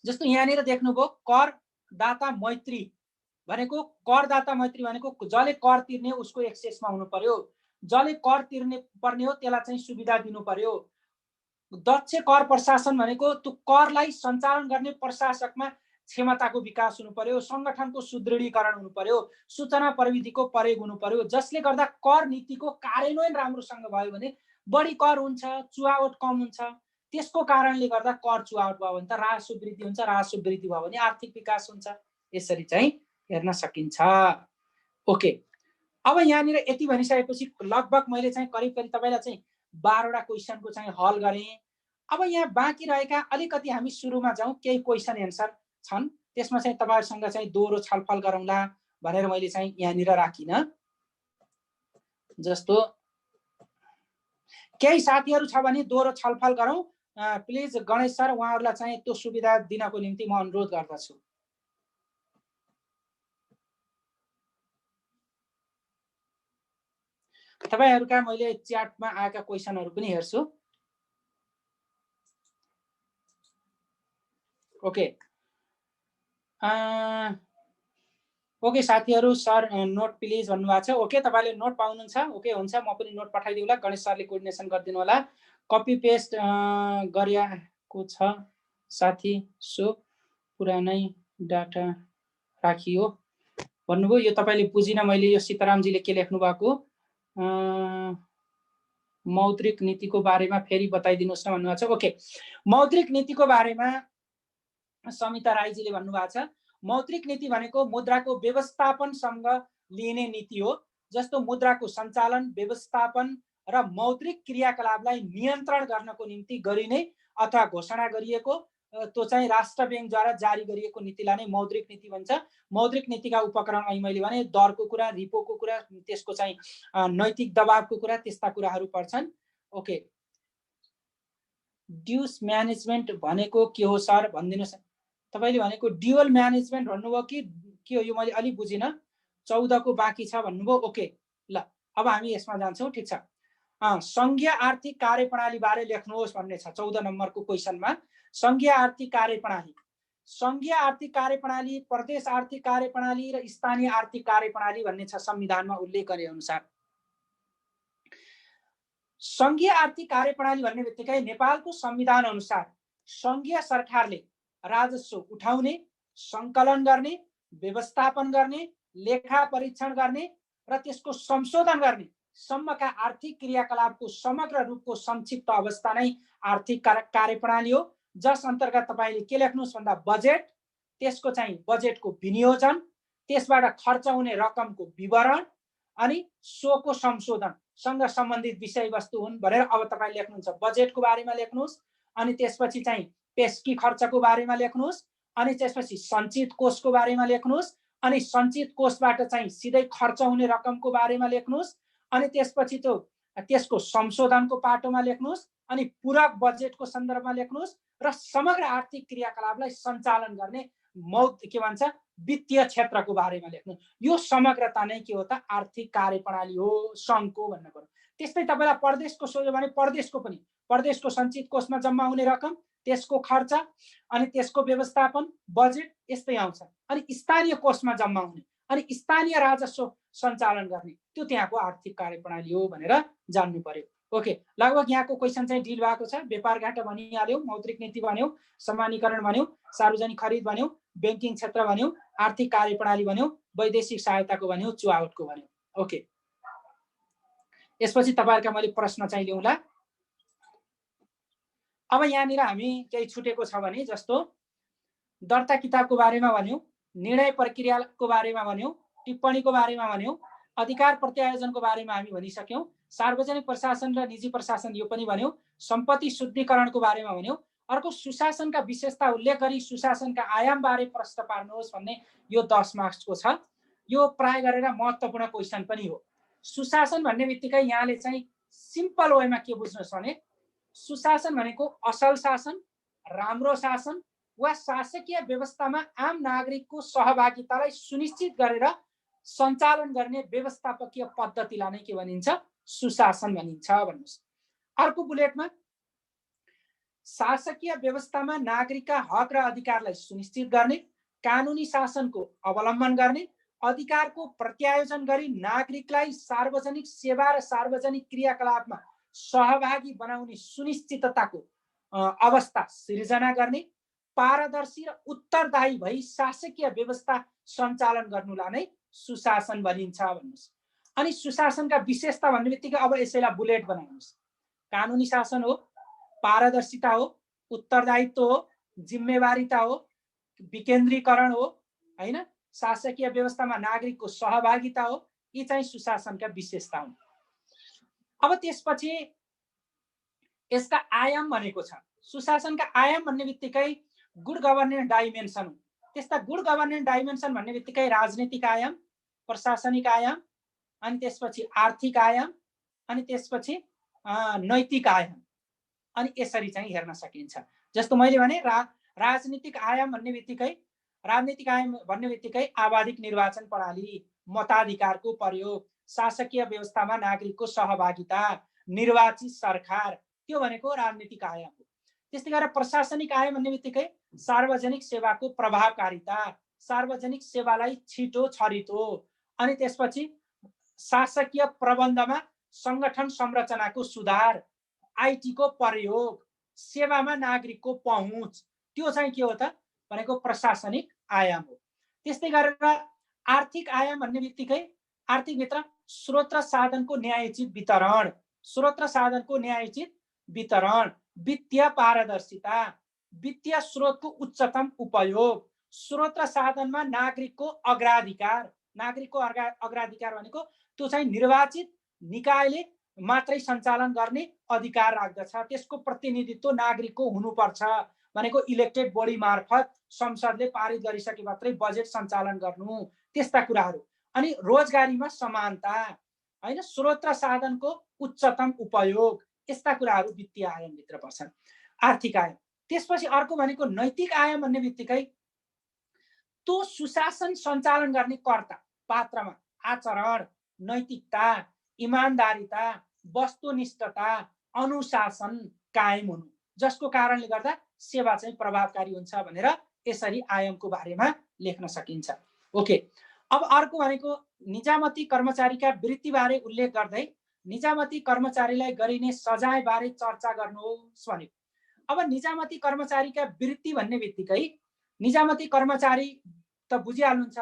जस्तो यहाँनिर देख्नुभयो करदाता मैत्री भनेको, करदाता मैत्री भनेको जसले कर तिर्ने उसको एक्सेसमा हुनु पर्यो, जसले कर तिर्ने पर्ने हो त्यसलाई चाहिँ सुविधा दिनु पर्यो। दक्ष कर प्रशासन भनेको त्यो करलाई सञ्चालन गर्ने प्रशासकमा क्षमताको विकास हुनु पर्यो, संगठनको सुदृढीकरण हुनु पर्यो, सूचना प्रविधिको प्रयोग हुनु पर्यो, जसले गर्दा कर नीतिको कार्यान्वयन राम्रोसँग भयो भने बढी कर हुन्छ, चुहावट कम हुन्छ। त्यसको कारणले गर्दा कर चुहावट भयो भने त राजस्व वृद्धि हुन्छ, राजस्व वृद्धि भयो भने आर्थिक विकास हुन्छ। यसरी चाहिँ हेर्न सकिन्छ। ओके, अब यहाँनिर यति भनिसकेपछि लगभग मैले चाहिँ करिब तपाईँलाई चाहिँ 12वटा क्वेसनको चाहिँ हल गरेँ। अब यहाँ बाँकी रहेका अलिकति हामी सुरुमा जाउँ, केही क्वेसन एन्सर छन्, त्यसमा चाहिँ तपाईँहरूसँग चाहिँ दोहोरो छलफल गरौँला भनेर मैले चाहिँ यहाँनिर राखिनँ। जस्तो केही साथीहरू छ भने दोहोरो छलफल गरौँ प्लिज। गणेश सर, उहाँहरूलाई चाहिँ त्यो सुविधा दिनको निम्ति म अनुरोध गर्दछु। तपाईहरुका मैले च्याटमा आएका क्वेसनहरु पनि हेर्छु। ओके ओके साथीहरु, सर नोट प्लिज भन्नुभएको छ। ओके, तपाईले नोट पाउनुहुन्छ। ओके हुन्छ, म पनि नोट पठाइदिउँला। गणेश सरले कोर्डिनेसन गरिदिनु होला। कपी पेस्ट गरिएको छ साथी, सो पुरानै डाटा राखियो भन्नुभयो। यो तपाईले बुझिन मैले, यो सीतारामजीले के लेख्नु भएको, मौद्रिक नीतिको बारेमा फेरि बताइदिनुस् न भन्नुभएको छ। ओके, मौद्रिक नीतिको बारेमा समिता राईजीले भन्नुभएको छ, मौद्रिक नीति भनेको मुद्राको व्यवस्थापनसँग लिने नीति हो। जस्तो मुद्राको सञ्चालन, व्यवस्थापन र मौद्रिक क्रियाकलापलाई नियन्त्रण गर्नको निम्ति गरिने अथवा घोषणा गरिएको त्यो चाहिँ राष्ट्र बैंकद्वारा जारी गरिएको नीतिलाई नै मौद्रिक नीति भन्छ। मौद्रिक नीतिका उपकरण अहिले मैले भने दरको कुरा, रिपोको कुरा, त्यसको चाहिँ नैतिक दबावको कुरा, त्यस्ता कुराहरू पर्छन्। ओके, ड्युस म्यानेजमेन्ट भनेको के हो सर भनिदिनुस्। तपाईले भनेको ड्युअल म्यानेजमेन्ट भन्नुभयो कि के हो, यो मैले अलि बुझिन। 14 को बाँकी छ भन्नुभयो। ओके ल, अब हामी यसमा जान्छौँ। ठीक छ, संघीय आर्थिक कार्यप्रणाली बारे लेख्नुहोस् भन्ने छ 14 नम्बरको क्वेसनमा। संघीय आर्थिक कार्यप्रणाली, संघीय आर्थिक कार्यप्रणाली, प्रदेश आर्थिक कार्यप्रणाली र स्थानीय आर्थिक कार्यप्रणाली भन्ने छ संविधानमा उल्लेख गरे अनुसार। संघीय आर्थिक कार्यप्रणाली भन्ने बित्तिकै नेपालको संविधान अनुसार संघीय सरकारले राजस्व उठाउने, संकलन गर्ने, व्यवस्थापन गर्ने, लेखा परीक्षण गर्ने र त्यसको संशोधन गर्ने सम्मका आर्थिक क्रियाकलापको समग्र रूपको संक्षिप्त अवस्था नै आर्थिक कार्यप्रणाली हो। जस अन्तर्गत तपाईले के लेख्नुस् भन्दा बजेट, त्यसको चाहिँ बजेटको विनियोजन, त्यसबाट खर्च हुने रकमको विवरण अनि सोको संशोधनसँग सम्बन्धित विषयवस्तु हुन् भनेर अब तपाईले लेख्नुहुन्छ। बजेटको बारेमा लेख्नुस्, अनि त्यसपछि चाहिँ पेस्की खर्चको बारेमा लेख्नुस्, अनि त्यसपछि सञ्चित कोषको बारेमा लेख्नुस्, अनि सञ्चित कोषबाट चाहिँ सिधै खर्च हुने रकमको बारेमा लेख्नुस्, अनि त्यसपछि त्यसको संशोधनको पाटोमा लेख्नुस्, अनि पूरक बजेटको सन्दर्भमा लेख्नुस् र समग्र आर्थिक क्रियाकलापलाई सञ्चालन गर्ने के भन्छ वित्तीय क्षेत्रको बारेमा लेख्नु। यो समग्रता नै के हो त आर्थिक कार्यप्रणाली हो सङ्घको भन्न पर्यो। त्यस्तै तपाईलाई प्रदेशको सोध्यो भने प्रदेशको पनि, प्रदेशको सञ्चित कोषमा जम्मा हुने रकम, त्यसको खर्च अनि त्यसको व्यवस्थापन, बजेट यस्तै आउँछ। अनि स्थानीय कोषमा जम्मा हुने अनि स्थानीय राजस्व सञ्चालन गर्ने त्यो त्यहाँको आर्थिक कार्यप्रणाली हो भनेर जान्नु पर्यो। ओके, लगभग यहाँको क्वेसन चाहिँ डिल भएको छ। व्यापार घाटा भनिहाल्यौ, मौद्रिक नीति भन्यौ, समानीकरण भन्यौ, सार्वजनिक खरिद भन्यौ, ब्याङ्किङ क्षेत्र भन्यौ, आर्थिक कार्यप्रणाली भन्यौ, वैदेशिक सहायताको भन्यौ, चुहावटको भन्यौ। ओके, यसपछि तपाईहरुका मैले प्रश्न चाहिँ ल्याउँला। अब यहाँनिर हामी केही छुटेको छ भने जस्तो दर्ता किताबको बारेमा भन्यौ, निर्णय प्रक्रियाको बारेमा भन्यौ, टिप्पणीको बारेमा भन्यौ, अधिकार प्रत्यायोजनको बारेमा हामी भनिसक्यौं, सार्वजनिक प्रशासन र निजी प्रशासन यो पनि भन्यौ, सम्पत्ति शुद्धिकरणको बारेमा भन्यौ। अर्को सुशासनका विशेषता उल्लेख गरी सुशासनका आयाम बारे प्रश्न पार्नुहोस् भन्ने यो 10 मार्क्सको छ। यो प्राय गरेर महत्त्वपूर्ण क्वेशन पनि हो। सुशासन भन्ने बित्तिकै यहाँले चाहिँ सिम्पल वेमा के बुझ्नुहोस् भने सुशासन भनेको असल शासन, राम्रो शासन वा शासकीय व्यवस्थामा आम नागरिकको सहभागितालाई सुनिश्चित गरेर सञ्चालन गर्ने व्यवस्थापकीय पद्धतिलाई नै के भनिन्छ? सुशासन भनिन्छ भन्नुस्। अर्को बुलेटमा शासकीय व्यवस्थामा नागरिकका हक र अधिकारलाई सुनिश्चित गर्ने, कानुनी शासनको अवलम्बन गर्ने, अधिकारको प्रत्यायोजन गरी नागरिकलाई सार्वजनिक सेवा र सार्वजनिक क्रियाकलापमा सहभागी बनाउने सुनिश्चितताको अवस्था सिर्जना गर्ने, पारदर्शी र उत्तरदायी भई शासकीय व्यवस्था सञ्चालन गर्नुलाई नै सुशासन भनिन्छ भन्नुस्। अनि सुशासनका विशेषता भन्ने बित्तिकै अब यसैलाई बुलेट बनाउनुस्। कानुनी शासन हो, पारदर्शिता हो, उत्तरदायित्व हो, जिम्मेवारीता हो, विकेन्द्रीकरण हो, हैन, शासकीय व्यवस्थामा नागरिकको सहभागिता हो। यी चाहिँ सुशासनका विशेषता हुन्। अब त्यसपछि यसका आयाम भनेको छ। सुशासनका आयाम भन्ने बित्तिकै गुड गभर्नेन्स डाइमेन्सन हो। त्यस्ता गुड गभर्नेन्स डाइमेन्सन भन्ने बित्तिकै राजनीतिक आयाम, प्रशासनिक आयाम, अनि त्यसपछि आर्थिक आयाम, अनि त्यसपछि नैतिक आयाम, अनि यसरी चाहिँ हेर्न सकिन्छ। जस्तो मैले भने राजनीतिक आयाम भन्ने बित्तिकै आवधिक निर्वाचन प्रणाली, मताधिकारको प्रयोग, शासकीय व्यवस्थामा नागरिकको सहभागिता, निर्वाचित सरकार, त्यो भनेको राजनीतिक आयाम हो। त्यस्तै गरेर प्रशासनिक आयाम भन्ने बित्तिकै सार्वजनिक सेवाको प्रभावकारिता, सार्वजनिक सेवालाई छिटो छरितो, अनि त्यसपछि शासकीय प्रबन्धमा संगठन संरचनाको सुधार, आईटी को प्रयोग, सेवामा नागरिकको पहुँच, त्यो चाहिँ के हो त भनेको प्रशासनिक आयाम हो। त्यस्तै गरेर आर्थिक आयाम भन्ने बित्तिकै आर्थिक भित्र स्रोत र साधनको न्यायोचित वितरण, स्रोत र साधनको न्यायोचित वितरण, वित्तीय पारदर्शिता, वित्तीय स्रोतको उच्चतम उपयोग, स्रोत र साधनमा नागरिकको अग्राधिकार। नागरिकको अग्राधिकार भनेको त्यो चाहिँ निर्वाचित निकायले मात्रै सञ्चालन गर्ने अधिकार राख्दछ, त्यसको प्रतिनिधित्व नागरिकको हुनुपर्छ भनेको इलेक्टेड बडी मार्फत संसदले पारित गरिसके मात्रै बजेट सञ्चालन गर्नु, त्यस्ता कुराहरू। अनि रोजगारीमा समानता, हैन, स्रोत र साधनको उच्चतम उपयोग, यस्ता कुराहरू वित्तीय आयामभित्र पर्छन्, आर्थिक आयाम। त्यसपछि अर्को भनेको नैतिक आयाम भन्ने बित्तिकै त्यो सुशासन सञ्चालन गर्ने कर्ता पात्रमा आचरण, नैतिकता, इमानदारिता, वस्तुनिष्ठता, अनुशासन कायम हुनु, जसको कारणले गर्दा सेवा चाहिँ प्रभावकारी हुन्छ भनेर यसरी आयामको बारेमा लेख्न सकिन्छ। ओके, अब अर्को भनेको निजामती कर्मचारीका वृत्तिबारे उल्लेख गर्दै निजामती कर्मचारीलाई गरिने सजायबारे चर्चा गर्नुहोस् भन्यो। अब निजामती कर्मचारीका वृत्ति भन्ने बित्तिकै निजामती कर्मचारी त बुझिहाल्नुहुन्छ,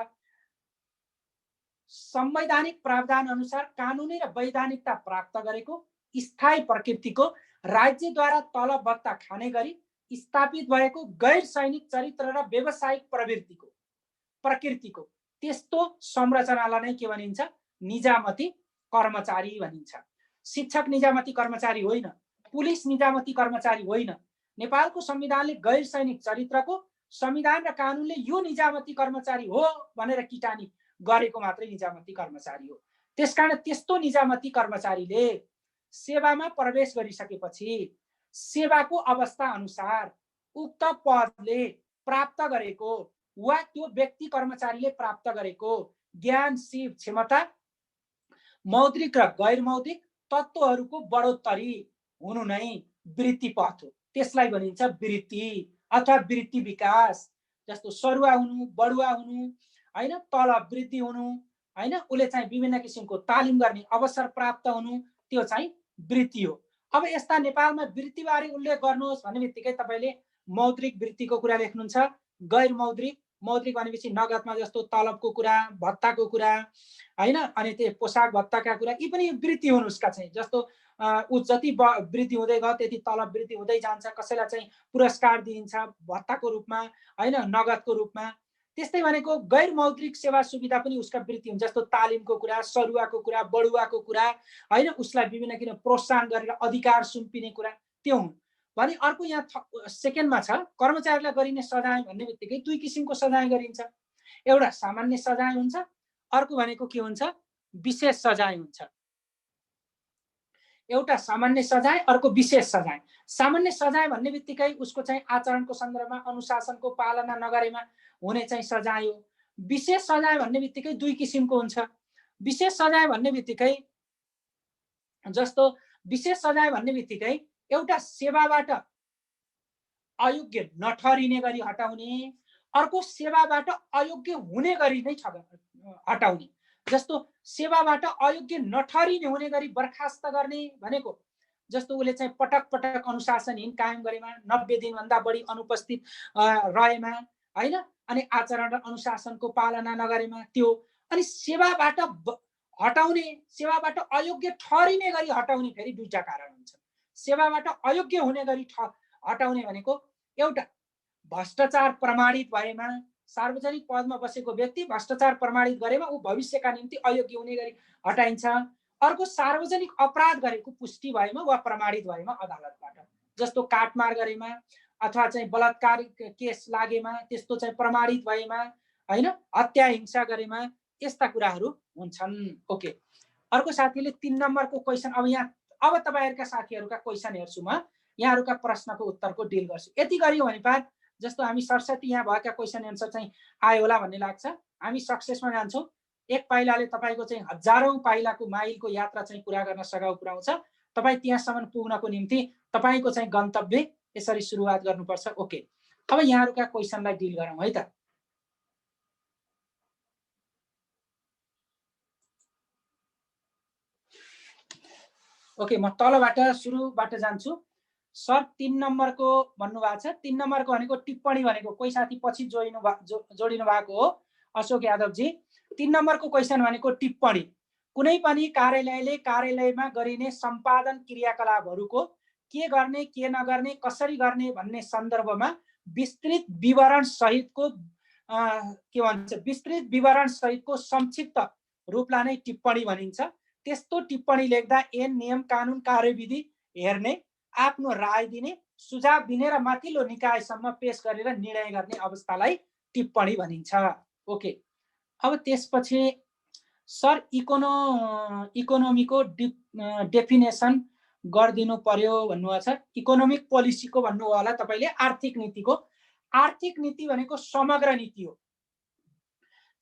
संवैधानिक प्रावधान अनुसार कानुनी र वैधानिकता प्राप्त गरेको, स्थायी प्रकृतिको, राज्यद्वारा तलब भत्ता खाने गरी स्थापित भएको, गैर सैनिक चरित्र र व्यावसायिक प्रकृतिको त्यस्तो संरचनालाई नै के भनिन्छ? निजामती कर्मचारी भनिन्छ। शिक्षक निजामती कर्मचारी होइन, पुलिस निजामती कर्मचारी होइन। नेपालको संविधानले गैर सैनिक चरित्रको, संविधान र कानुनले यो निजामती कर्मचारी हो भनेर किटानी गरेको मात्रै निजामती कर्मचारी हो। त्यसकारण त्यस्तो निजामती कर्मचारीले सेवामा प्रवेश गरिसकेपछि सेवाको अवस्था अनुसार उक्त पदले प्राप्त गरेको वा त्यो व्यक्ति कर्मचारीले प्राप्त गरेको ज्ञान, सिप, क्षमता, मौद्रिक र गैर मौद्रिक तत्त्वहरूको बढोत्तरी हुनु नै वृत्ति पथ हो। त्यसलाई भनिन्छ वृत्ति अथवा वृत्ति विकास। जस्तो सरुवा हुनु, बढुवा हुनु, हैन तलब वृद्धि हुनु हैन उसले चाहिँ विभिन्न किसिमको तालिम गर्ने अवसर प्राप्त हुनु त्यो चाहिँ वृत्ति हो। अब यस्ता नेपालमा वृत्तिबारे उल्लेख गर्नुहोस् भन्ने बित्तिकै तपाईले मौद्रिक वृत्तिको कुरा लेख्नुहुन्छ, गैर मौद्रिक मौद्रिक भनेपछि नगदमा जस्तो तलबको कुरा भत्ताको कुरा हैन अनि त्यो पोसाक भत्ताका कुरा यी पनि वृत्ति हुन् उसका चाहिँ जस्तो उ जति वृद्धि हुँदै गयो त्यति तलब वृद्धि हुँदै जान्छ, कसैलाई चाहिँ पुरस्कार दिइन्छ भत्ताको रूपमा हैन नगदको रूपमा। त्यस्तै भनेको गैर मौद्रिक सेवा सुविधा पनि उसका वृत्ति हुन्छ जस्तो तालिमको कुरा सरुवाको कुरा बढुवाको कुरा हैन उसलाई विभिन्न किन प्रोत्साहन गरेर अधिकार सुम्पिने कुरा त्यो हुन् भने अर्को यहाँ सेकेन्डमा छ कर्मचारीलाई गरिने सजाय भन्ने बित्तिकै दुई किसिमको सजाय गरिन्छ, एउटा सामान्य सजाय हुन्छ अर्को भनेको के हुन्छ विशेष सजाय हुन्छ। एउटा सामान्य सजाय अर्को विशेष सजाय। सामान्य सजाय भन्ने बित्तिकै उसको चाहिँ आचरणको सन्दर्भमा अनुशासनको पालना नगरेमा हुने चाहिँ सजाय हो। विशेष सजाय भन्ने बित्तिकै दुई किसिमको हुन्छ। विशेष सजाय भन्ने बित्तिकै जस्तो विशेष सजाय भन्ने बित्तिकै एउटा सेवाबाट अयोग्य नठहरिने गरी हटाउने अर्को सेवाबाट अयोग्य हुने गरी नै हटाउने। जस्तो सेवाबाट अयोग्य नठहरिने हुने गरी बर्खास्त गर्ने भनेको जस्तो उसले चाहिँ पटक पटक अनुशासनहीन कायम गरेमा 90 दिनभन्दा बढी अनुपस्थित रहेमा हैन अनि आचरण र अनुशासनको पालना नगरेमा त्यो। अनि सेवाबाट हटाउने सेवाबाट अयोग्य ठहरिने गरी हटाउने फेरि दुईटा कारण हुन्छ। सेवाबाट अयोग्य हुने गरी हटाउने भनेको एउटा भ्रष्टाचार प्रमाणित भएमा सार्वजनिक पदमा बसेको व्यक्ति भ्रष्टाचार प्रमाणित गरेमा ऊ भविष्यका निम्ति अयोग्य हुने गरी हटाइन्छ। अर्को सार्वजनिक अपराध गरेको पुष्टि भएमा वा प्रमाणित भएमा अदालतबाट जस्तो काटमार गरेमा अथवा चाहिँ बलात्कार केस लागेमा त्यस्तो चाहिँ प्रमाणित भएमा हैन हत्या हिंसा गरेमा यस्ता कुराहरू हुन्छन्। ओके अर्को साथीले 3 नम्बरको क्वेशन अब तपाईहरुका साथीहरुका क्वेशन हेर्छु म यहाँहरुका प्रश्नको उत्तरको डिल गर्छु। यति गरियो भने पार जस्तो हामी सरस्वती यहाँ भएका क्वेशन एन्सर चाहिँ आयो होला भन्ने लाग्छ। हामी सक्सेसमा जान्छौँ। एक पाइलाले तपाईको चाहिँ हजारौं पाइलाको माइलको यात्रा चाहिँ पूरा गर्न सघाउ पुर्याउँछ। तपाई त्यहाँसम्म पुग्नको निम्ति तपाईको चाहिँ गन्तव्य यसरी सुरुवात गर्नुपर्छ। ओके अब यहाँहरुका क्वेशनलाई डिल गरौँ है त। ओके म तलबाट सुरुबाट जान्छु। सर 3 नम्बरको भन्नुभएको छ। 3 नम्बरको भनेको टिप्पणी भनेको कोही साथी पछि जोडिनु भएको हो अशोक यादव जी। 3 नम्बरको क्वेशन भनेको टिप्पणी कुनै पनि कार्यालयले कार्यालयमा गरिने सम्पादन क्रियाकलापहरूको के गर्ने के नगर्ने कसरी गर्ने भन्ने सन्दर्भमा विस्तृत विवरण सहितको के भन्छ विस्तृत विवरण सहितको संक्षिप्त रूपलाई नै टिप्पणी भनिन्छ। त्यस्तो टिप्पणी लेख्दा ऐन नियम कानुन कार्यविधि हेर्ने आफ्नो राय दिने सुझाव दिने र माथिल्लो निकायसम्म पेश गरेर निर्णय गर्ने अवस्थालाई टिप्पणी भनिन्छ। ओके अब त्यसपछि सर इकोनोमीको डेफिनेसन गरिदिनु पर्यो भन्नुभएको छ। इकोनोमिक पोलिसीको भन्नु होला तपाईले आर्थिक नीतिको। आर्थिक नीति भनेको समग्र नीति हो।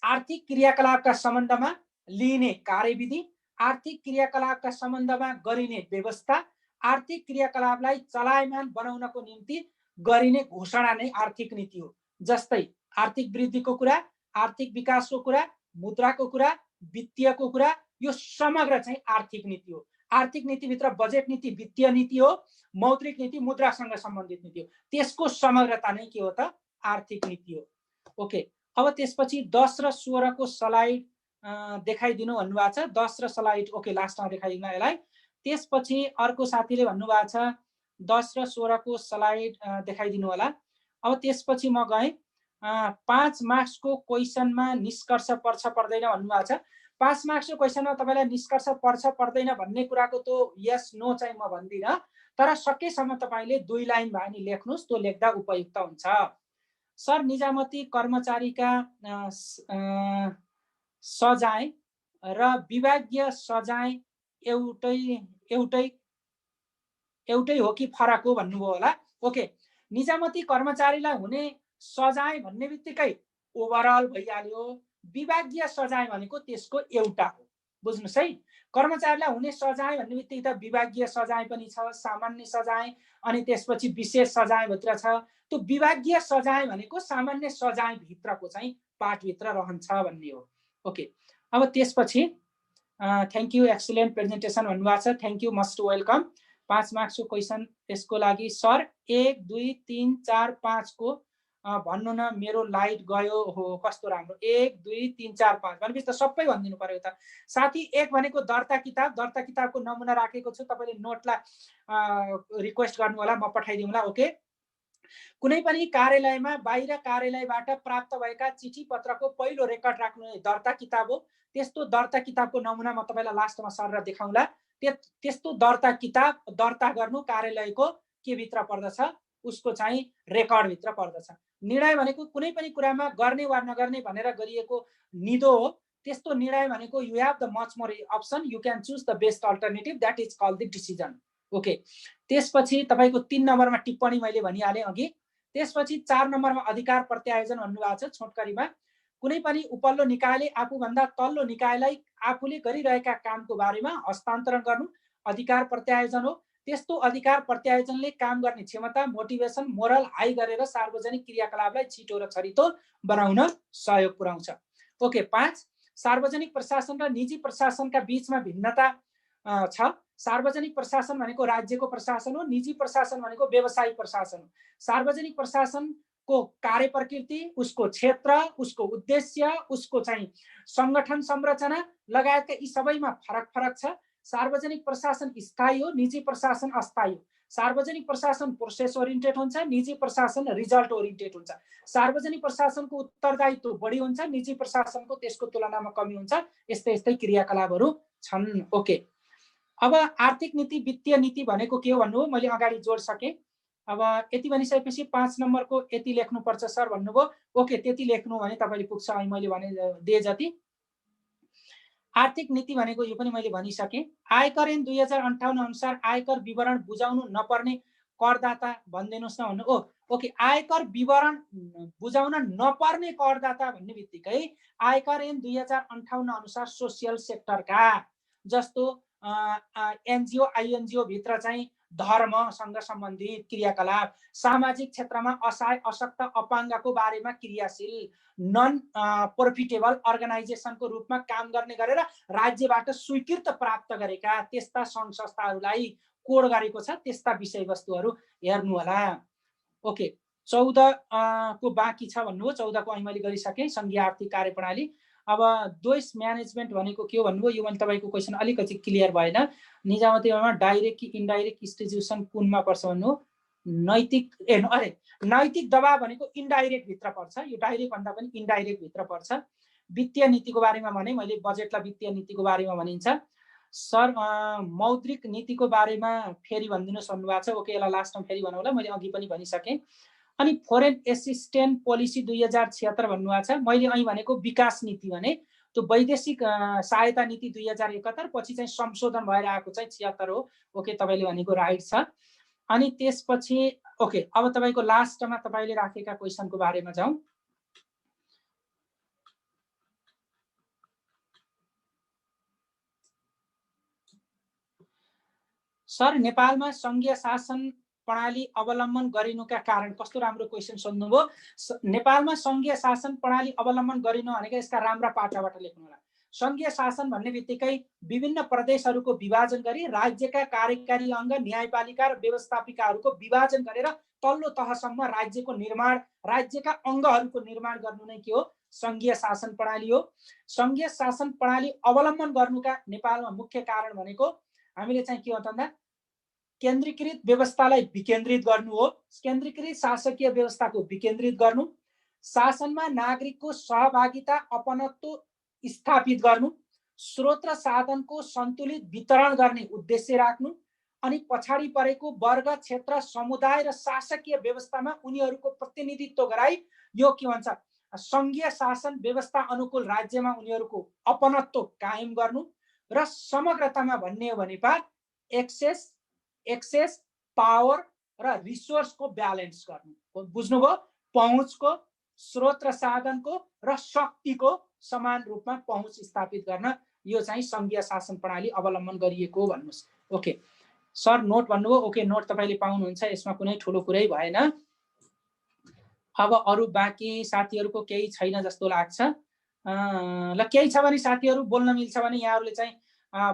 आर्थिक क्रियाकलापका सम्बन्धमा लिइने कार्यविधि आर्थिक क्रियाकलापका सम्बन्धमा गरिने व्यवस्था आर्थिक क्रियाकलापलाई चलायमान बनाउनको निम्ति गरिने घोषणा नै आर्थिक नीति हो। जस्तै आर्थिक वृद्धिको कुरा आर्थिक विकासको कुरा मुद्राको कुरा वित्तीयको कुरा यो समग्र चाहिँ आर्थिक नीति हो। आर्थिक नीतिभित्र बजेट नीति वित्तीय नीति हो मौद्रिक नीति मुद्रासँग सम्बन्धित नीति हो। त्यसको समग्रता नै के हो त आर्थिक नीति हो। ओके अब त्यसपछि 10 र 16 को स्लाइड देखाइदिनु भन्नुभएको छ। 10 र स्लाइड ओके लास्टमा देखाइदिनु यसलाई। त्यसपछि अर्को साथीले भन्नुभएको छ 10 र 16 को स्लाइड देखाइदिनु होला। अब त्यसपछि म गएँ 5 मार्क्सको क्वेशनमा निष्कर्ष पर्छ पर्दैन भन्नुभएको छ। 5 मार्क्सको क्वेशनमा तपाईलाई निष्कर्ष पर्छ पर्दैन भन्ने कुराको त यस नो चाहिँ म भन्दिन, तर सकेसम्म तपाईले 2 लाइन भए नि लेख्नुस्, त्यो लेख्दा उपयुक्त हुन्छ। सर निजामती कर्मचारीका सजाय र विभागीय सजाय एउटै हो कि फरक हो भन्नुभयो होला। ओके निजामती कर्मचारीलाई हुने सजाय भन्ने बित्तिकै ओभरअल भइहाल्यो। विभागीय सजाय भनेको त्यसको एउटा हो। बुझ्नुस् है। कर्मचारीलाई हुने सजाय भन्ने बित्तिकै त विभागीय सजाय पनि छ सामान्य सजाय अनि त्यसपछि विशेष सजाय भित्र छ। त्यो विभागीय सजाय भनेको सामान्य सजाय भित्रको चाहिँ पार्टभित्र रहन्छ भन्ने हो। ओके, अब त्यसपछि थ्याङ्क यू, एक्सिलेन्ट प्रेजेन्टेसन भन्नुभएको छ, थ्याङ्क यू, मस्ट वेलकम। 5 मार्क्सको क्वेसन यसको लागि। सर 1 2 3 4 5 को भन्नु न, मेरो लाइट गयो हो, कस्तो राम्रो। 1 2 3 4 5 भनेपछि त सबै भनिदिनु पर्यो त साथी। 1 भनेको दर्ता किताबको नमुना राखेको छु, तपाईँले नोटलाई रिक्वेस्ट गर्नु होला, म पठाइदिउँला। ओके, कुनै पनि कार्यालयमा बाहिर कार्यालयबाट प्राप्त भएका चिठी पत्रको पहिलो रेकर्ड राख्नु दर्ता किताब हो। त्यस्तो दर्ता किताबको नमुना म तपाईँलाई लास्टमा सरेर देखाउँला। त्यस्तो दर्ता किताब दर्ता गर्नु कार्यालयको के भित्र पर्दछ, उसको चाहिँ रेकर्ड भित्र पर्दछ। निर्णय भनेको कुनै पनि कुरामा गर्ने वा नगर्ने भनेर गरिएको निदो हो। त्यस्तो निर्णय भनेको you have the much more option, you can choose the best alternative, that is called the decision. Okay, त्यसपछि तपाईँको 3 नम्बरमा टिप्पणी मैले भनिहालेँ अघि। त्यसपछि 4 नम्बरमा अधिकार प्रत्यायोजन भन्नुभएको छ। छोटकरीमा कुनै पनि उपल्लो निकायले आफूभन्दा तल्लो निकायलाई आफूले गरिरहेका कामको बारेमा हस्तान्तरण गर्नु अधिकार प्रत्यायोजन हो। त्यस्तो अधिकार प्रत्यायोजनले काम गर्ने क्षमता, मोटिभेसन, मोरल हाई गरेर सार्वजनिक क्रियाकलापलाई छिटो र छरितो बनाउन सहयोग पुर्याउँछ। ओके, 5 सार्वजनिक प्रशासन र निजी प्रशासनका बीचमा भिन्नता छ। सार्वजनिक प्रशासन भनेको राज्यको प्रशासन हो, निजी प्रशासन भनेको व्यवसायिक प्रशासन हो। सार्वजनिक प्रशासनको कार्य प्रकृति, उसको क्षेत्र, उसको उद्देश्य, उसको चाहिँ संगठन संरचना लगायतका यी सबैमा फरक छ। सार्वजनिक प्रशासन स्थायी हो, निजी प्रशासन अस्थायी हो। सार्वजनिक प्रशासन प्रोसेस ओरिएन्टेड हुन्छ, निजी प्रशासन रिजल्ट ओरिएन्टेड हुन्छ। सार्वजनिक प्रशासनको उत्तरदायित्व बढी हुन्छ, निजी प्रशासनको त्यसको तुलनामा कमी हुन्छ। यस्तै क्रियाकलापहरू छन्। ओके, अब आर्थिक नीति वित्तीय नीति भनेको के हो भन्नु मैले अगाडि जोडिसकेँ। अब यति भनिसकेपछि 5 नम्बरको यति लेख्नुपर्छ सर भन्नुभयो। ओके, त्यति लेख्नु भने तपाईँले पुग्छ। अहिले मैले भने दिए जति आर्थिक नीति भनेको यो पनि मैले भनिसकेँ। आयकर ऐन 2058 अनुसार आयकर विवरण बुझाउनु नपर्ने करदाता भनिदिनुहोस् न भन्नु। ओके, आयकर विवरण बुझाउन नपर्ने करदाता भन्ने बित्तिकै आयकर ऐन 2058 अनुसार सोसियल सेक्टरका जस्तो एनजिओ आइएनजिओ भित्र चाहिँ धर्मसँग सम्बन्धित क्रियाकलाप, सामाजिक क्षेत्रमा असहाय अशक्त अपाङ्गको बारेमा क्रियाशील नन प्रोफिटेबल अर्गनाइजेसनको रूपमा काम गर्ने गरेर राज्यबाट स्वीकृत प्राप्त गरेका त्यस्ता सङ्घ संस्थाहरूलाई कोड गरेको छ। त्यस्ता विषयवस्तुहरू हेर्नु होला। ओके, 14 को बाँकी छ भन्नुभयो। 14 को मैले गरिसकेँ, सङ्घीय आर्थिक कार्यप्रणाली। अब द्वैष म्यानेजमेन्ट भनेको के हो भन्नुभयो। यो भने तपाईँको क्वेसन अलिकति क्लियर भएन। निजामतीमा डाइरेक्ट कि इन्डाइरेक्ट इन्स्टिट्युसन कुनमा पर्छ भन्नु। नैतिक दबाव भनेको इन्डाइरेक्ट भित्र पर्छ, यो डाइरेक्ट भन्दा पनि इन्डाइरेक्ट भित्र पर्छ। वित्तीय नीतिको बारेमा भने मैले बजेटलाई वित्तीय नीतिको बारेमा भनिन्छ। सर मौद्रिक नीतिको बारेमा फेरि भनिदिनुहोस् भन्नुभएको छ। ओके, यसलाई लास्टमा फेरि भनौँला, मैले अघि पनि भनिसकेँ। अनि फरेन एसिस्टेन्ट पोलिसी 2076 भन्नुभएको छ। मैले અહીં भनेको विकास नीति भने त्यो वैदेशिक सहायता नीति 2071 पछि चाहिँ संशोधन भएर आएको चाहिँ 76 हो। ओके, तपाईँले भनेको राइट छ। अनि त्यसपछि ओके, अब तपाईँको लास्टमा तपाईँले राखेका क्वेसनको बारेमा जाउँ। सर नेपालमा सङ्घीय शासन प्रणाली अवलम्बन गरिनुका कारण, कस्तो राम्रो क्वेसन सोध्नुभयो। नेपालमा सङ्घीय शासन प्रणाली अवलम्बन गरिनु भनेको यसका राम्रा पाटाबाट लेख्नु होला। सङ्घीय शासन भन्ने बित्तिकै विभिन्न प्रदेशहरूको विभाजन गरी राज्यका कार्यकारी अङ्ग, न्यायपालिका र व्यवस्थापिकाहरूको विभाजन गरेर तल्लो तहसम्म राज्यको निर्माण, राज्यका अङ्गहरूको निर्माण गर्नु नै के हो, सङ्घीय शासन प्रणाली हो। सङ्घीय शासन प्रणाली अवलम्बन गर्नुका नेपालमा मुख्य कारण भनेको हामीले चाहिँ के हो भन्दा केन्द्रीकृत व्यवस्थालाई विकेन्द्रित गर्नु हो। केन्द्रीकृत शासकीय व्यवस्थाको विकेन्द्रित गर्नु, शासनमा नागरिकको सहभागिता अपनत्व स्थापित गर्नु, स्रोत र साधनको सन्तुलित वितरण गर्ने उद्देश्य राख्नु, अनि पछाडि परेको वर्ग, क्षेत्र, समुदाय र शासकीय व्यवस्थामा उनीहरूको प्रतिनिधित्व गराई यो के भन्छ सङ्घीय शासन व्यवस्था अनुकूल राज्यमा उनीहरूको अपनत्व कायम गर्नु र समग्रतामा भन्ने हो भने एक्सेस पावर र रिसोर्सको ब्यालेन्स गर्नु। बुझ्नुभयो? पहुँचको, स्रोत र साधनको र शक्तिको समान रूपमा पहुँच स्थापित गर्न यो चाहिँ सङ्घीय शासन प्रणाली अवलम्बन गरिएको भन्नुहोस्। ओके सर, नोट भन्नुभयो। ओके, नोट तपाईँले पाउनुहुन्छ, यसमा कुनै ठुलो कुरै भएन। अब अरू बाँकी साथीहरूको केही छैन जस्तो लाग्छ। ल केही छ भने साथीहरू बोल्न मिल्छ भने यहाँहरूले चाहिँ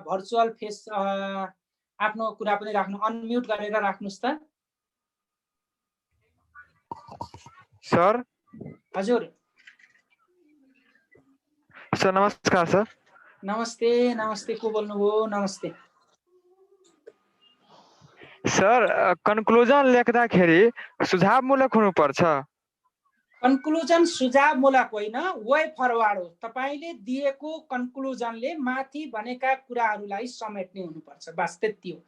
भर्चुअल फेस आफ्नो कुरा पनि राख्नु, अनम्युट गरेर राख्नुहोस् त। सर हजुर सर नमस्कार सर। नमस्ते नमस्ते, को बोल्नुभयो? नमस्ते सर कन्क्लुजन लेख्दाखेरि सुझावमूलक हुनुपर्छ। कन्क्लुजन सुझावमूलक होइन, वे फरवार्ड हो। तपाईले दिएको कन्क्लुजनले माथि भनेका कुराहरूलाई समेट्ने हुनुपर्छ, बस त्यति हो।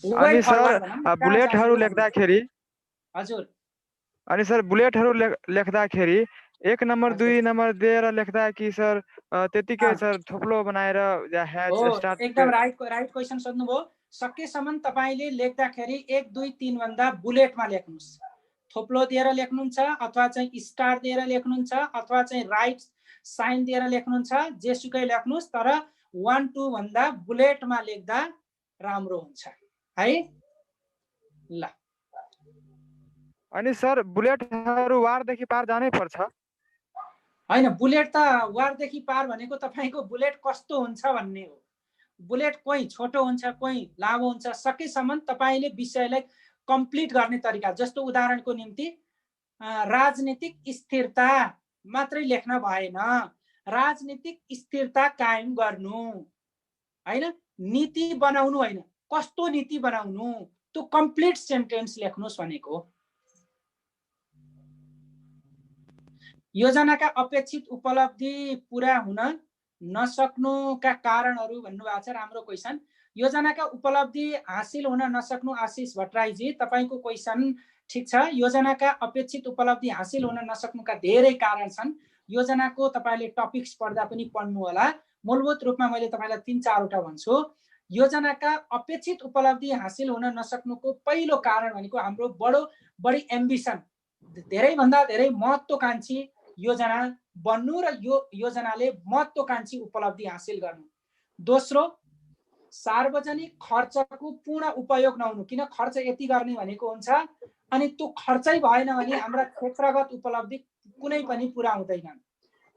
अनि सर बुलेटहरू लेख्दाखेरि हजुर अनि सर बुलेटहरू लेख्दाखेरि 1 नम्बर 2 नम्बर दिएर लेख्दा कि सर त्यतिकै सर थोप्लो बनाएर या हैच स्टार्ट? एकदम राइट क्वेशन सोध्नुभयो। सकेसम्म तपाईले लेख्दाखेरि 1 2 3 भन्दा बुलेटमा लेख्नुस्। थोप्लो दिएर लेख्नुहुन्छ अथवा चाहिँ स्टार दिएर लेख्नुहुन्छ अथवा चाहिँ राइट साइन दिएर लेख्नुहुन्छ, जेसुकै लेख्नुस्, तर 1 2 भन्दा बुलेटमा लेख्दा राम्रो हुन्छ है। ल अनि सर बुलेटहरू वारदेखि पार जानै पर्छ? हैन, बुलेट त वारदेखि पार भनेको तपाईको बुलेट कस्तो हुन्छ भन्ने हो। बुलेट कोही छोटो हुन्छ, कोही लामो हुन्छ। सकेसम्म तपाईले विषयलाई कम्प्लिट गर्ने तरिका, जस्तो उदाहरणको निम्ति राजनीतिक स्थिरता मात्रै लेख्न भएन, राजनीतिक स्थिरता कायम गर्नु हैन, नीति बनाउनु होइन, कस्तो नीति बनाउनु, त्यो कम्प्लिट सेन्टेन्स लेख्नुस् भनेको। योजनाका अपेक्षित उपलब्धि पूरा हुन नसक्नुका कारणहरू भन्नुभएको छ। राम्रो क्वेसन। योजनाका उपलब्धि हासिल हुन नसक्नु, आशिष भट्टराईजी तपाईको क्वेसन ठिक छ। योजनाका अपेक्षित उपलब्धि हासिल हुन नसक्नुका धेरै कारण छन्। योजनाको तपाईले टपिक्स पढ्दा पनि पढ्नु होला। मूलभूत रूपमा मैले तपाईलाई 3-4 वटा भन्छु। योजनाका अपेक्षित उपलब्धि हासिल हुन नसक्नुको पहिलो कारण भनेको हाम्रो बढी एम्बिसन, धेरैभन्दा धेरै महत्त्वकांक्षी योजना बन्नु र यो योजनाले महत्त्वकांक्षी उपलब्धि हासिल गर्नु। दोस्रो, सार्वजनिक खर्चको पूर्ण उपयोग नहुनु, किन खर्च यति गर्ने भनेको हुन्छ अनि त्यो खर्चै भएन भने हाम्रा क्षेत्रगत उपलब्धि कुनै पनि पूरा हुँदैन।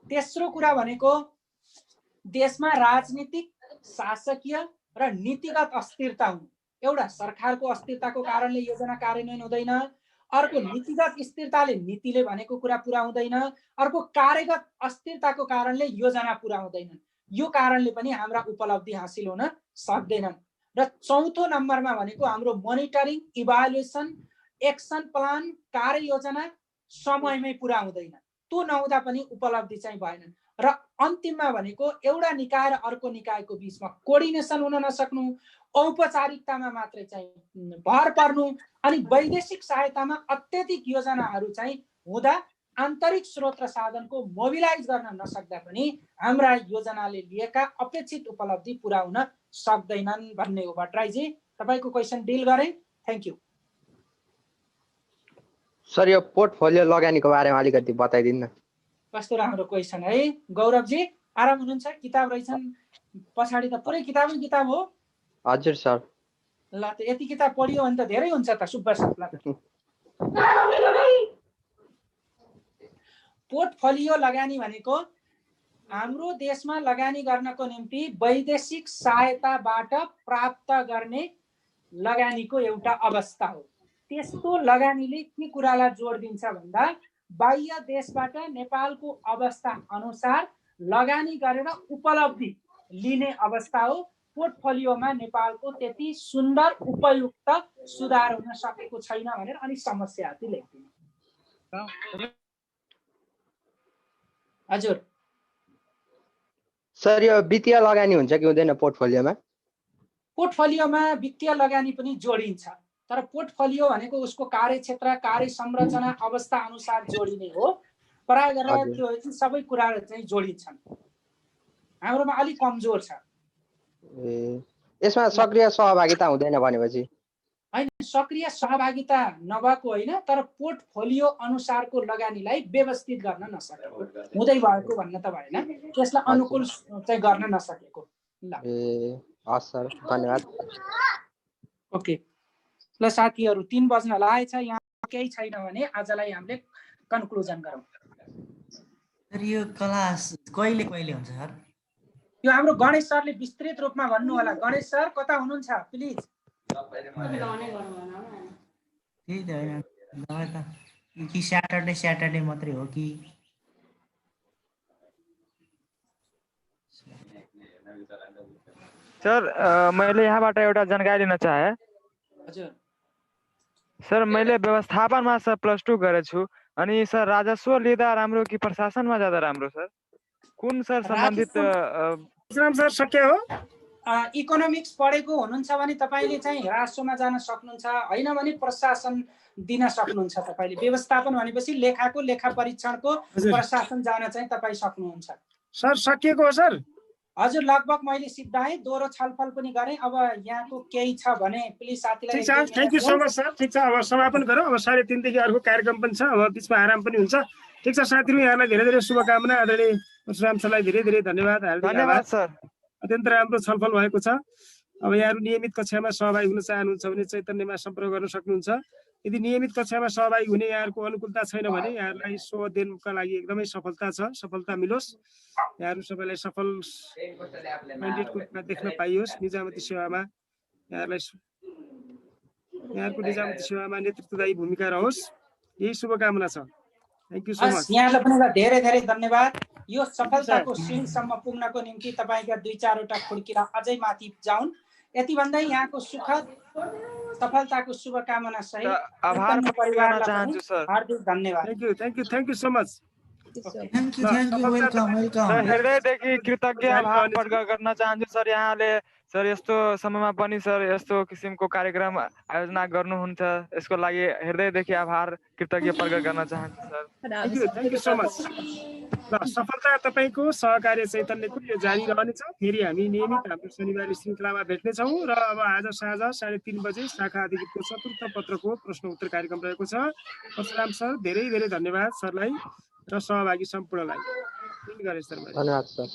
तेस्रो कुरा भनेको देशमा राजनीतिक, शासकीय र नीतिगत अस्थिरता हुनु। एउटा सरकारको अस्थिरताको कारणले योजना कार्यान्वयन हुँदैन, अर्को नीतिगत स्थिरताले नीतिले भनेको कुरा पूरा हुँदैन, अर्को कार्यगत अस्थिरताको कारणले योजना पूरा हुँदैन। यो कारणले पनि हाम्रा उपलब्धि हासिल हुन सक्दैनन्। र चौथो नम्बरमा भनेको हाम्रो मोनिटरिङ, इभ्यालुएसन, एक्सन प्लान, कार्ययोजना समयमै पूरा हुँदैन। त्यो नहुँदा पनि उपलब्धि चाहिँ भएनन्। र अन्तिममा भनेको एउटा निकाय र अर्को निकायको बीचमा कोअर्डिनेसन हुन नसक्नु, औपचारिकतामा मात्रै चाहिँ भर पर्नु अनि वैदेशिक सहायतामा अत्यधिक योजनाहरू चाहिँ हुँदा आन्तरिक स्रोत र साधनको मोबिलाइज गर्न नसक्दा पनि हाम्रा योजनाले लिएका अपेक्षित उपलब्धि पूरा हुन सक्दैनन् भन्ने हो। भट्टराईजी तपाईको क्वेसन डिल गरे। Thank you sir. यो पोर्टफोलियो लगानीको बारेमा अलिकति बताइदिनु न। कस्तो राम्रो क्वेसन है। गौरवजी आराम हुनुहुन्छ? किताब रहेछन् पछाडि त पुरै किताबै किताब हो। हजुर सर। ल त यति किताब पढियो भने त धेरै हुन्छ त सुब्बा सरलाई। पोर्टफोलियो लगानी भनेको हाम्रो देशमा लगानी गर्नको निम्ति वैदेशिक सहायताबाट प्राप्त गर्ने लगानीको एउटा अवस्था हो। त्यस्तो लगानीले के कुरालाई जोड दिन्छ भन्दा बाह्य देशबाट नेपालको अवस्था अनुसार लगानी गरेर उपलब्धि लिने अवस्था हो। पोर्टफोलियोमा नेपालको त्यति सुन्दर उपयुक्त सुधार हुन सकेको छैन भनेर अनि समस्याहरू लेख्दिनु। हजुर सर, यो वित्तीय लगानी हुन्छ कि हुँदैन पोर्टफोलियोमा? पोर्टफोलियोमा वित्तीय लगानी पनि जोडिन्छ, तर पोर्टफोलियो भनेको उसको कार्यक्षेत्र, कार्य संरचना, अवस्था अनुसार जोडिने हो। प्राय गरेर त्यो सबै कुराहरू चाहिँ जोडिन्छन्। हाम्रोमा अलिक कमजोर छ। यसमा सक्रिय सहभागिता हुँदैन भनेपछि? हैन, सक्रिय सहभागिता नभएको होइन, तर पोर्टफोलियो अनुसारको लगानीलाई व्यवस्थित गर्न नसकेको, हुँदै भएको भन्न त भएन, त्यसलाई अनुकूल चाहिँ गर्न नसकेको। ल हस् सर, धन्यवाद। ओके ल साथीहरू 3 बज्न लागेछ, यहाँ केही छैन भने आजलाई हामीले कन्क्लुजन गरौँ। सर यो क्लास कहिले कहिले हुन्छ सर? यो हाम्रो गणेश सरले विस्तृत रूपमा भन्नु होला। गणेश सर कता हुनुहुन्छ प्लिज? त्यही त होइन दबाई त कि स्याटरडे मात्रै हो कि? सर मैले यहाँबाट एउटा जानकारी लिन चाहे। हजुर सर मैले व्यवस्थापनमा सर +2 गरेको छु, अनि सर राजस्व लिँदा राम्रो कि प्रशासनमा ज्यादा राम्रो सर? कुन सर सम्बन्धित सर सक्य हो? इकोनोमिक्स पढेको हुनुहुन्छ भने तपाईँले चाहिँ राजस्वमा जान सक्नुहुन्छ, होइन भने प्रशासन दिन सक्नुहुन्छ। तपाईँले व्यवस्थापन भनेपछि लेखाको लेखा परीक्षणको प्रशासन जान चाहिँ तपाईँ सक्नुहुन्छ। सर सकिएको हो सर? हजुर लगभग मैले सिद्धाएँ, दोहोरो छलफल पनि गरेँ। अब यहाँको केही छ भने प्लिज साथीलाई। ठीक छ, thank you so much sir. ठिक छ, अब समापन गरौँ। अब 3:30 देखि अर्को कार्यक्रम पनि छ, अब बिचमा आराम पनि हुन्छ। ठिक छ साथीहरू, यहाँलाई धेरै धेरै शुभकामना। आदरणीय परशुराम सरलाई धेरै धेरै धन्यवाद। धन्यवाद सर। अत्यन्त राम्रो छलफल भएको छ। अब यहाँहरू नियमित कक्षामा सहभागी हुन चाहनुहुन्छ भने चैतन्यमा सम्पर्क गर्न सक्नुहुन्छ। यदि नियमित कक्षामा सहभागी हुने यहाँहरूको अनुकूलता छैन भने यहाँहरूलाई सो अध्ययनका लागि एकदमै सफलता छ। सफलता मिलोस्, यहाँहरू सबैलाई सफल क्यान्डिडेटको रूपमा देख्न पाइयोस्। निजामती सेवामा यहाँहरूको निजामती सेवामा नेतृत्वदायी भूमिका रहोस्, यही शुभकामना छ। Thank you so much. यहाँलाई पनि धेरै धेरै धन्यवाद। यो सफलताको सिंहसम्म पुग्नको निम्ति तपाईँका 2-4वटा खुड्किला अझै माथि जाउन्, यति भन्दै यहाँको सुखद सफलताको शुभकामना सहित आभार परिवारलाई चाहन्छु सर। हार्दिक धन्यवाद। Thank you so much. Thank you welcome. हृदयदेखि कृतज्ञ आभार प्रकट गर्न चाहन्छु सर। यहाँले सर यस्तो समयमा पनि सर यस्तो किसिमको कार्यक्रम आयोजना गर्नुहुन्छ, यसको लागि हृदयदेखि आभार कृतज्ञ प्रकट गर्न चाहन्छु sir. Thank you so much. ल सफलता तपाईँको सहकार्य चैतन्यको यो जारी रहनेछ। फेरि हामी नियमित हाम्रो शनिबार श्रृङ्खलामा भेट्नेछौँ र अब आज साँझ 3:30 बजे शाखा अधिकृतको चतुर्थ पत्रको प्रश्न उत्तर कार्यक्रम रहेको छ। परशुराम सर धेरै धेरै धन्यवाद सरलाई र सहभागी सम्पूर्णलाई। धन्यवाद सर।